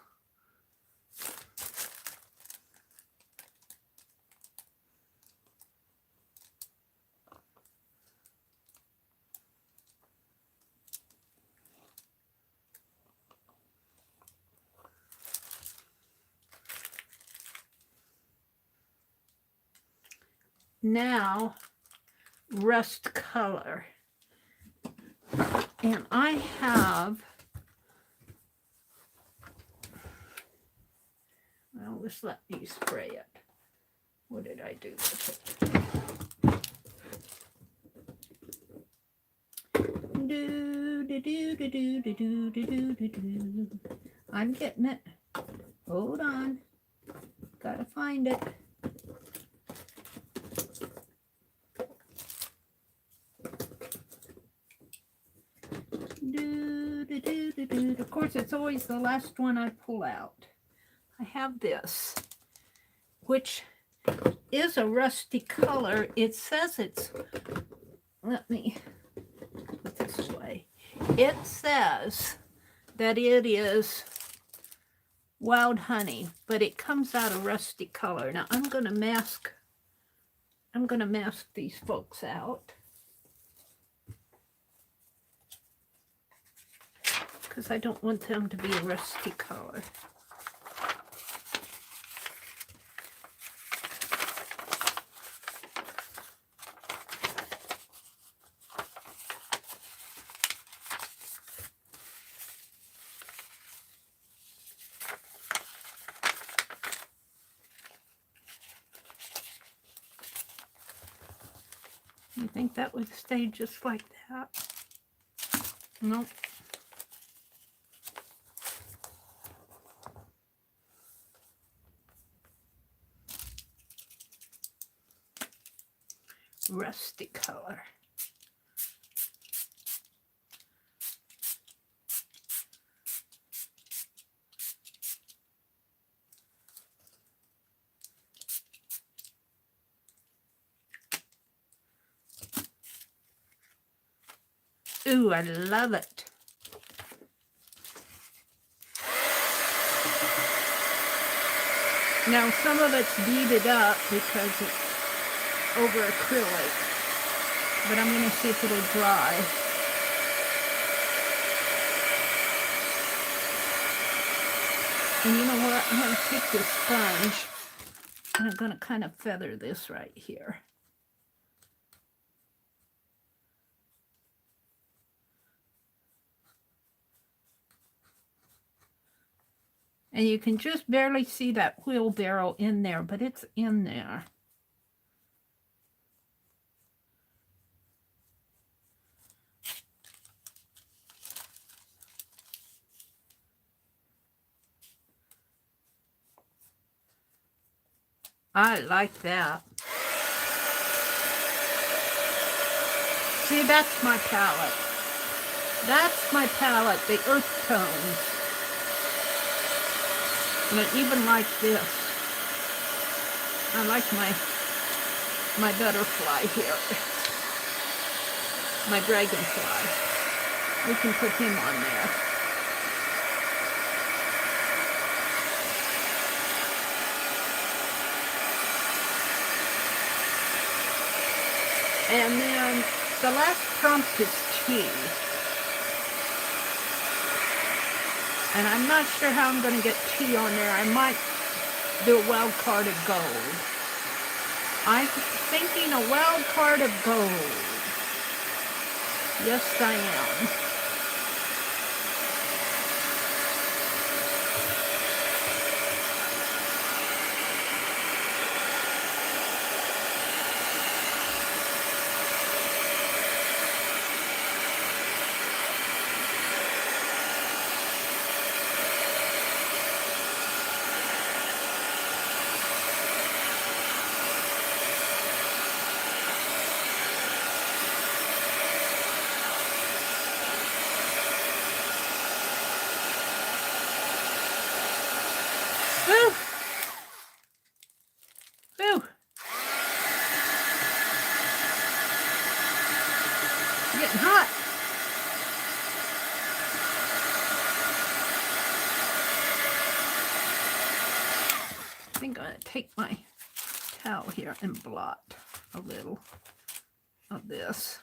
Speaker 1: Now, rust color. And I have, well, let's let me spray it. What did I do with it? Do. I'm getting it. Hold on. Gotta find it. Of course, it's always the last one I pull out. I have this, which is a rusty color. It says it's, let me put this away. It says that it is wild honey, but it comes out a rusty color. Now I'm going to mask these folks out, because I don't want them to be a rusty color. You think that would stay just like that? Nope. Rusty color. Ooh, I love it. Now some of it's beaded up because it's over acrylic, but I'm going to see if it'll dry. And you know what? I'm going to take this sponge and I'm going to kind of feather this right here. And you can just barely see that wheelbarrow in there, but it's in there. I like that. See, that's my palette. That's my palette, the earth tones. And I even like this. I like my butterfly here. My dragonfly. We can put him on there. And then the last prompt is tea. And I'm not sure how I'm going to get tea on there. I might do a wild card of gold. I'm thinking a wild card of gold. Yes, I am. Whew. Whew. Getting hot. and blot a little of this.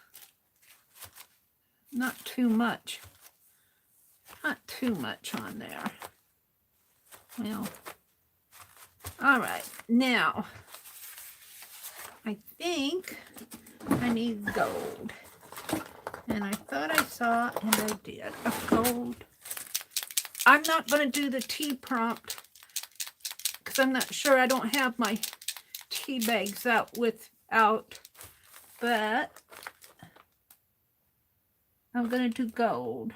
Speaker 1: Not too much. Not too much on there. Well, all right. Now, I think I need gold. And I thought I saw, and I did, a gold. I'm not going to do the tea prompt because I'm not sure. I don't have my tea bags out without, but I'm going to do gold.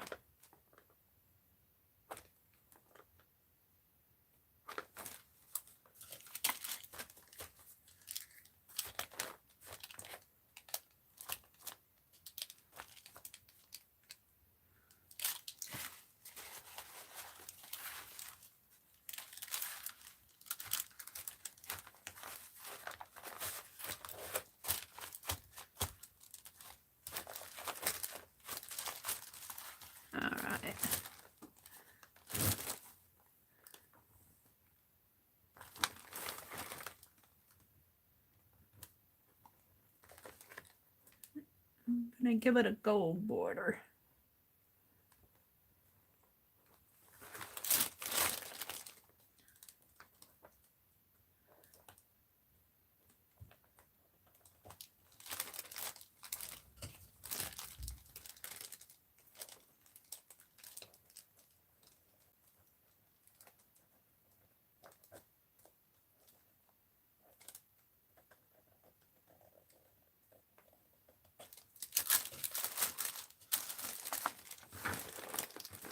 Speaker 1: I'm going to give it a gold border.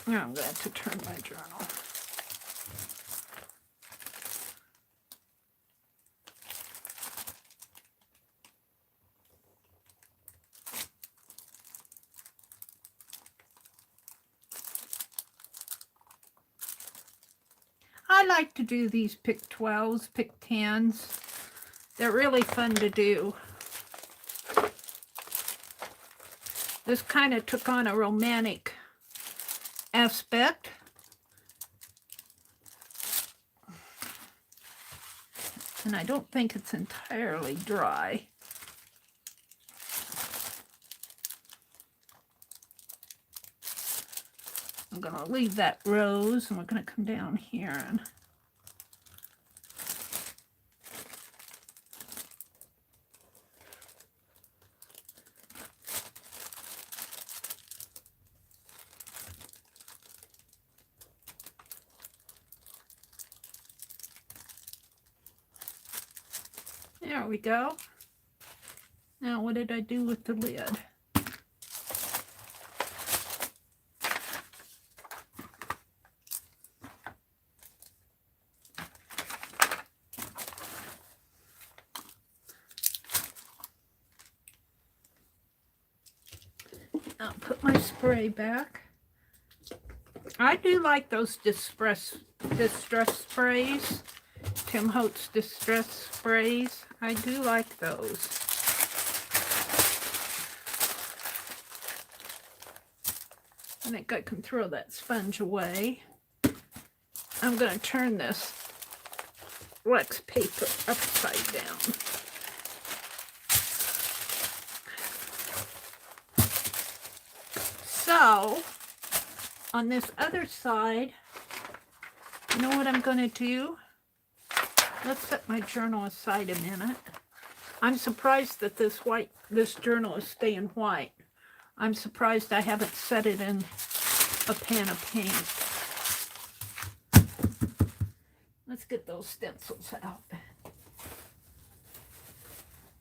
Speaker 1: Now I'm going to have to turn my journal. I like to do these pick 12s, pick 10s. They're really fun to do. This kind of took on a romantic aspect. And I don't think it's entirely dry. I'm going to leave that rose, and we're going to come down here and there we go. Now, what did I do with the lid? I'll put my spray back. I do like those distress sprays. Tim Holtz distress sprays. I do like those. I think I can throw that sponge away. I'm going to turn this wax paper upside down. So, on this other side, you know what I'm going to do? Let's set my journal aside a minute. I'm surprised that this journal is staying white. I'm surprised I haven't set it in a pan of paint. Let's get those stencils out.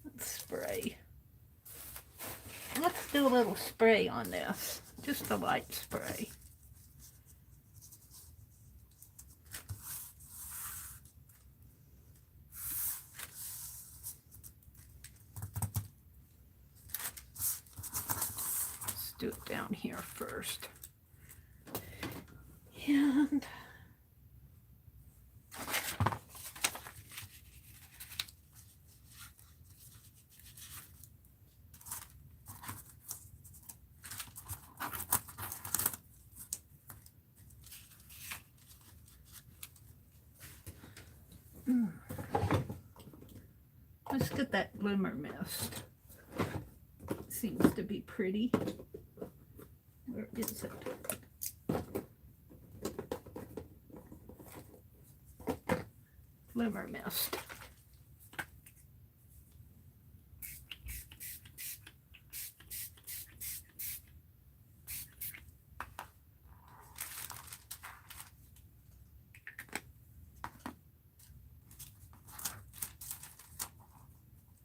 Speaker 1: Let's spray. Let's do a little spray on this. Just a light spray. Let's do it down here first. And Let's get that glimmer mist. Seems to be pretty. Where is it? Glimmer mist.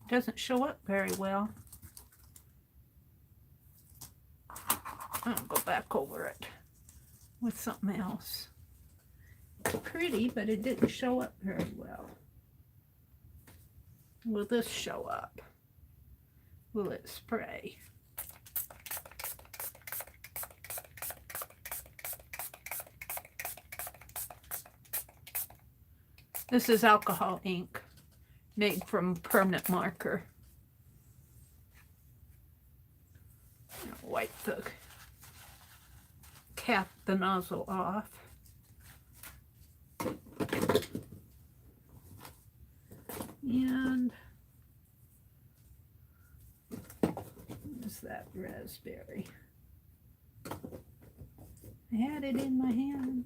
Speaker 1: Doesn't show up very well. I'll go back over it with something else. It's pretty, but it didn't show up very well. Will this show up? Will it spray? This is alcohol ink made from permanent marker. I'll wipe the nozzle off. And what's that raspberry? I had it in my hand.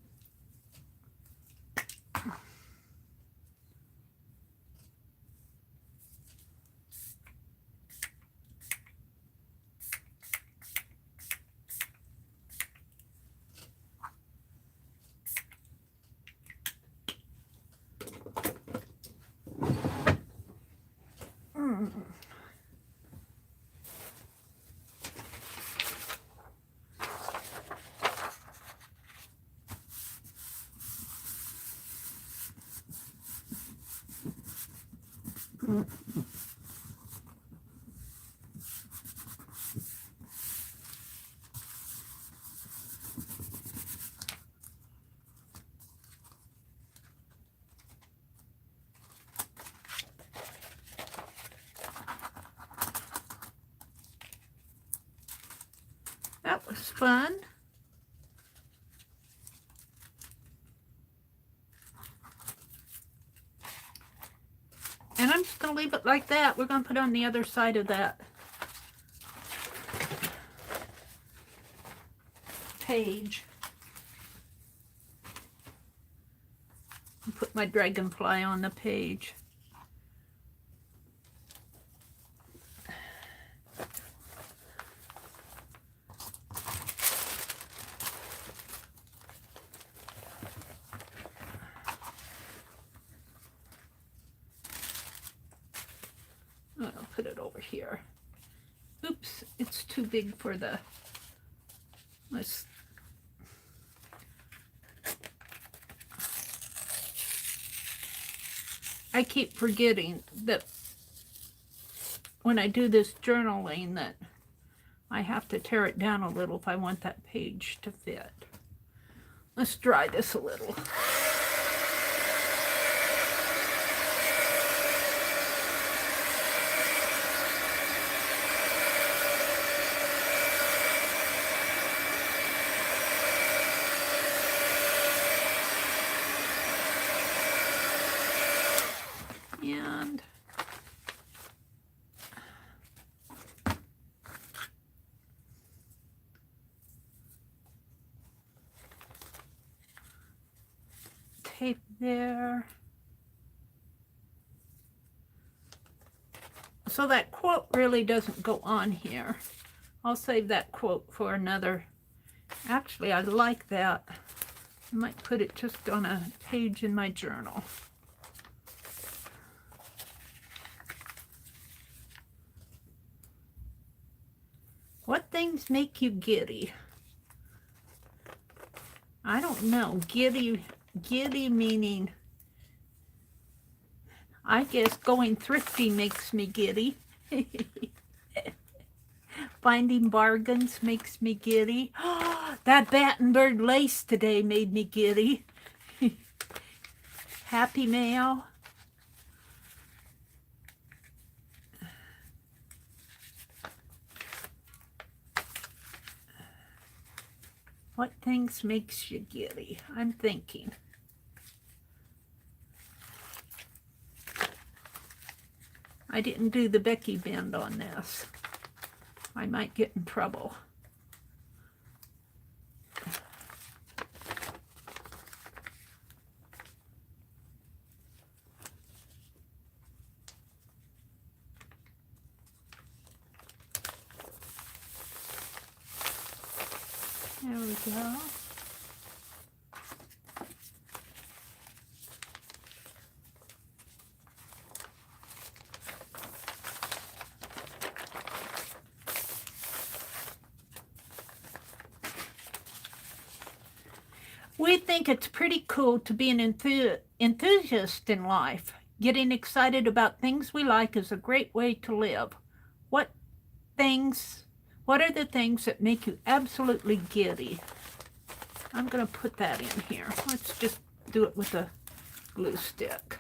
Speaker 1: That was fun. And I'm just going to leave it like that. We're going to put on the other side of that page. And put my dragonfly on the page. I'll put it over here. Oops, it's too big for the... I keep forgetting that when I do this journaling that I have to tear it down a little if I want that page to fit. Let's dry this a little. And tape there. So that quote really doesn't go on here. I'll save that quote for another. Actually, I like that. I might put it just on a page in my journal. What things make you giddy? I don't know. Giddy meaning, I guess going thrifty makes me giddy. Finding bargains makes me giddy. That Battenberg lace today made me giddy. Happy Mail. What things makes you giddy? I'm thinking. I didn't do the Becky bend on this. I might get in trouble. There we go. We think it's pretty cool to be an enthusiast in life. Getting excited about things we like is a great way to live. What are the things that make you absolutely giddy? I'm going to put that in here. Let's just do it with a glue stick.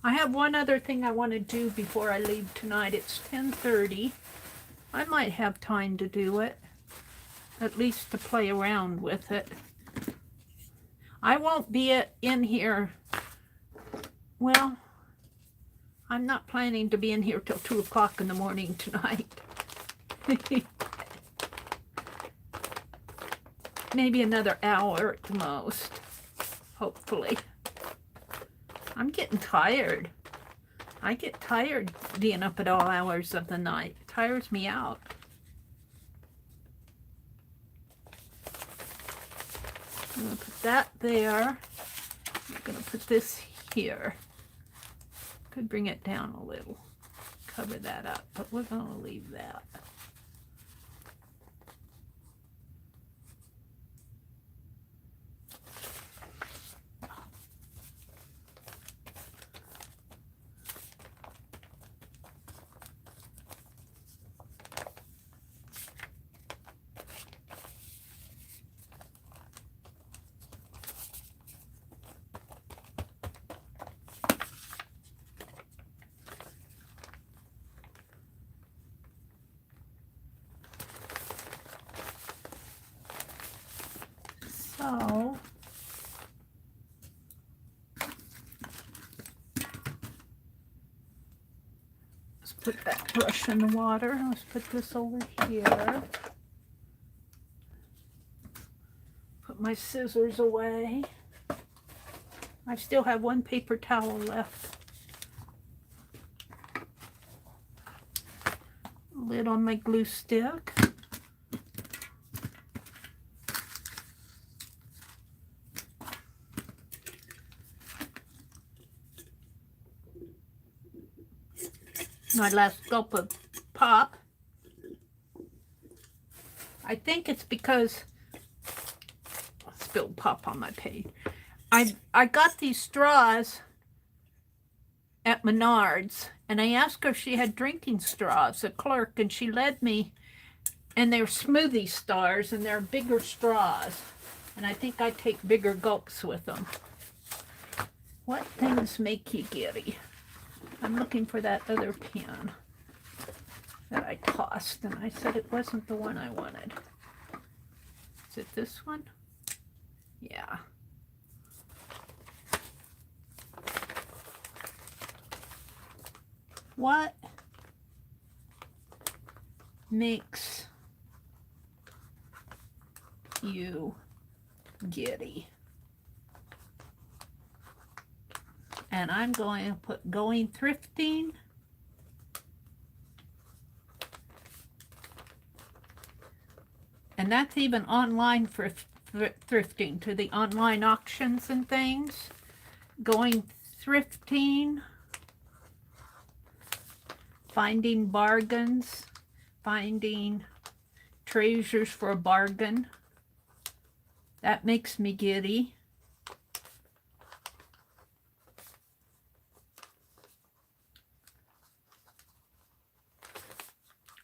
Speaker 1: I have one other thing I want to do before I leave tonight. It's 10:30. I might have time to do it, at least to play around with it. I won't be in here, well, I'm not planning to be in here till 2 o'clock in the morning tonight. Maybe another hour at the most, hopefully. I'm getting tired. I get tired being up at all hours of the night. It tires me out. I'm going to put that there. I'm going to put this here. Could bring it down a little. Cover that up, but we're going to leave that. So, let's put that brush in the water. Let's put this over here. Put my scissors away. I still have one paper towel left. Lid on my glue stick. My last gulp of pop. I think it's because I spilled pop on my page. I got these straws at Menards, and I asked her if she had drinking straws, the clerk, and she led me, and they're smoothie stars, and they're bigger straws, and I think I take bigger gulps with them. What things make you giddy? I'm looking for that other pen that I tossed, and I said it wasn't the one I wanted. Is it this one? Yeah. What makes you giddy? And I'm going to put going thrifting. And that's even online for thrifting, to the online auctions and things. Going thrifting. Finding bargains. Finding treasures for a bargain. That makes me giddy.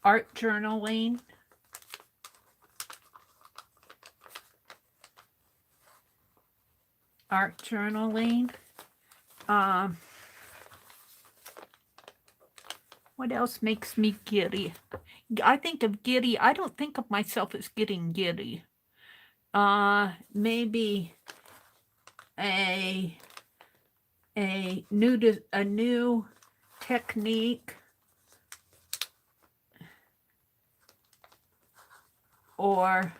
Speaker 1: Art journaling. Art journaling. What else makes me giddy? I think of giddy. I don't think of myself as getting giddy. Maybe a a new technique or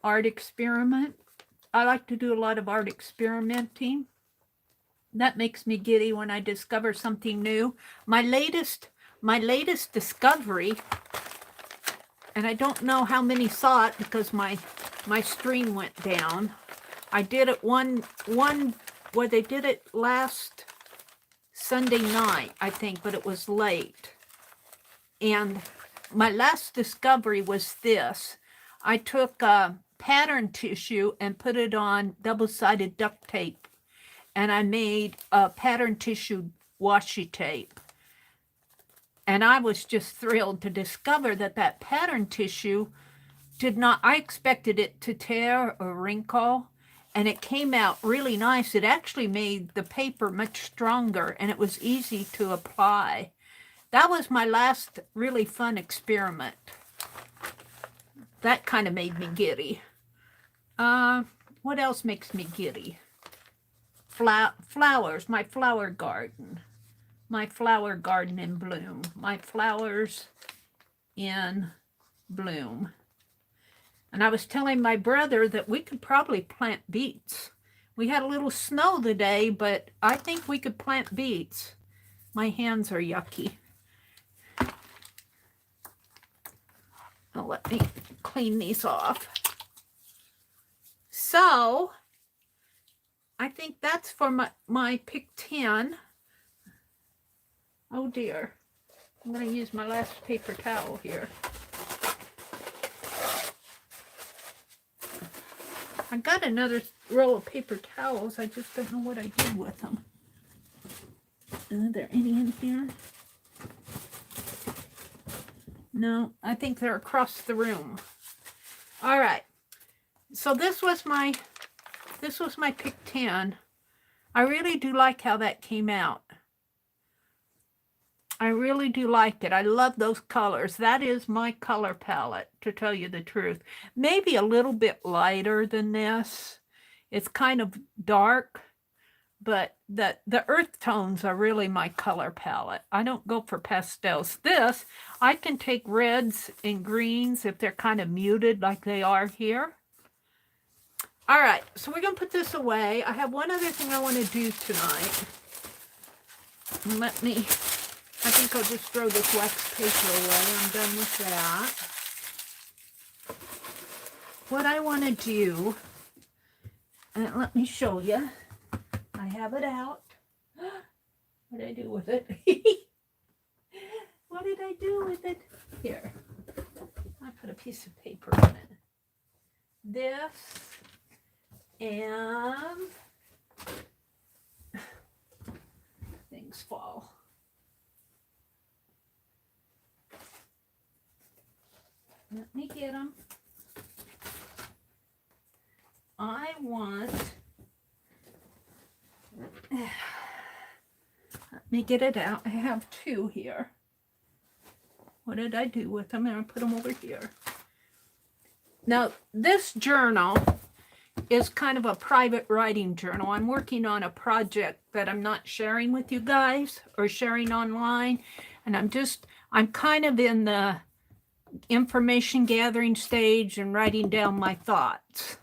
Speaker 1: art experiment. I like to do a lot of art experimenting. That makes me giddy when I discover something new. My latest discovery, and I don't know how many saw it because my stream went down. I did it one where they did it last Sunday night, I think, but it was late. And my last discovery was this. I took pattern tissue and put it on double-sided duct tape, and I made a pattern tissue washi tape. And I was just thrilled to discover that pattern tissue did not, I expected it to tear or wrinkle, and it came out really nice. It actually made the paper much stronger, and it was easy to apply. That was my last really fun experiment. That kind of made me giddy. What else makes me giddy? Flowers, my flower garden. My flower garden in bloom. My flowers in bloom. And I was telling my brother that we could probably plant beets. We had a little snow today, but I think we could plant beets. My hands are yucky. Oh, let me clean these off. So, I think that's for my pick 10. Oh dear. I'm going to use my last paper towel here. I got another roll of paper towels. I just don't know what I did with them. Are there any in here? No, I think they're across the room. All right. So this was my pick 10. I really do like how that came out. I really do like it. I love those colors. That is my color palette, to tell you the truth. Maybe a little bit lighter than this. It's kind of dark, but the earth tones are really my color palette. I don't go for pastels. This, I can take reds and greens if they're kind of muted like they are here. All right, so we're going to put this away. I have one other thing I want to do tonight. I think I'll just throw this wax paper away. I'm done with that. What I want to do, and let me show you. I have it out. What did I do with it? What did I do with it? Here. I put a piece of paper in it. This and things fall. Let me get them. I want, let me get it out. I have two here. What did I do with them? And I put them over here. Now, this journal is kind of a private writing journal. I'm working on a project that I'm not sharing with you guys or sharing online. And I'm kind of in the information gathering stage and writing down my thoughts.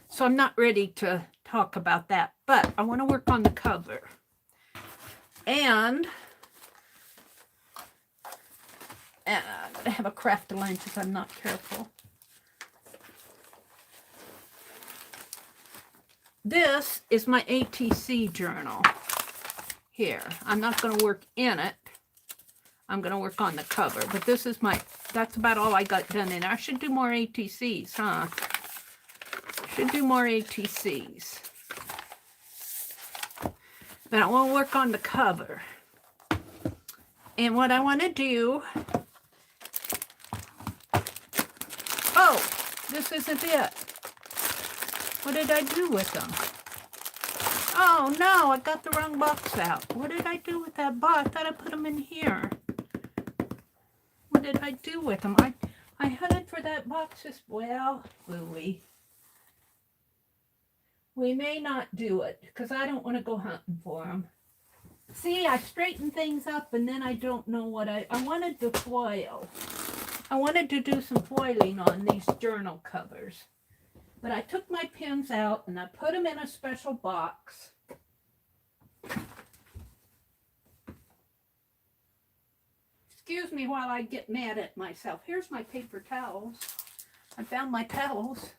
Speaker 1: So I'm not ready to talk about that, but I want to work on the cover. And I have a craft lunch if I'm not careful. This is my ATC journal here. I'm not going to work in it. I'm going to work on the cover, but this is that's about all I got done in. I should do more ATCs, huh? Should do more ATCs. But I want to work on the cover. And what I want to do, oh, this isn't it. What did I do with them? Oh no, I got the wrong box out. What did I do with that box? I thought I put them in here. What did I do with them? I headed for that box as well. Louie. We may not do it because I don't want to go hunting for them. See, I straighten things up and then I don't know what I wanted to foil. I wanted to do some foiling on these journal covers. But I took my pins out and I put them in a special box. Excuse me while I get mad at myself. Here's my paper towels. I found my towels.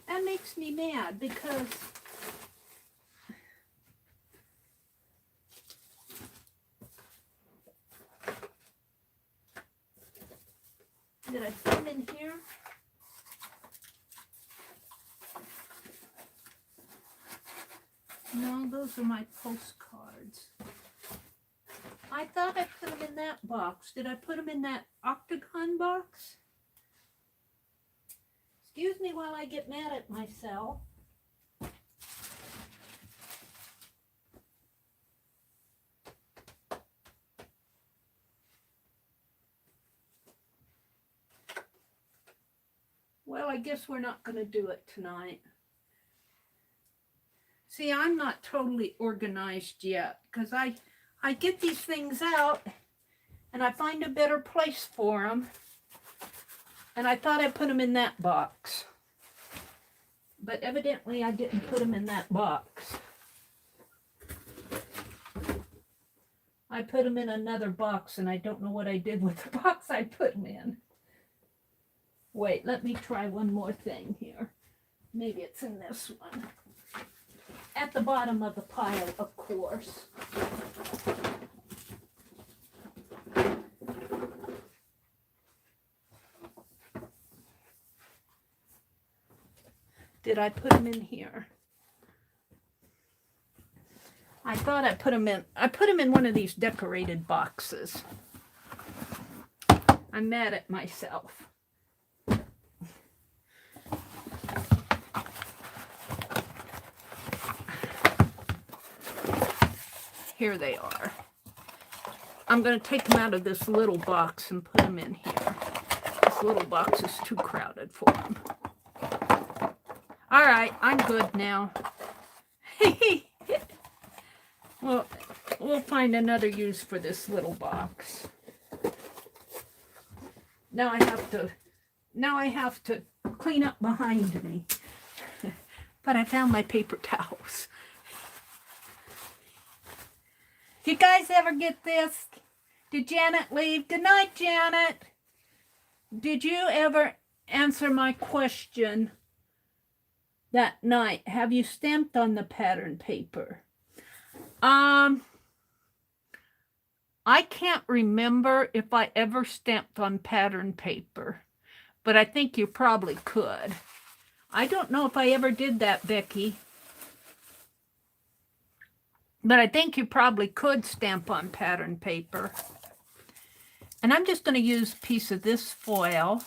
Speaker 1: That makes me mad because did I put them in here? No, those are my postcards. I thought I put them in that box. Did I put them in that octagon box? Excuse me while I get mad at myself. Well, I guess we're not going to do it tonight. See, I'm not totally organized yet because I get these things out and I find a better place for them. And I thought I put them in that box. But evidently I didn't put them in that box. I put them in another box and I don't know what I did with the box I put them in. Wait, let me try one more thing here. Maybe it's in this one. At the bottom of the pile, of course. Did I put them in here? I thought I put them in one of these decorated boxes. I'm mad at myself. Here they are. I'm going to take them out of this little box and put them in here. This little box is too crowded for them. All right, I'm good now. Well, we'll find another use for this little box. Now I have to clean up behind me. But I found my paper towels. You guys ever get this? Did Janet leave? Good night, Janet. Did you ever answer my question that night? Have you stamped on the pattern paper? I can't remember if I ever stamped on pattern paper, but I think you probably could. I don't know if I ever did that, Becky. But I think you probably could stamp on pattern paper. And I'm just going to use a piece of this foil.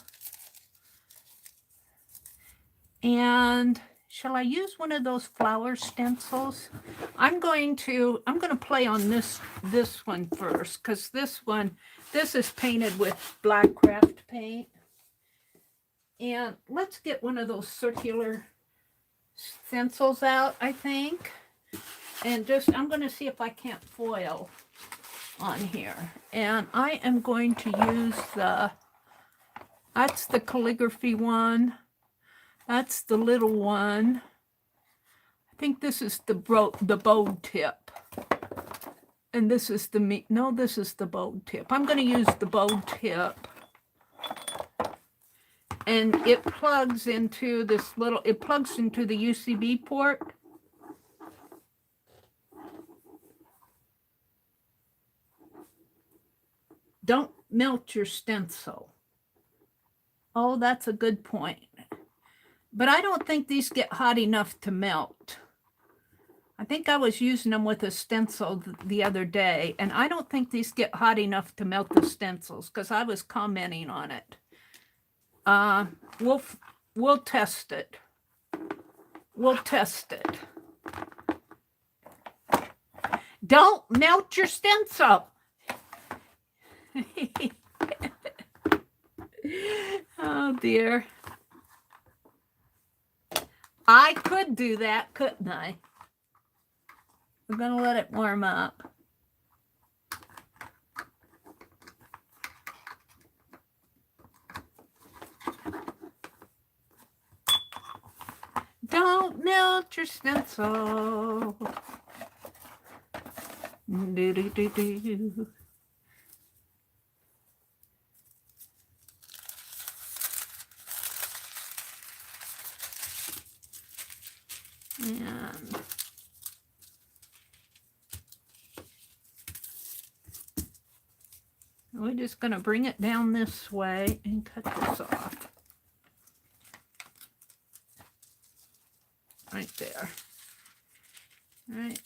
Speaker 1: And shall I use one of those flower stencils? I'm going to play on this one first, because this is painted with black craft paint. And let's get one of those circular stencils out, I think. And I'm going to see if I can't foil on here. And I am going to use that's the calligraphy one. That's the little one. I think this is the bowed tip. And this is this is the bowed tip. I'm going to use the bowed tip. And it plugs into the UCB port. Don't melt your stencil. Oh, that's a good point. But I don't think these get hot enough to melt. I think I was using them with a stencil the other day, and I don't think these get hot enough to melt the stencils because I was commenting on it. We'll test it. We'll test it. Don't melt your stencil. Oh dear. I could do that, couldn't I? We're going to let it warm up. Don't melt your stencil. Do, do, do, do. And we're just going to bring it down this way and cut this off. Right there. Right.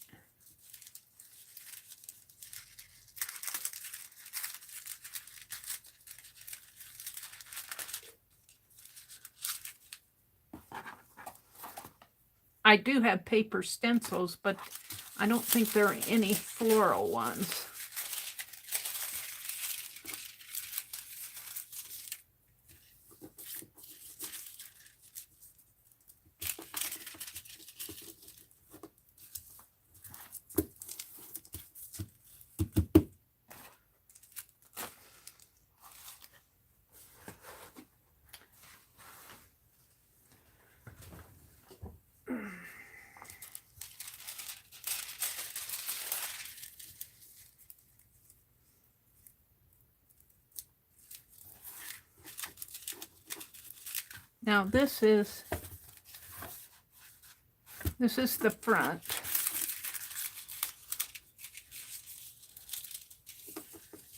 Speaker 1: I do have paper stencils, but I don't think there are any floral ones. Now this is the front.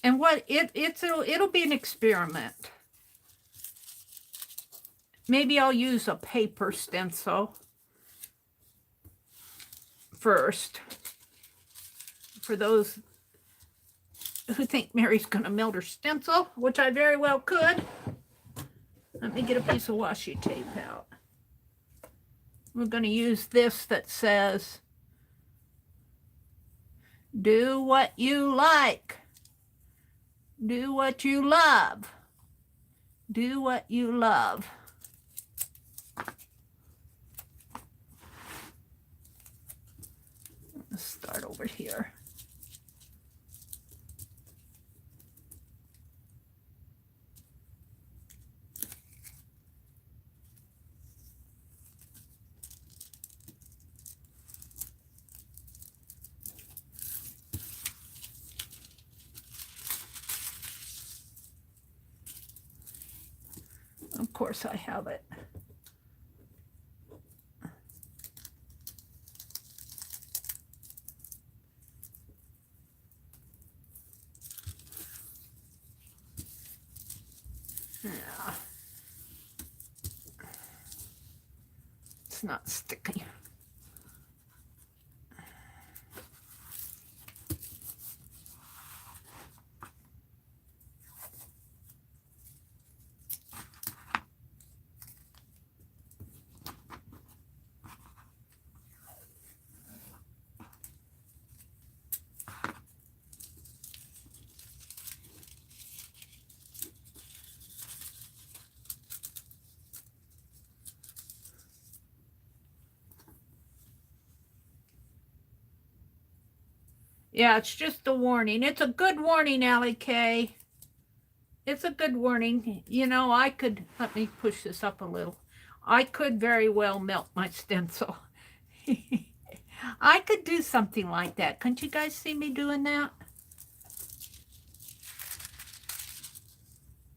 Speaker 1: And what it'll be an experiment. Maybe I'll use a paper stencil first. For those who think Mary's going to melt her stencil, which I very well could. Let me get a piece of washi tape out. We're going to use this that says, do what you like. Do what you love. Do what you love. Let's start over here. Of course I have it. Yeah. It's not sticky. Yeah, it's just a warning. It's a good warning, Allie K. It's a good warning. You know, I could, let me push this up a little. I could very well melt my stencil. I could do something like that. Couldn't you guys see me doing that?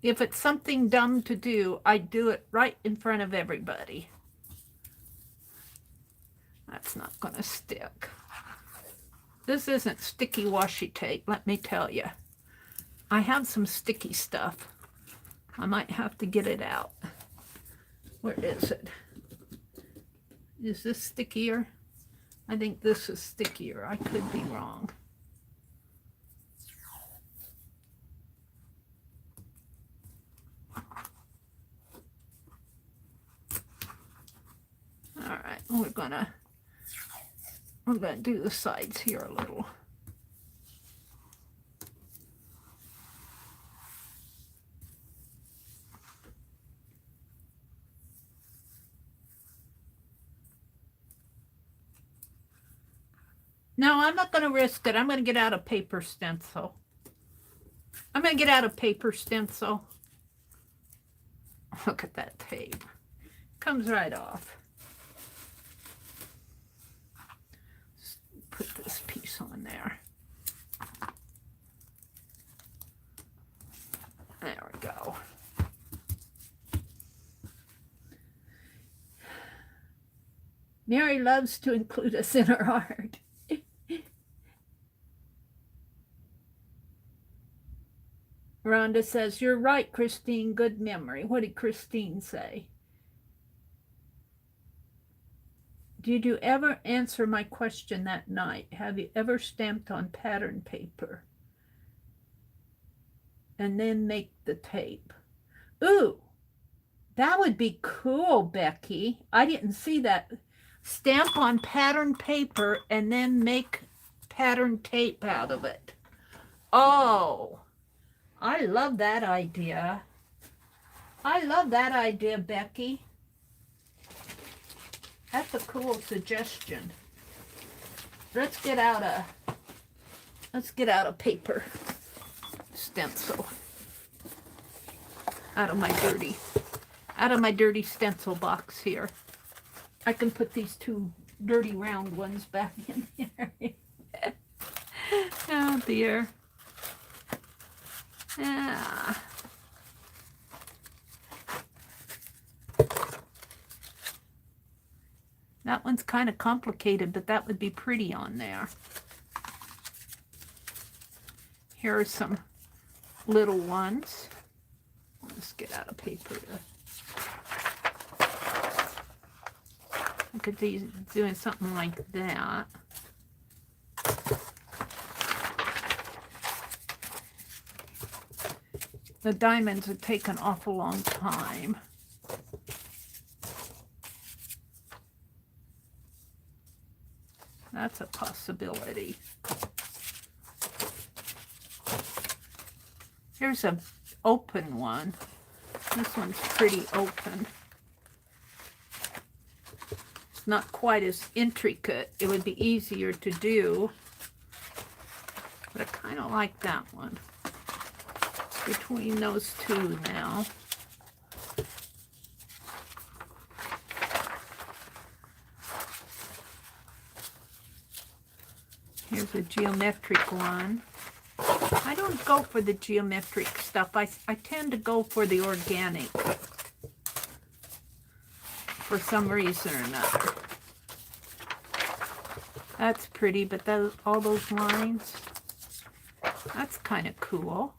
Speaker 1: If it's something dumb to do, I do it right in front of everybody. That's not going to stick. This isn't sticky washi tape, let me tell you. I have some sticky stuff. I might have to get it out. Where is it? Is this stickier? I think this is stickier. I could be wrong. All right, we're gonna do the sides here a little. No, I'm not going to risk it. I'm going to get out a paper stencil. I'm going to get out a paper stencil. Look at that tape. Comes right off. Put this piece on there. There we go. Mary loves to include us in her art. Rhonda says, you're right, Christine. Good memory. What did Christine say? Did you ever answer my question that night? Have you ever stamped on pattern paper and then make the tape? Ooh, that would be cool, Becky. I didn't see that. Stamp on pattern paper and then make pattern tape out of it. Oh, I love that idea. I love that idea, Becky. That's a cool suggestion. Let's get out a paper stencil out of my dirty stencil box here. I can put these two dirty round ones back in here. Oh dear. Yeah. That one's kind of complicated, but that would be pretty on there. Here are some little ones. Let's get out of paper. Look at these, doing something like that. The diamonds would take an awful long time. That's a possibility. Here's an open one. This one's pretty open. It's not quite as intricate. It would be easier to do. But I kind of like that one. It's between those two now. Here's a geometric one. I don't go for the geometric stuff. I tend to go for the organic for some reason or another. That's pretty, but all those lines, that's kind of cool.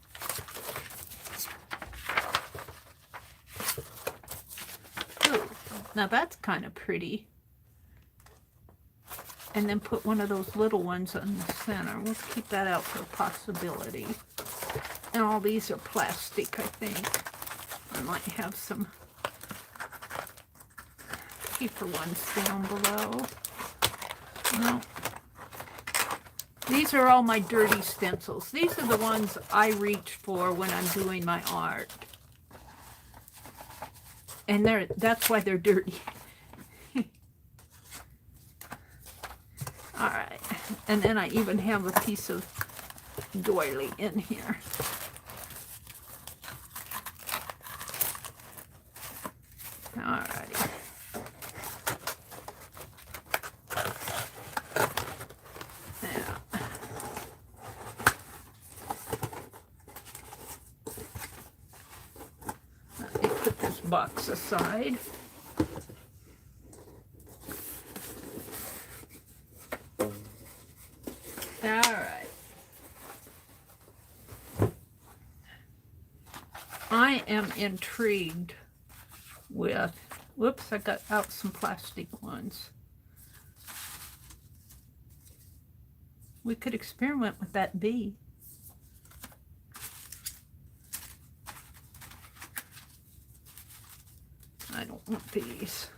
Speaker 1: Ooh, now that's kind of pretty. And then put one of those little ones in the center. We'll keep that out for a possibility. And all these are plastic, I think. I might have some paper ones down below. No. These are all my dirty stencils. These are the ones I reach for when I'm doing my art. And that's why they're dirty. All right, and then I even have a piece of doily in here. All righty. Yeah. Let me put this box aside. I am intrigued with, whoops, I got out some plastic ones. We could experiment with that bee. I don't want these.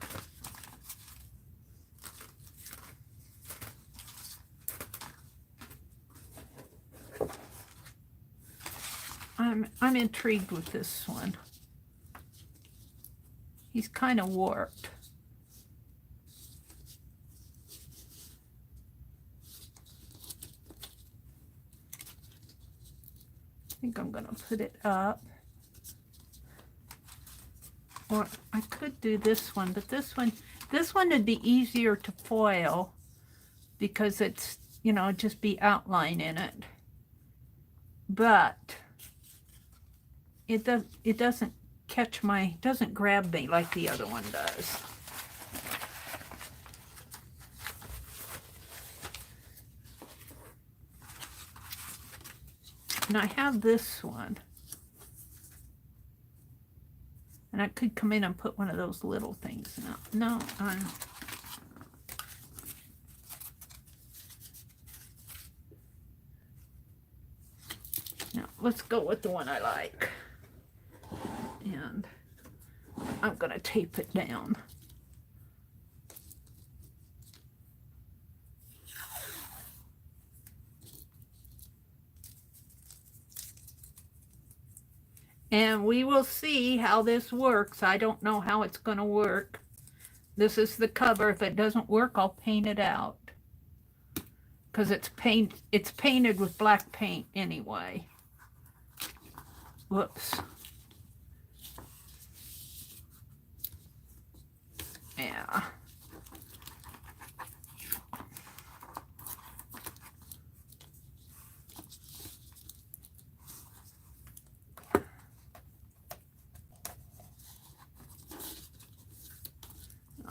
Speaker 1: I'm intrigued with this one. He's kind of warped. think I'm going to put it up. Or I could do this one, but this one would be easier to foil because it's, you know, just be outline in it. But it doesn't catch my, doesn't grab me like the other one does. And I have this one. And I could come in and put one of those little things. No. Now, let's go with the one I like. And I'm going to tape it down. And we will see how this works. I don't know how it's going to work. This is the cover. If it doesn't work, I'll paint it out. Because it's painted with black paint anyway. Whoops. Yeah.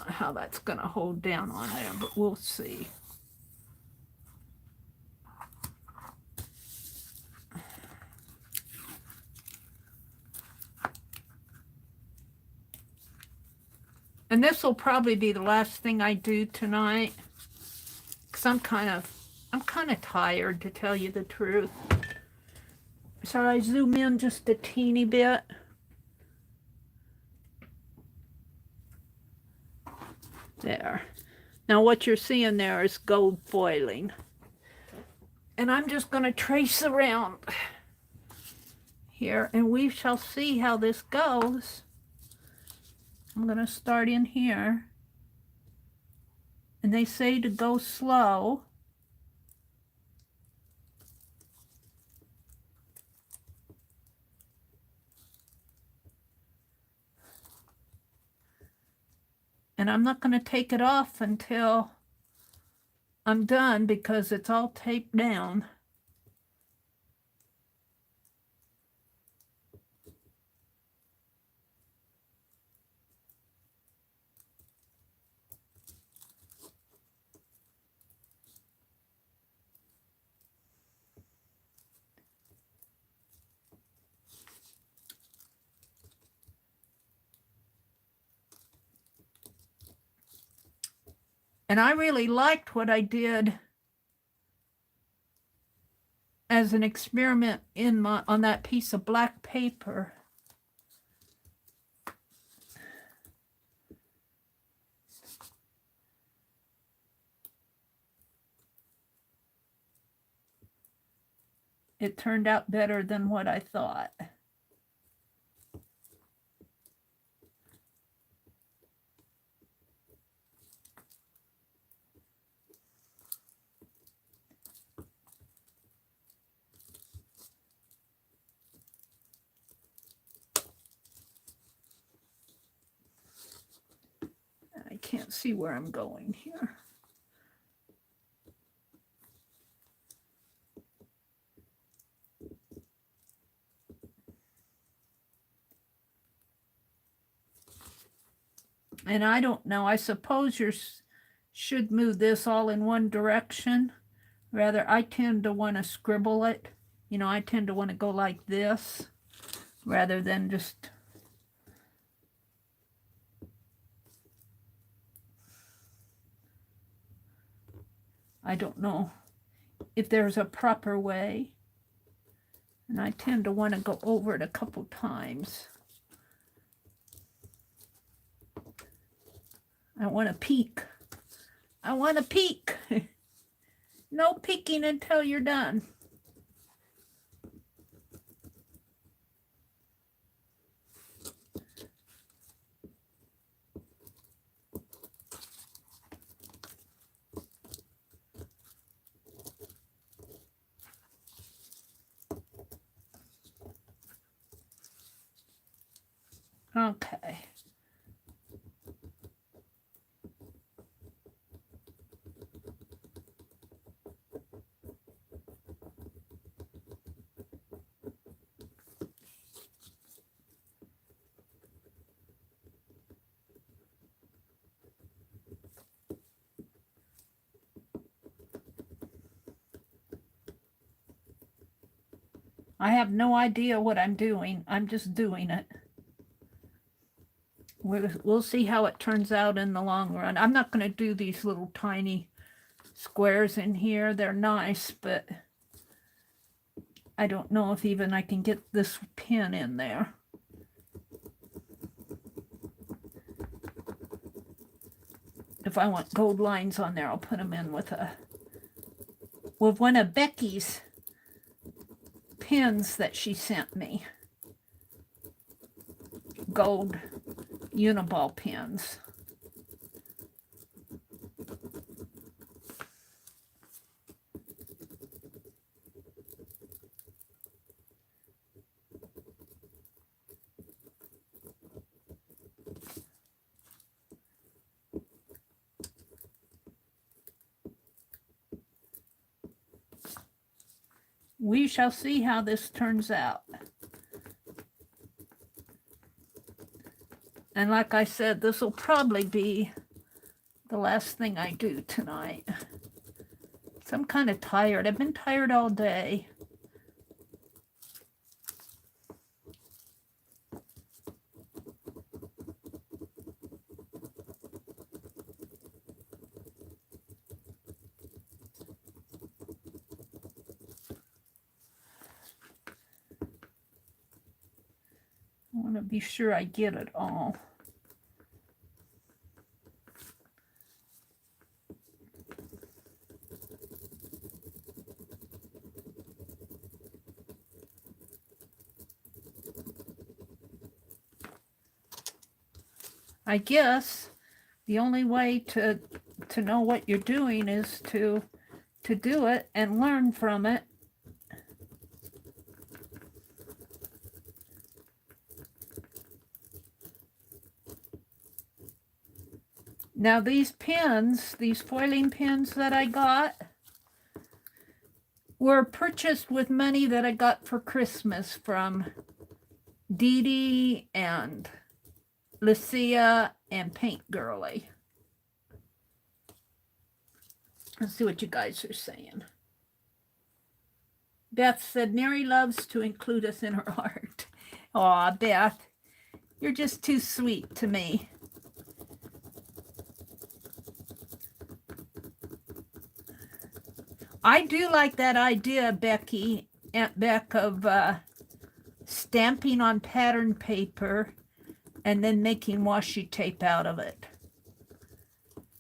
Speaker 1: How that's going to hold down on there, but we'll see. And this will probably be the last thing I do tonight, because I'm kind of tired, to tell you the truth. So I zoom in just a teeny bit. There. Now what you're seeing there is gold foiling. And I'm just going to trace around here, and we shall see how this goes. I'm going to start in here. And they say to go slow. And I'm not going to take it off until I'm done, because it's all taped down. And I really liked what I did as an experiment on that piece of black paper. It turned out better than what I thought. I can't see where I'm going here. And I don't know, I suppose you should move this all in one direction. Rather, I tend to want to scribble it. You know, I tend to want to go like this rather than just... I don't know if there's a proper way. And I tend to want to go over it a couple times. I want to peek. I want to peek. No peeking until you're done. Okay. I have no idea what I'm doing. I'm just doing it. We'll see how it turns out in the long run. I'm not going to do these little tiny squares in here. They're nice, but I don't know if even I can get this pin in there. If I want gold lines on there, I'll put them in with one of Becky's pins that she sent me. Gold uniball pins. We shall see how this turns out. And like I said, this will probably be the last thing I do tonight. So I'm kind of tired. I've been tired all day. I want to be sure I get it all. I guess the only way to know what you're doing is to do it and learn from it. Now these pins, these foiling pins that I got, were purchased with money that I got for Christmas from Dee Dee and Lucia and Paint Girly. Let's see what you guys are saying. Beth said, Mary loves to include us in her art. Aw, Beth, you're just too sweet to me. I do like that idea, Becky, Aunt Beck, of stamping on pattern paper and then making washi tape out of it.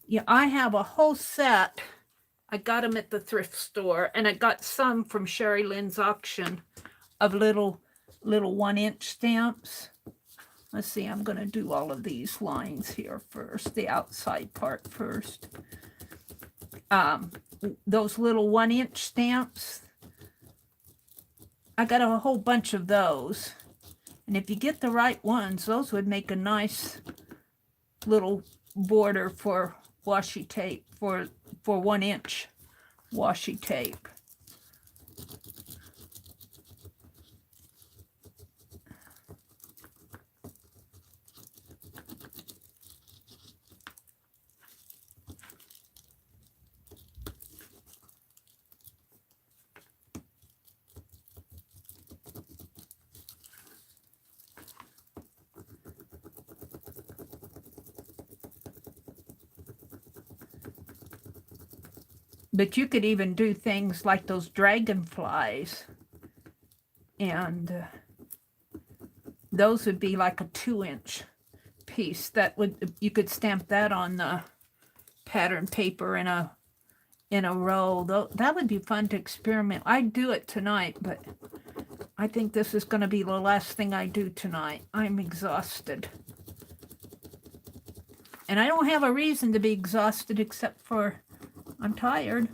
Speaker 1: Yeah, I have a whole set. I got them at the thrift store, and I got some from Sherry Lynn's auction of little 1-inch stamps. Let's see, I'm going to do all of these lines here first, the outside part first. Those little 1-inch stamps, I got a whole bunch of those. And if you get the right ones, those would make a nice little border for washi tape, for 1-inch washi tape. But you could even do things like those dragonflies. And those would be like a 2-inch piece. You could stamp that on the pattern paper in a row. That would be fun to experiment. I'd do it tonight, but I think this is going to be the last thing I do tonight. I'm exhausted. And I don't have a reason to be exhausted except for I'm tired.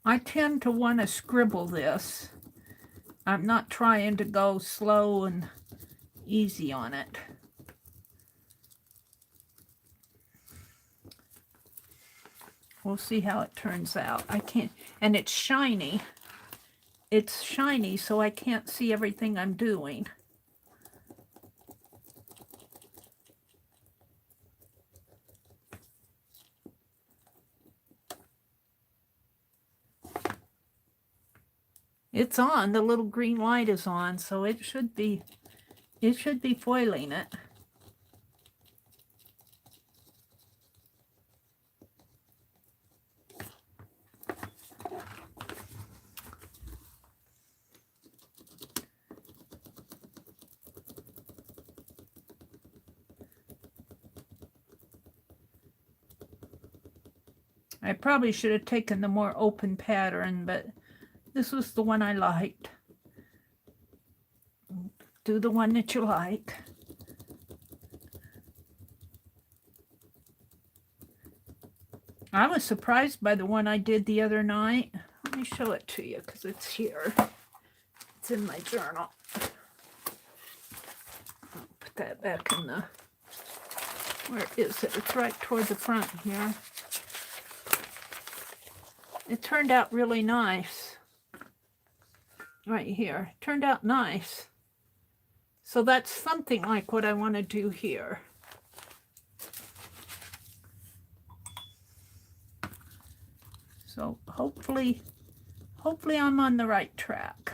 Speaker 1: I tend to want to scribble this. I'm not trying to go slow and easy on it. We'll see how it turns out. I can't, and it's shiny. It's shiny, so I can't see everything I'm doing. It's on, the little green light is on, so it should be foiling it. I probably should have taken the more open pattern, but this was the one I liked. Do the one that you like. I was surprised by the one I did the other night. Let me show it to you because it's here. It's in my journal. I'll put that back in the... Where is it? It's right toward the front here. It turned out really nice. Right here. It turned out nice. So that's something like what I want to do here. So hopefully I'm on the right track.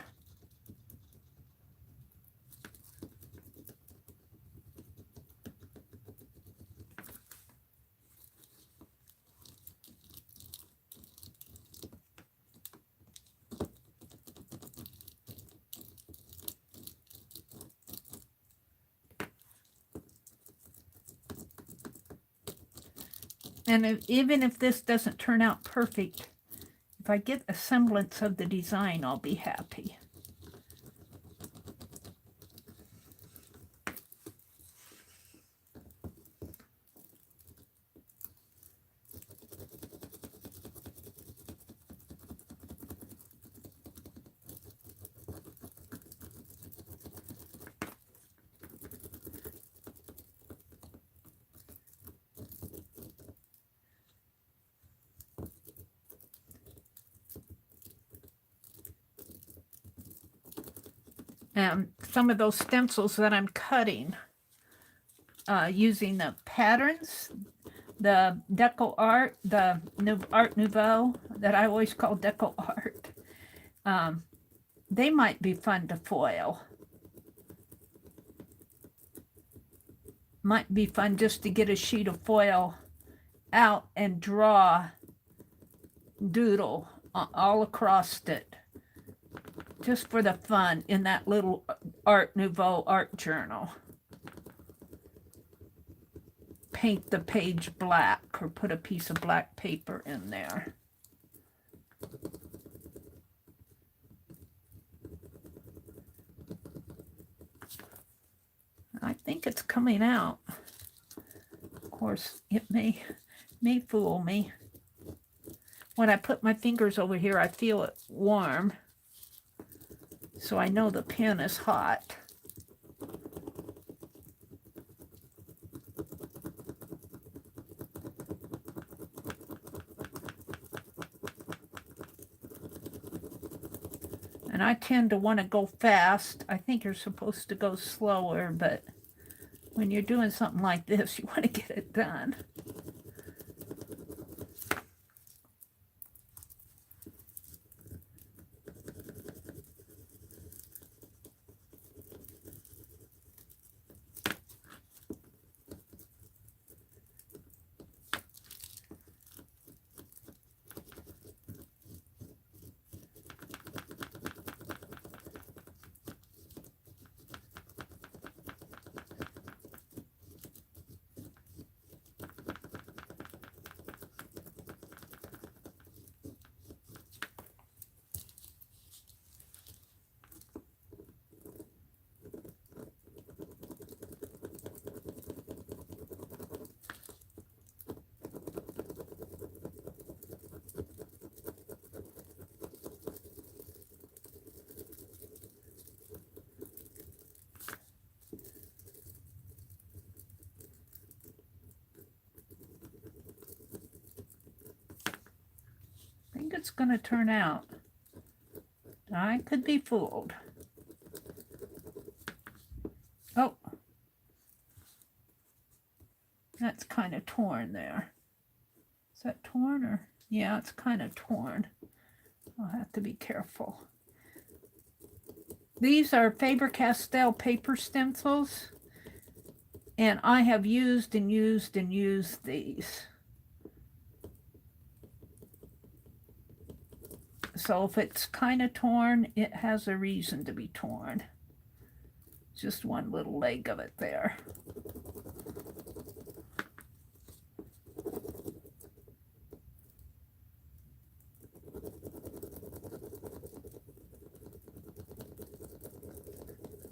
Speaker 1: And even if this doesn't turn out perfect, if I get a semblance of the design, I'll be happy. Some of those stencils that I'm cutting using the patterns, the Deco Art, the Art Nouveau that I always call Deco Art, they might be fun to foil. Might be fun just to get a sheet of foil out and draw, doodle all across it. Just for the fun in that little Art Nouveau art journal. Paint the page black or put a piece of black paper in there. I think it's coming out. Of course, it may fool me. When I put my fingers over here, I feel it warm. So I know the pen is hot. And I tend to want to go fast. I think you're supposed to go slower, but when you're doing something like this, you want to get it done. it's going to turn out. I could be fooled. Oh, that's kind of torn there. Is that torn or? Yeah, it's kind of torn. I'll have to be careful. These are Faber-Castell paper stencils, and I have used and used and used these. So if it's kind of torn, it has a reason to be torn. Just one little leg of it there.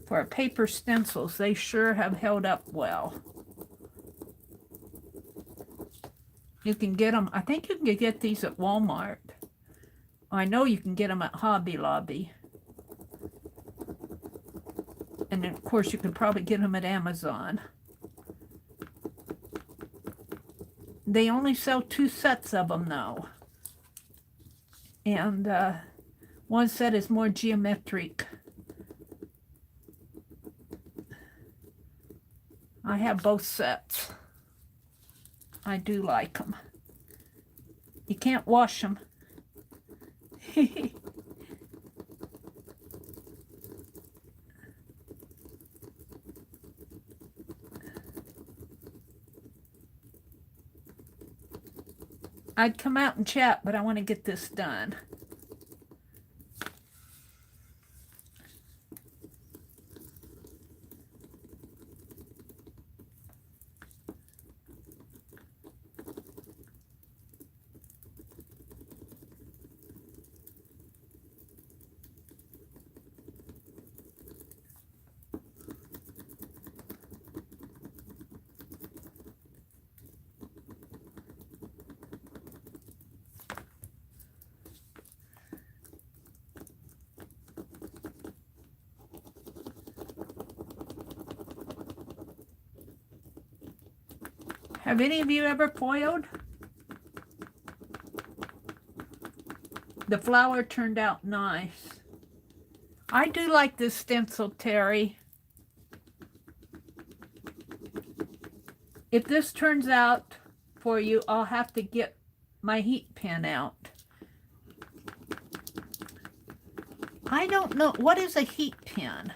Speaker 1: For paper stencils, they sure have held up well. You can get them, I think you can get these at Walmart. I know you can get them at Hobby Lobby. And then, of course, you can probably get them at Amazon. They only sell 2 sets of them, though. And one set is more geometric. I have both sets. I do like them. You can't wash them. I'd come out and chat, but I want to get this done. Have any of you ever foiled? The flower turned out nice. I do like this stencil, Terry. If this turns out for you, I'll have to get my heat pen out. I don't know. What is a heat pen?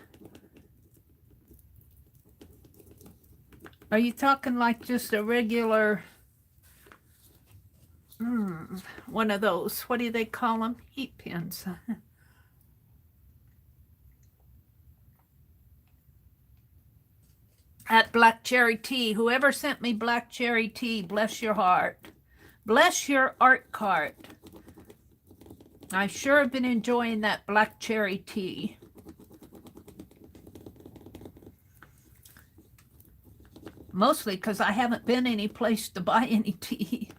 Speaker 1: Are you talking like just a regular, one of those, what do they call them? Heat pens. At Black Cherry Tea, whoever sent me Black Cherry Tea, bless your heart. Bless your art cart. I sure have been enjoying that Black Cherry Tea. Mostly because I haven't been any place to buy any tea.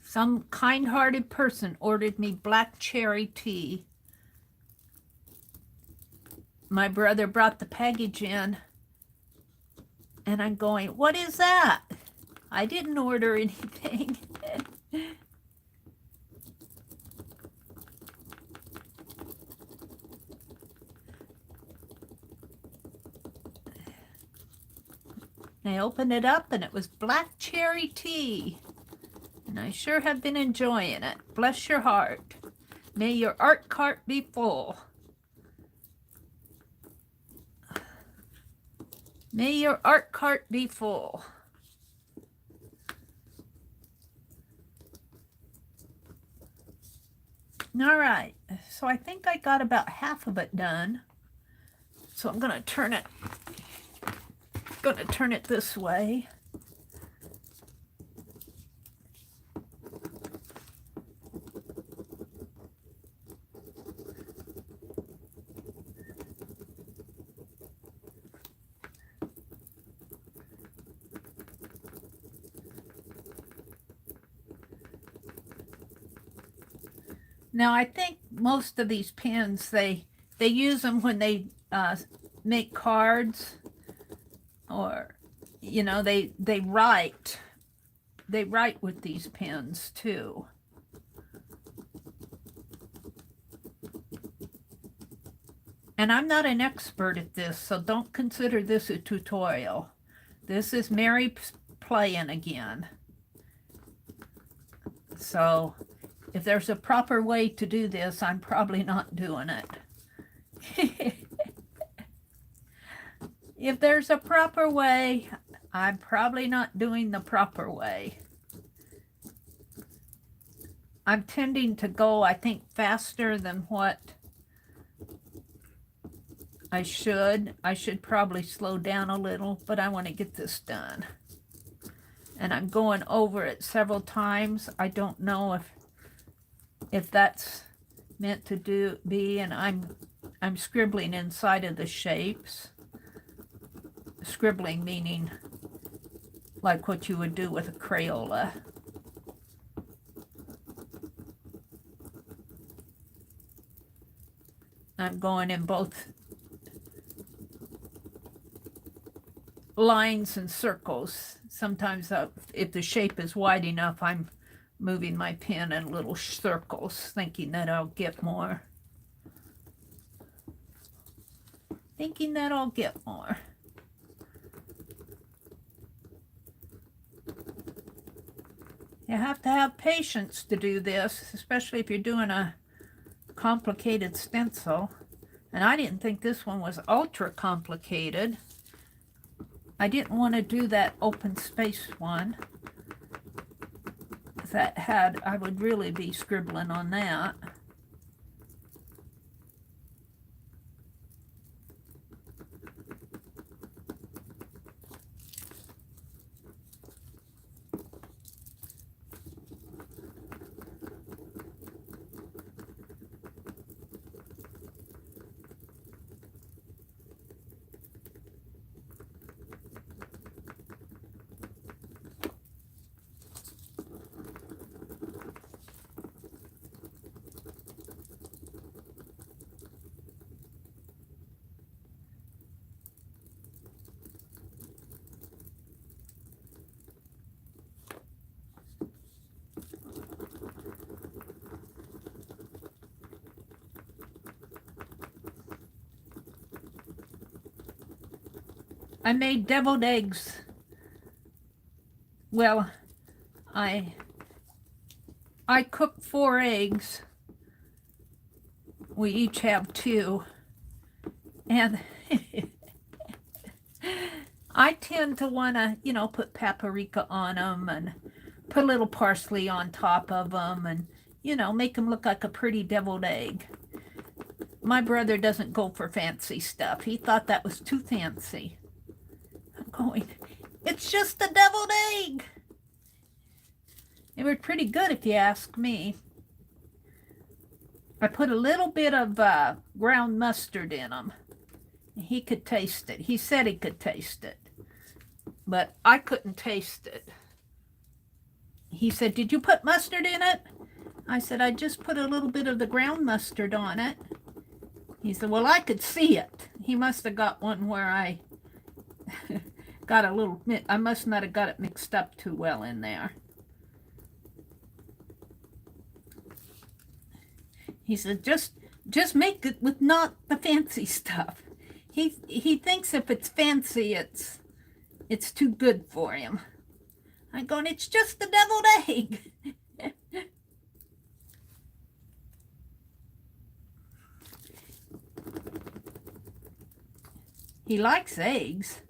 Speaker 1: Some kind-hearted person ordered me Black Cherry Tea. My brother brought the package in, and I'm going, what is that? I didn't order anything. I opened it up, and it was Black Cherry Tea. And I sure have been enjoying it. Bless your heart. May your art cart be full. May your art cart be full. All right, so I think I got about half of it done. So I'm going to turn it this way. Now, I think most of these pens, they use them when they make cards, or, you know, they write with these pens too. And I'm not an expert at this, so don't consider this a tutorial. This is Meri playing again. So if there's a proper way to do this, I'm probably not doing it. If there's a proper way, I'm probably not doing the proper way. I'm tending to go, I think, faster than what I should. I should probably slow down a little, but I want to get this done. And I'm going over it several times. I don't know if that's meant to be, and I'm scribbling inside of the shapes. Scribbling meaning like what you would do with a Crayola. I'm going in both lines and circles. Sometimes if the shape is wide enough, I'm moving my pen in little circles, thinking that I'll get more. You have to have patience to do this, especially if you're doing a complicated stencil. And I didn't think this one was ultra complicated. I didn't want to do that open space one. I would really be scribbling on that. I made deviled eggs. Well, I cooked 4 eggs. We each have 2. And I tend to want to, put paprika on them and put a little parsley on top of them and, make them look like a pretty deviled egg. My brother doesn't go for fancy stuff. He thought that was too fancy. I'm going, it's just a deviled egg. They were pretty good if you ask me. I put a little bit of ground mustard in them. He could taste it. He said he could taste it, but I couldn't taste it. He said, did you put mustard in it? I said, I just put a little bit of the ground mustard on it. He said, well, I could see it. He must have got one where I got a little, I must not have got it mixed up too well in there. He said, just make it with not the fancy stuff. He thinks if it's fancy, it's too good for him. I'm going, it's just a deviled egg. He likes eggs.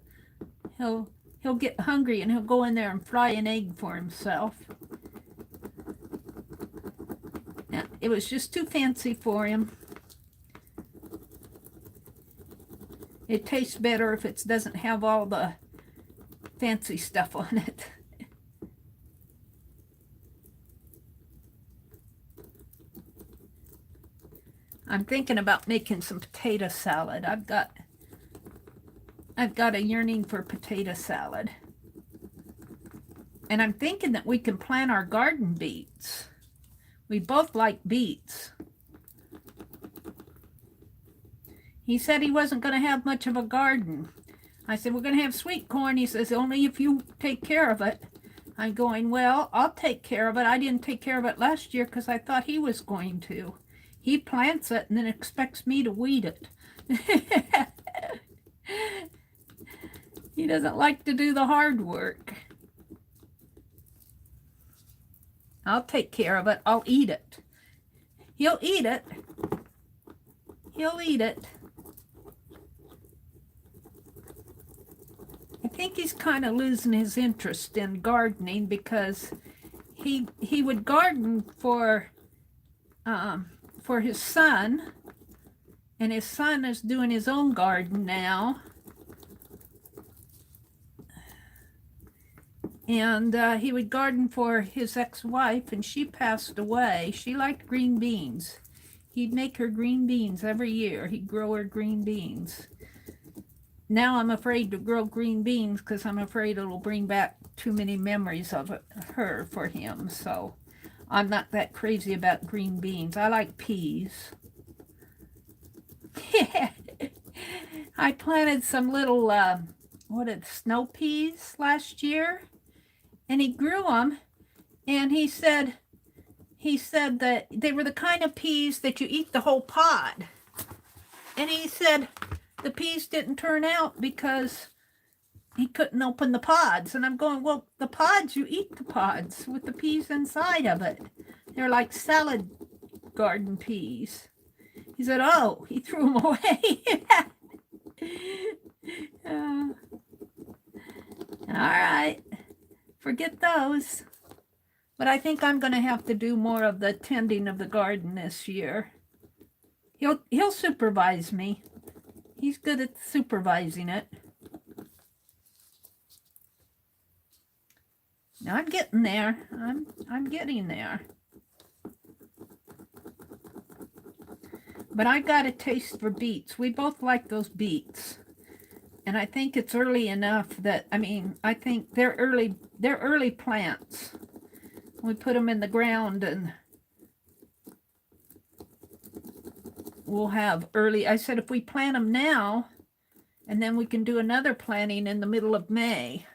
Speaker 1: He'll get hungry and he'll go in there and fry an egg for himself. Now, it was just too fancy for him. It tastes better if it doesn't have all the fancy stuff on it. I'm thinking about making some potato salad. I've got a yearning for potato salad. And I'm thinking that we can plant our garden beets. We both like beets. He said he wasn't going to have much of a garden. I said, we're going to have sweet corn. He says, only if you take care of it. I'm going, well, I'll take care of it. I didn't take care of it last year because I thought he was going to. He plants it and then expects me to weed it. He doesn't like to do the hard work. I'll take care of it. I'll eat it. He'll eat it. He'll eat it. I think he's kind of losing his interest in gardening because he would garden for his son, and his son is doing his own garden now. And he would garden for his ex-wife, and she passed away. She liked green beans. He'd make her green beans every year. He'd grow her green beans. Now I'm afraid to grow green beans because I'm afraid it'll bring back too many memories of her for him. So I'm not that crazy about green beans. I like peas. I planted some little, snow peas last year. And he grew them, and he said that they were the kind of peas that you eat the whole pod. And he said the peas didn't turn out because he couldn't open the pods. And I'm going, well, the pods, you eat the pods with the peas inside of it. They're like salad garden peas. He said, oh, he threw them away. All right. Forget those. But I think I'm going to have to do more of the tending of the garden this year. He'll supervise me. He's good at supervising it. Now I'm getting there. I'm getting there. But I got a taste for beets. We both like those beets. And I think it's early enough that, I think they're early plants. We put them in the ground and we'll have early. I said if we plant them now, and then we can do another planting in the middle of May.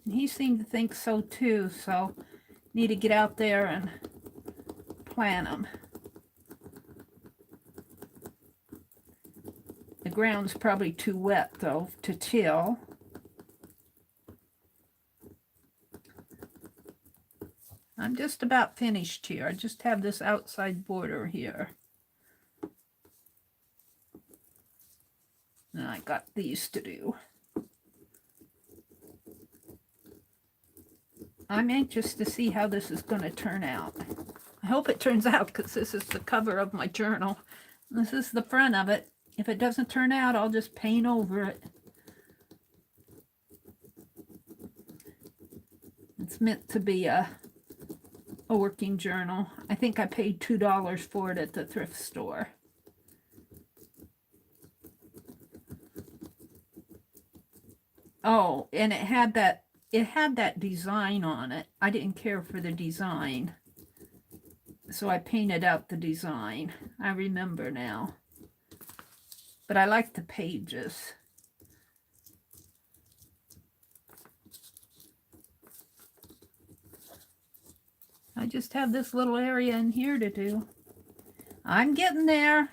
Speaker 1: And he seemed to think so too, so need to get out there and plant them. The ground's probably too wet, though, to till. I'm just about finished here. I just have this outside border here. And I got these to do. I'm anxious to see how this is going to turn out. I hope it turns out because this is the cover of my journal. This is the front of it. If it doesn't turn out, I'll just paint over it. It's meant to be a working journal. I think I paid $2 for it at the thrift store. Oh, and it had that design on it. I didn't care for the design, so I painted out the design. I remember now. But I like the pages. I just have this little area in here to do. I'm getting there.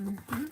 Speaker 1: Mm-hmm.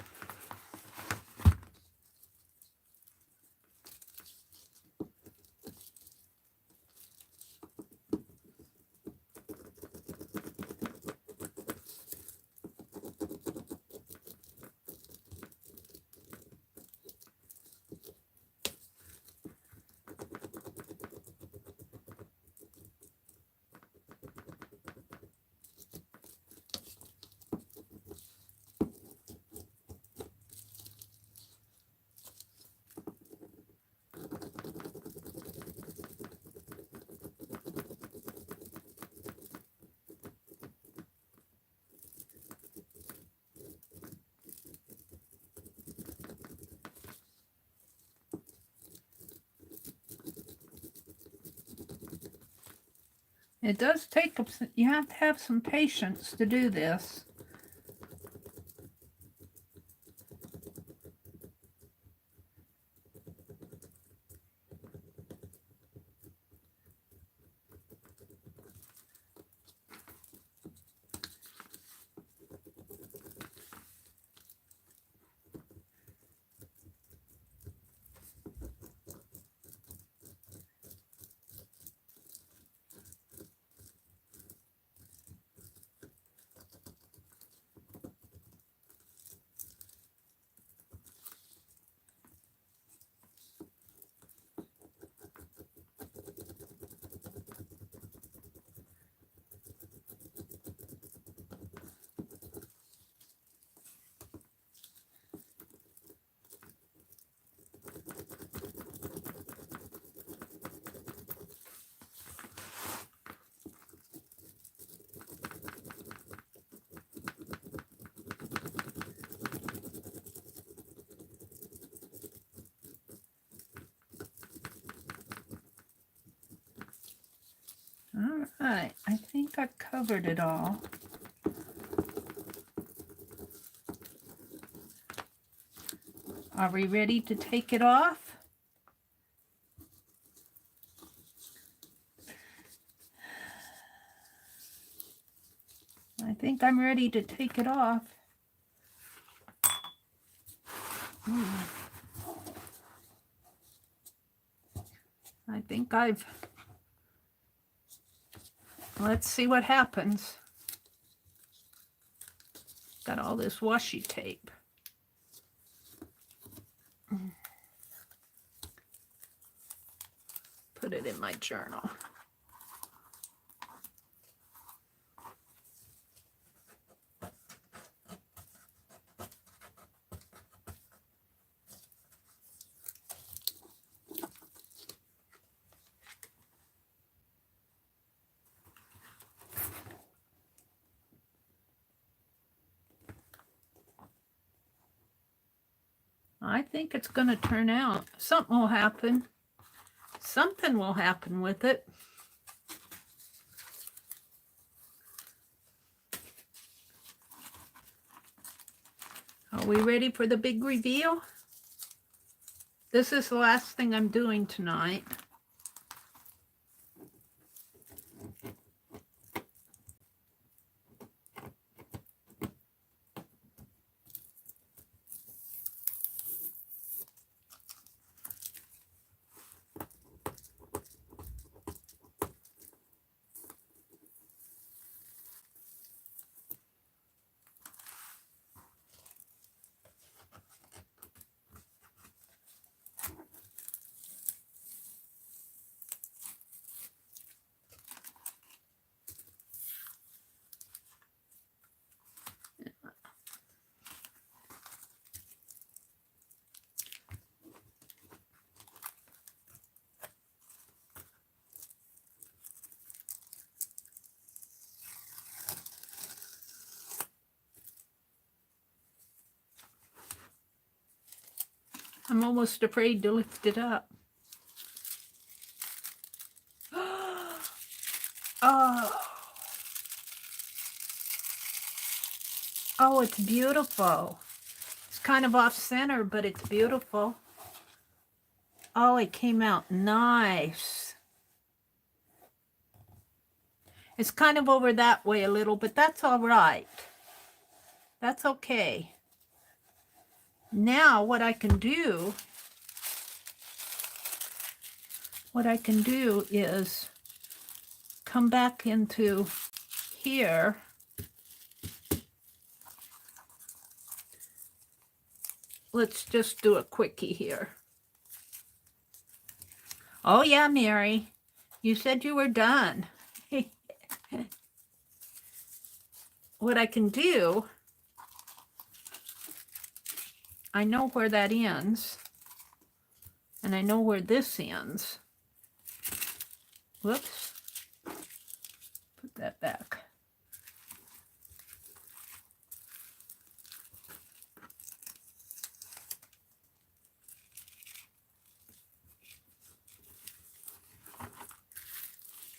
Speaker 1: It does take, you have to have some patience to do this. All right, I think I covered it all. Are we ready to take it off? I think I'm ready to take it off. I think let's see what happens. Got all this washi tape. Put it in my journal. I think it's going to turn out. Something will happen. Something will happen with it. Are we ready for the big reveal? This is the last thing I'm doing tonight. I'm almost afraid to lift it up. Oh, it's beautiful. It's kind of off center, but it's beautiful. Oh, it came out nice. It's kind of over that way a little, but that's all right. That's okay. Now what I can do is come back into here. Let's just do a quickie here. Oh yeah, Mary, you said you were done. What I can do, I know where that ends, and I know where this ends. Whoops. Put that back.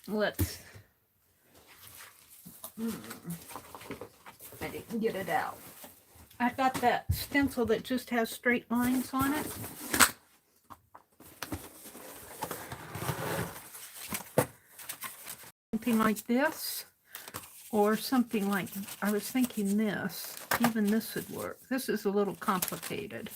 Speaker 1: Let's I didn't get it out. I got that stencil that just has straight lines on it. Something like this, or something like, I was thinking this. Even this would work. This is a little complicated.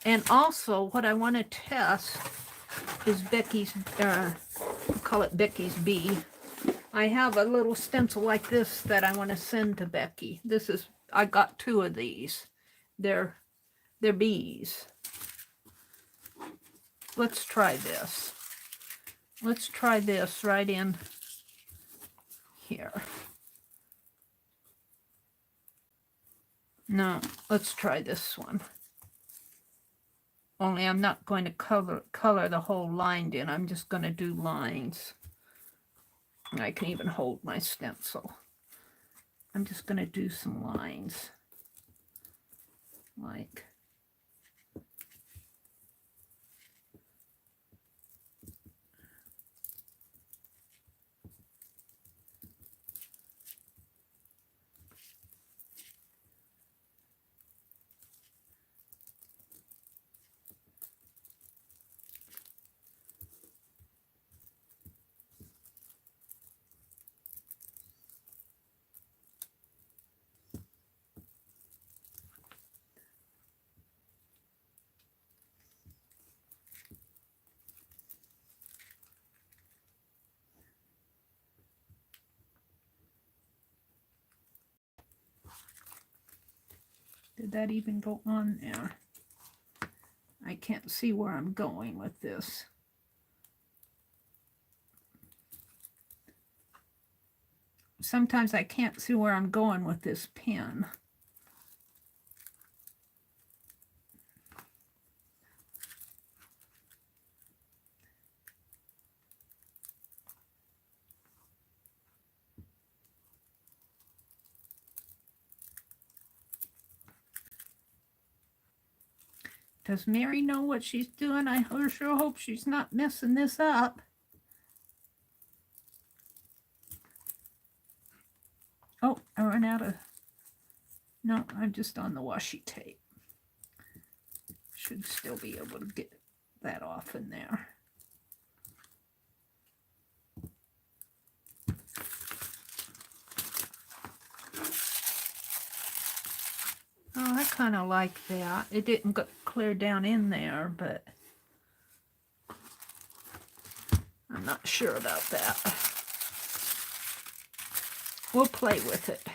Speaker 1: And also, what I want to test is Becky's, call it Becky's bee. I have a little stencil like this that I want to send to Becky. This is, I got 2 of these. They're bees. Let's try this. Let's try this right in here. No, let's try this one. Only I'm not going to color the whole line in. I'm just going to do lines. I can even hold my stencil. I'm just going to do some lines. Like, did that even go on there? I can't see where I'm going with this. Sometimes I can't see where I'm going with this pen. Does Mary know what she's doing? I sure hope she's not messing this up. Oh, I ran out of... No, I'm just on the washi tape. Should still be able to get that off in there. Oh, I kind of like that. It didn't get clear down in there, but I'm not sure about that. We'll play with it.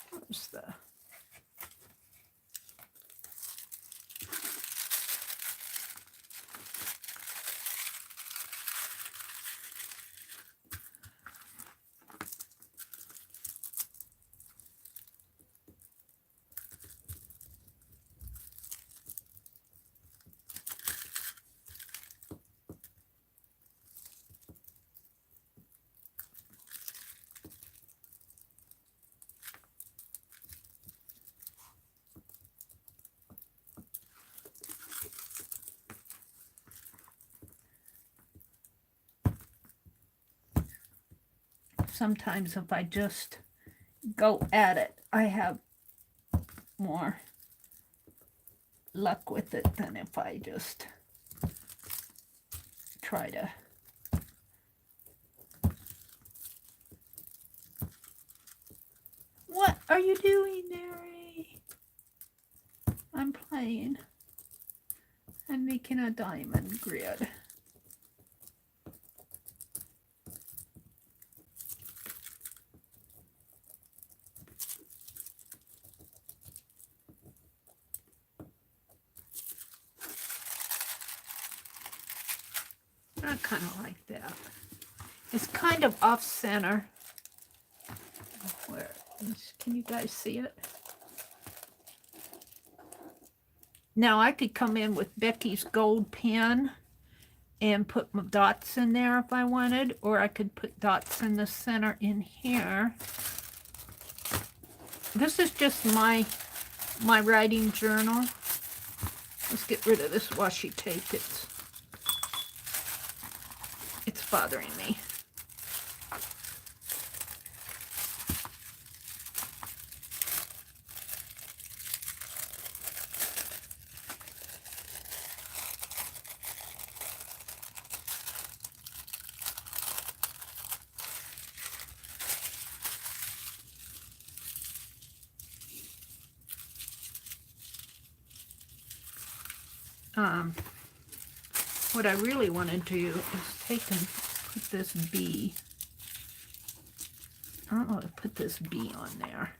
Speaker 1: Where's the... Sometimes if I just go at it, I have more luck with it than if I just try to... What are you doing, Mary? I'm playing. I'm making a diamond grid. I kind of like that. It's kind of off center. Where? Can you guys see it? Now I could come in with Becky's gold pen and put my dots in there if I wanted, or I could put dots in the center in here. This is just my writing journal. Let's get rid of this washi tape. It's bothering me. What I really want to do is take and put this bee. I don't know how to put this bee on there.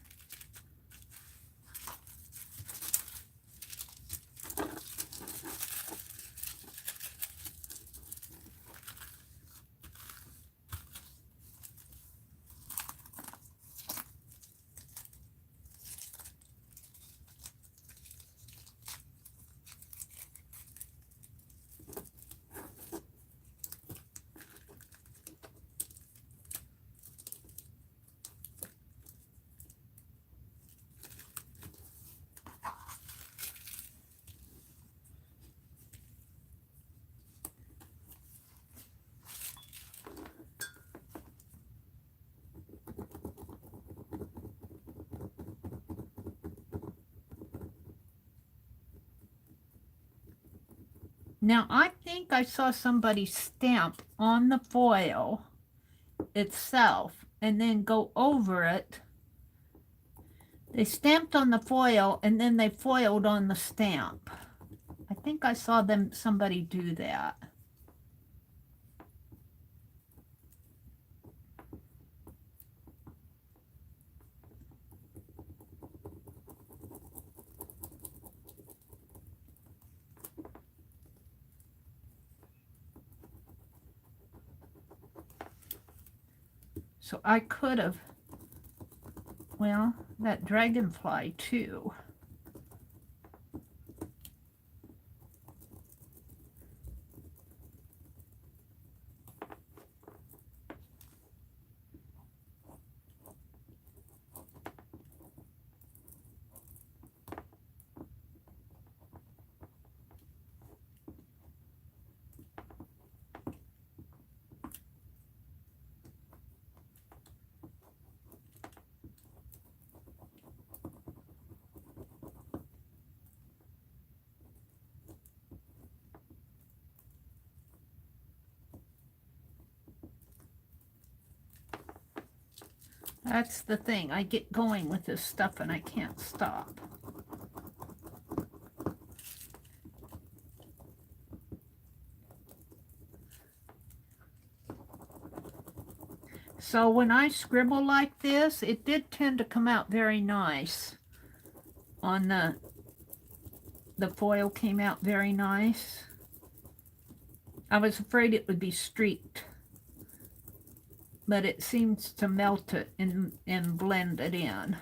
Speaker 1: Now, I think I saw somebody stamp on the foil itself and then go over it. They stamped on the foil and then they foiled on the stamp. I think I saw somebody do that. So I could have, well, that dragonfly too. That's the thing. I get going with this stuff and I can't stop. So when I scribble like this, it did tend to come out very nice. On the foil came out very nice. I was afraid it would be streaked, but it seems to melt it and blend it in.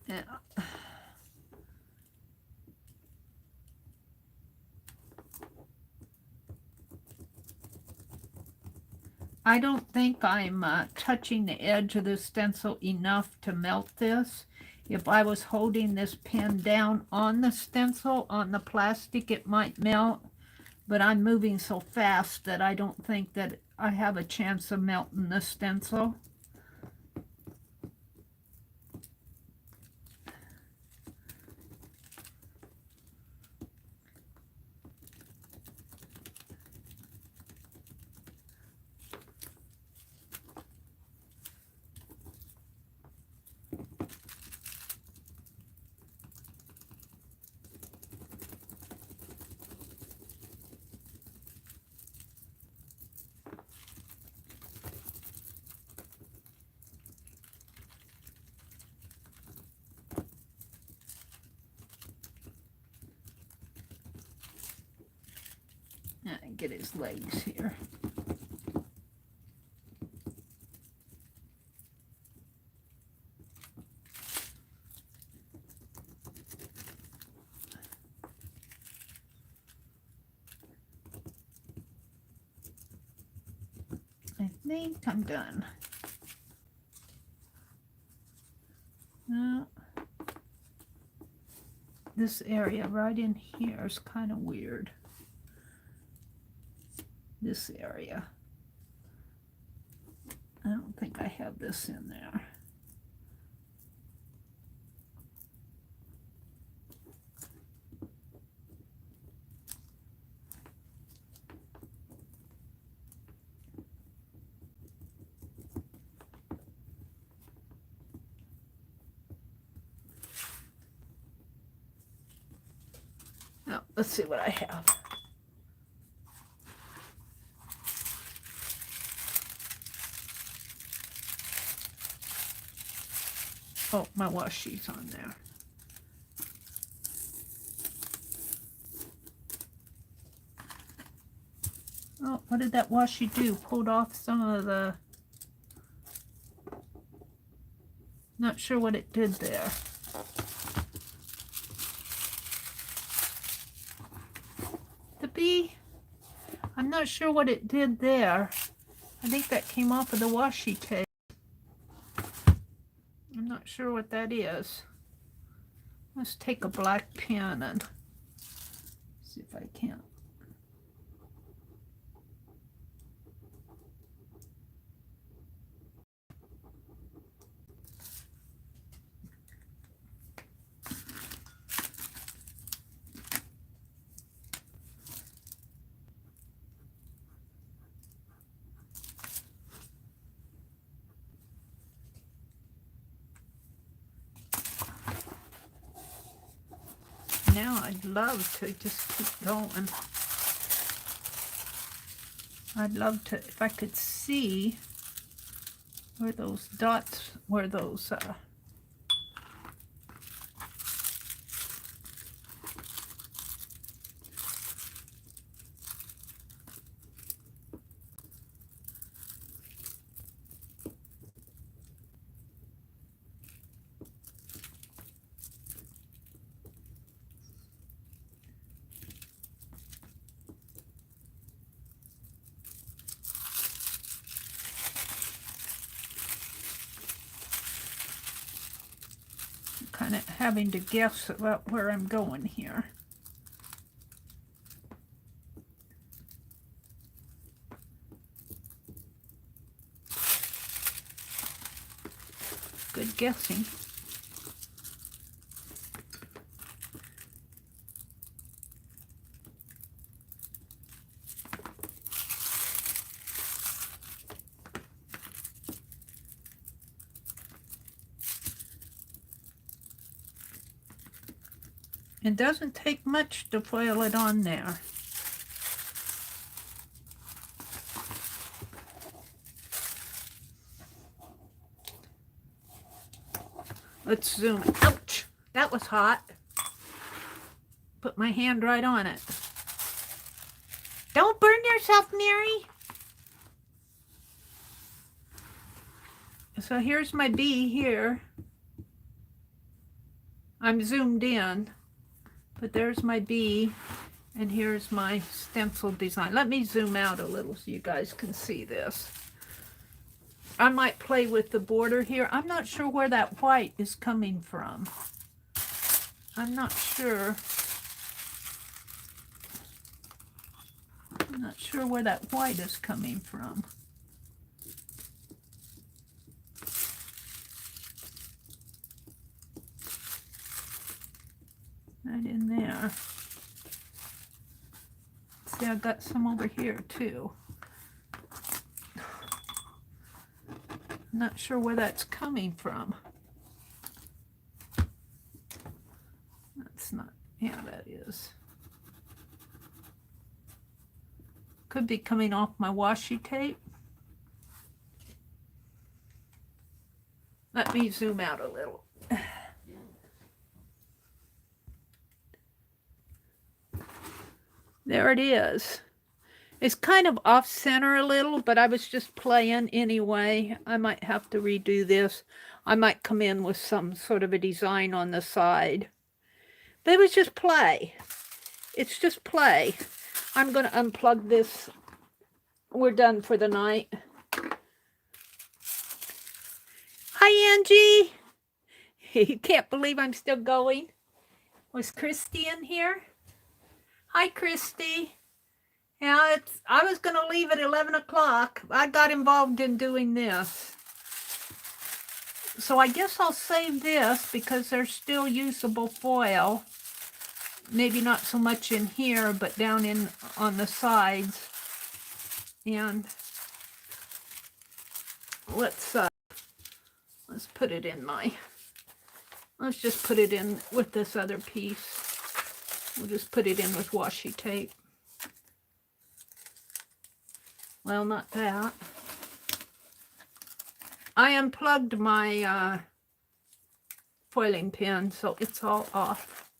Speaker 1: Yeah. I don't think I'm touching the edge of the stencil enough to melt this. If I was holding this pen down on the stencil, on the plastic, it might melt. but I'm moving so fast that I don't think that I have a chance of melting the stencil. And get his legs here. I think I'm done. This area right in here is kind of weird. This area. I don't think I have this in there. Now, let's see what I have. Oh, my washi on there. Oh, what did that washi do? Pulled off some of the... Not sure what it did there. The bee, I'm not sure what it did there. I think that came off of the washi tape. I'm not sure what that is. Let's take a black pen and see if I can. Now I'd love to just keep going. I'd love to, if I could see where those dots, where those kind of having to guess about where I'm going here. Good guessing. It doesn't take much to foil it on there. Let's zoom. Ouch! That was hot. Put my hand right on it. Don't burn yourself, Mary. So here's my bee here. I'm zoomed in. But there's my bee, and here's my stencil design. Let me zoom out a little so you guys can see this. I might play with the border here. I'm not sure where that white is coming from. I'm not sure. I'm not sure where that white is coming from. Right in there. See, I've got some over here too. Not sure where that's coming from. That's not, yeah, that is. Could be coming off my washi tape. Let me zoom out a little. There it is. It's kind of off center a little, but I was just playing anyway. I might have to redo this. I might come in with some sort of a design on the side. But it was just play. It's just play. I'm going to unplug this. We're done for the night. Hi, Angie. You can't believe I'm still going. Was Christy in here? Hi, Christy. Yeah, I was going to leave at 11 o'clock. I got involved in doing this. So I guess I'll save this because there's still usable foil. Maybe not so much in here, but down in on the sides. And let's put it in let's just put it in with this other piece. We'll just put it in with washi tape. Well, not that. I unplugged my foiling pin, so it's all off.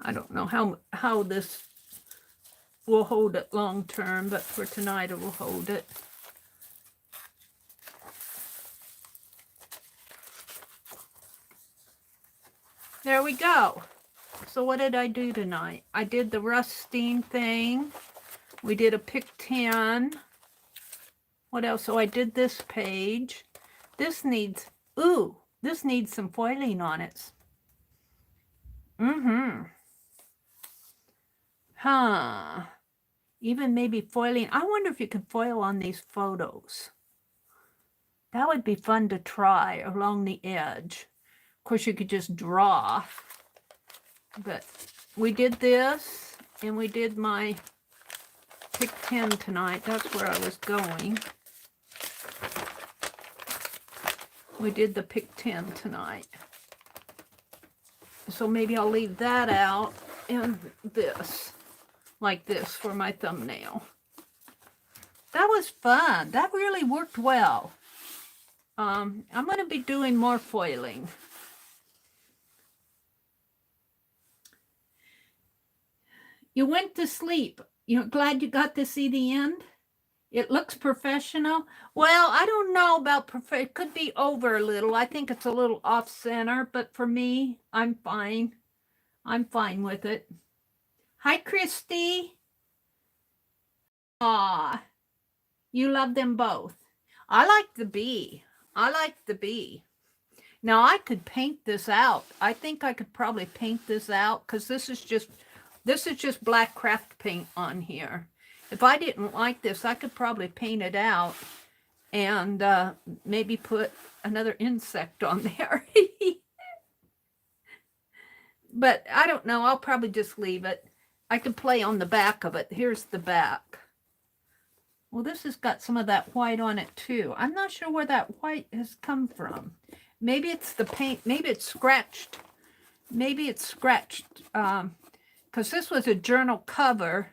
Speaker 1: I don't know how this will hold it long term, but for tonight it will hold it. There we go. So what did I do tonight? I did the rusting thing. We did a pick 10. What else? So I did this page. This needs, this needs some foiling on it. Huh. Even maybe foiling. I wonder if you could foil on these photos. That would be fun to try along the edge. Of course, you could just draw. But we did this, and we did my pick 10 tonight. That's where I was going. We did the pick 10 tonight. So maybe I'll leave that out and this, like this, for my thumbnail. That was fun. That really worked well. I'm going to be doing more foiling. You went to sleep. You're glad you got to see the end? It looks professional. Well, I don't know about professional. It could be over a little. I think it's a little off center, but for me, I'm fine. I'm fine with it. Hi, Christy. Aw, you love them both. I like the bee. I like the bee. Now, I could paint this out. I think I could probably paint this out because this is just black craft paint on here. If I didn't like this, I could probably paint it out and maybe put another insect on there. But I don't know. I'll probably just leave it. I could play on the back of it. Here's the back. Well, this has got some of that white on it too. I'm not sure where that white has come from. Maybe it's the paint. Maybe it's scratched. Maybe it's scratched. Because this was a journal cover,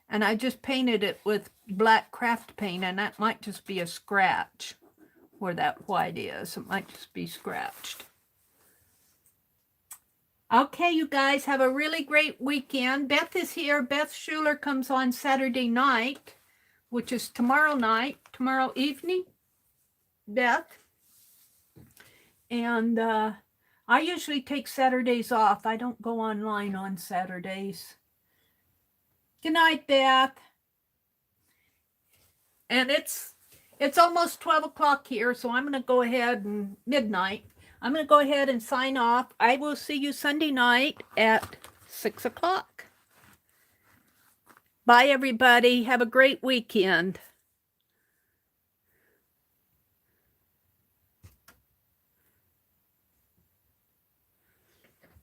Speaker 1: and I just painted it with black craft paint, and that might just be a scratch where that white is. It might just be scratched. Okay, you guys, have a really great weekend. Beth is here. Beth Schuler comes on Saturday night, which is tomorrow night, tomorrow evening, Beth. And I usually take Saturdays off. I don't go online on Saturdays. Good night, Beth. And it's It's almost 12 o'clock here, so I'm going to go ahead and midnight. I'm going to go ahead and sign off. I will see you Sunday night at 6 o'clock. Bye, everybody. Have a great weekend.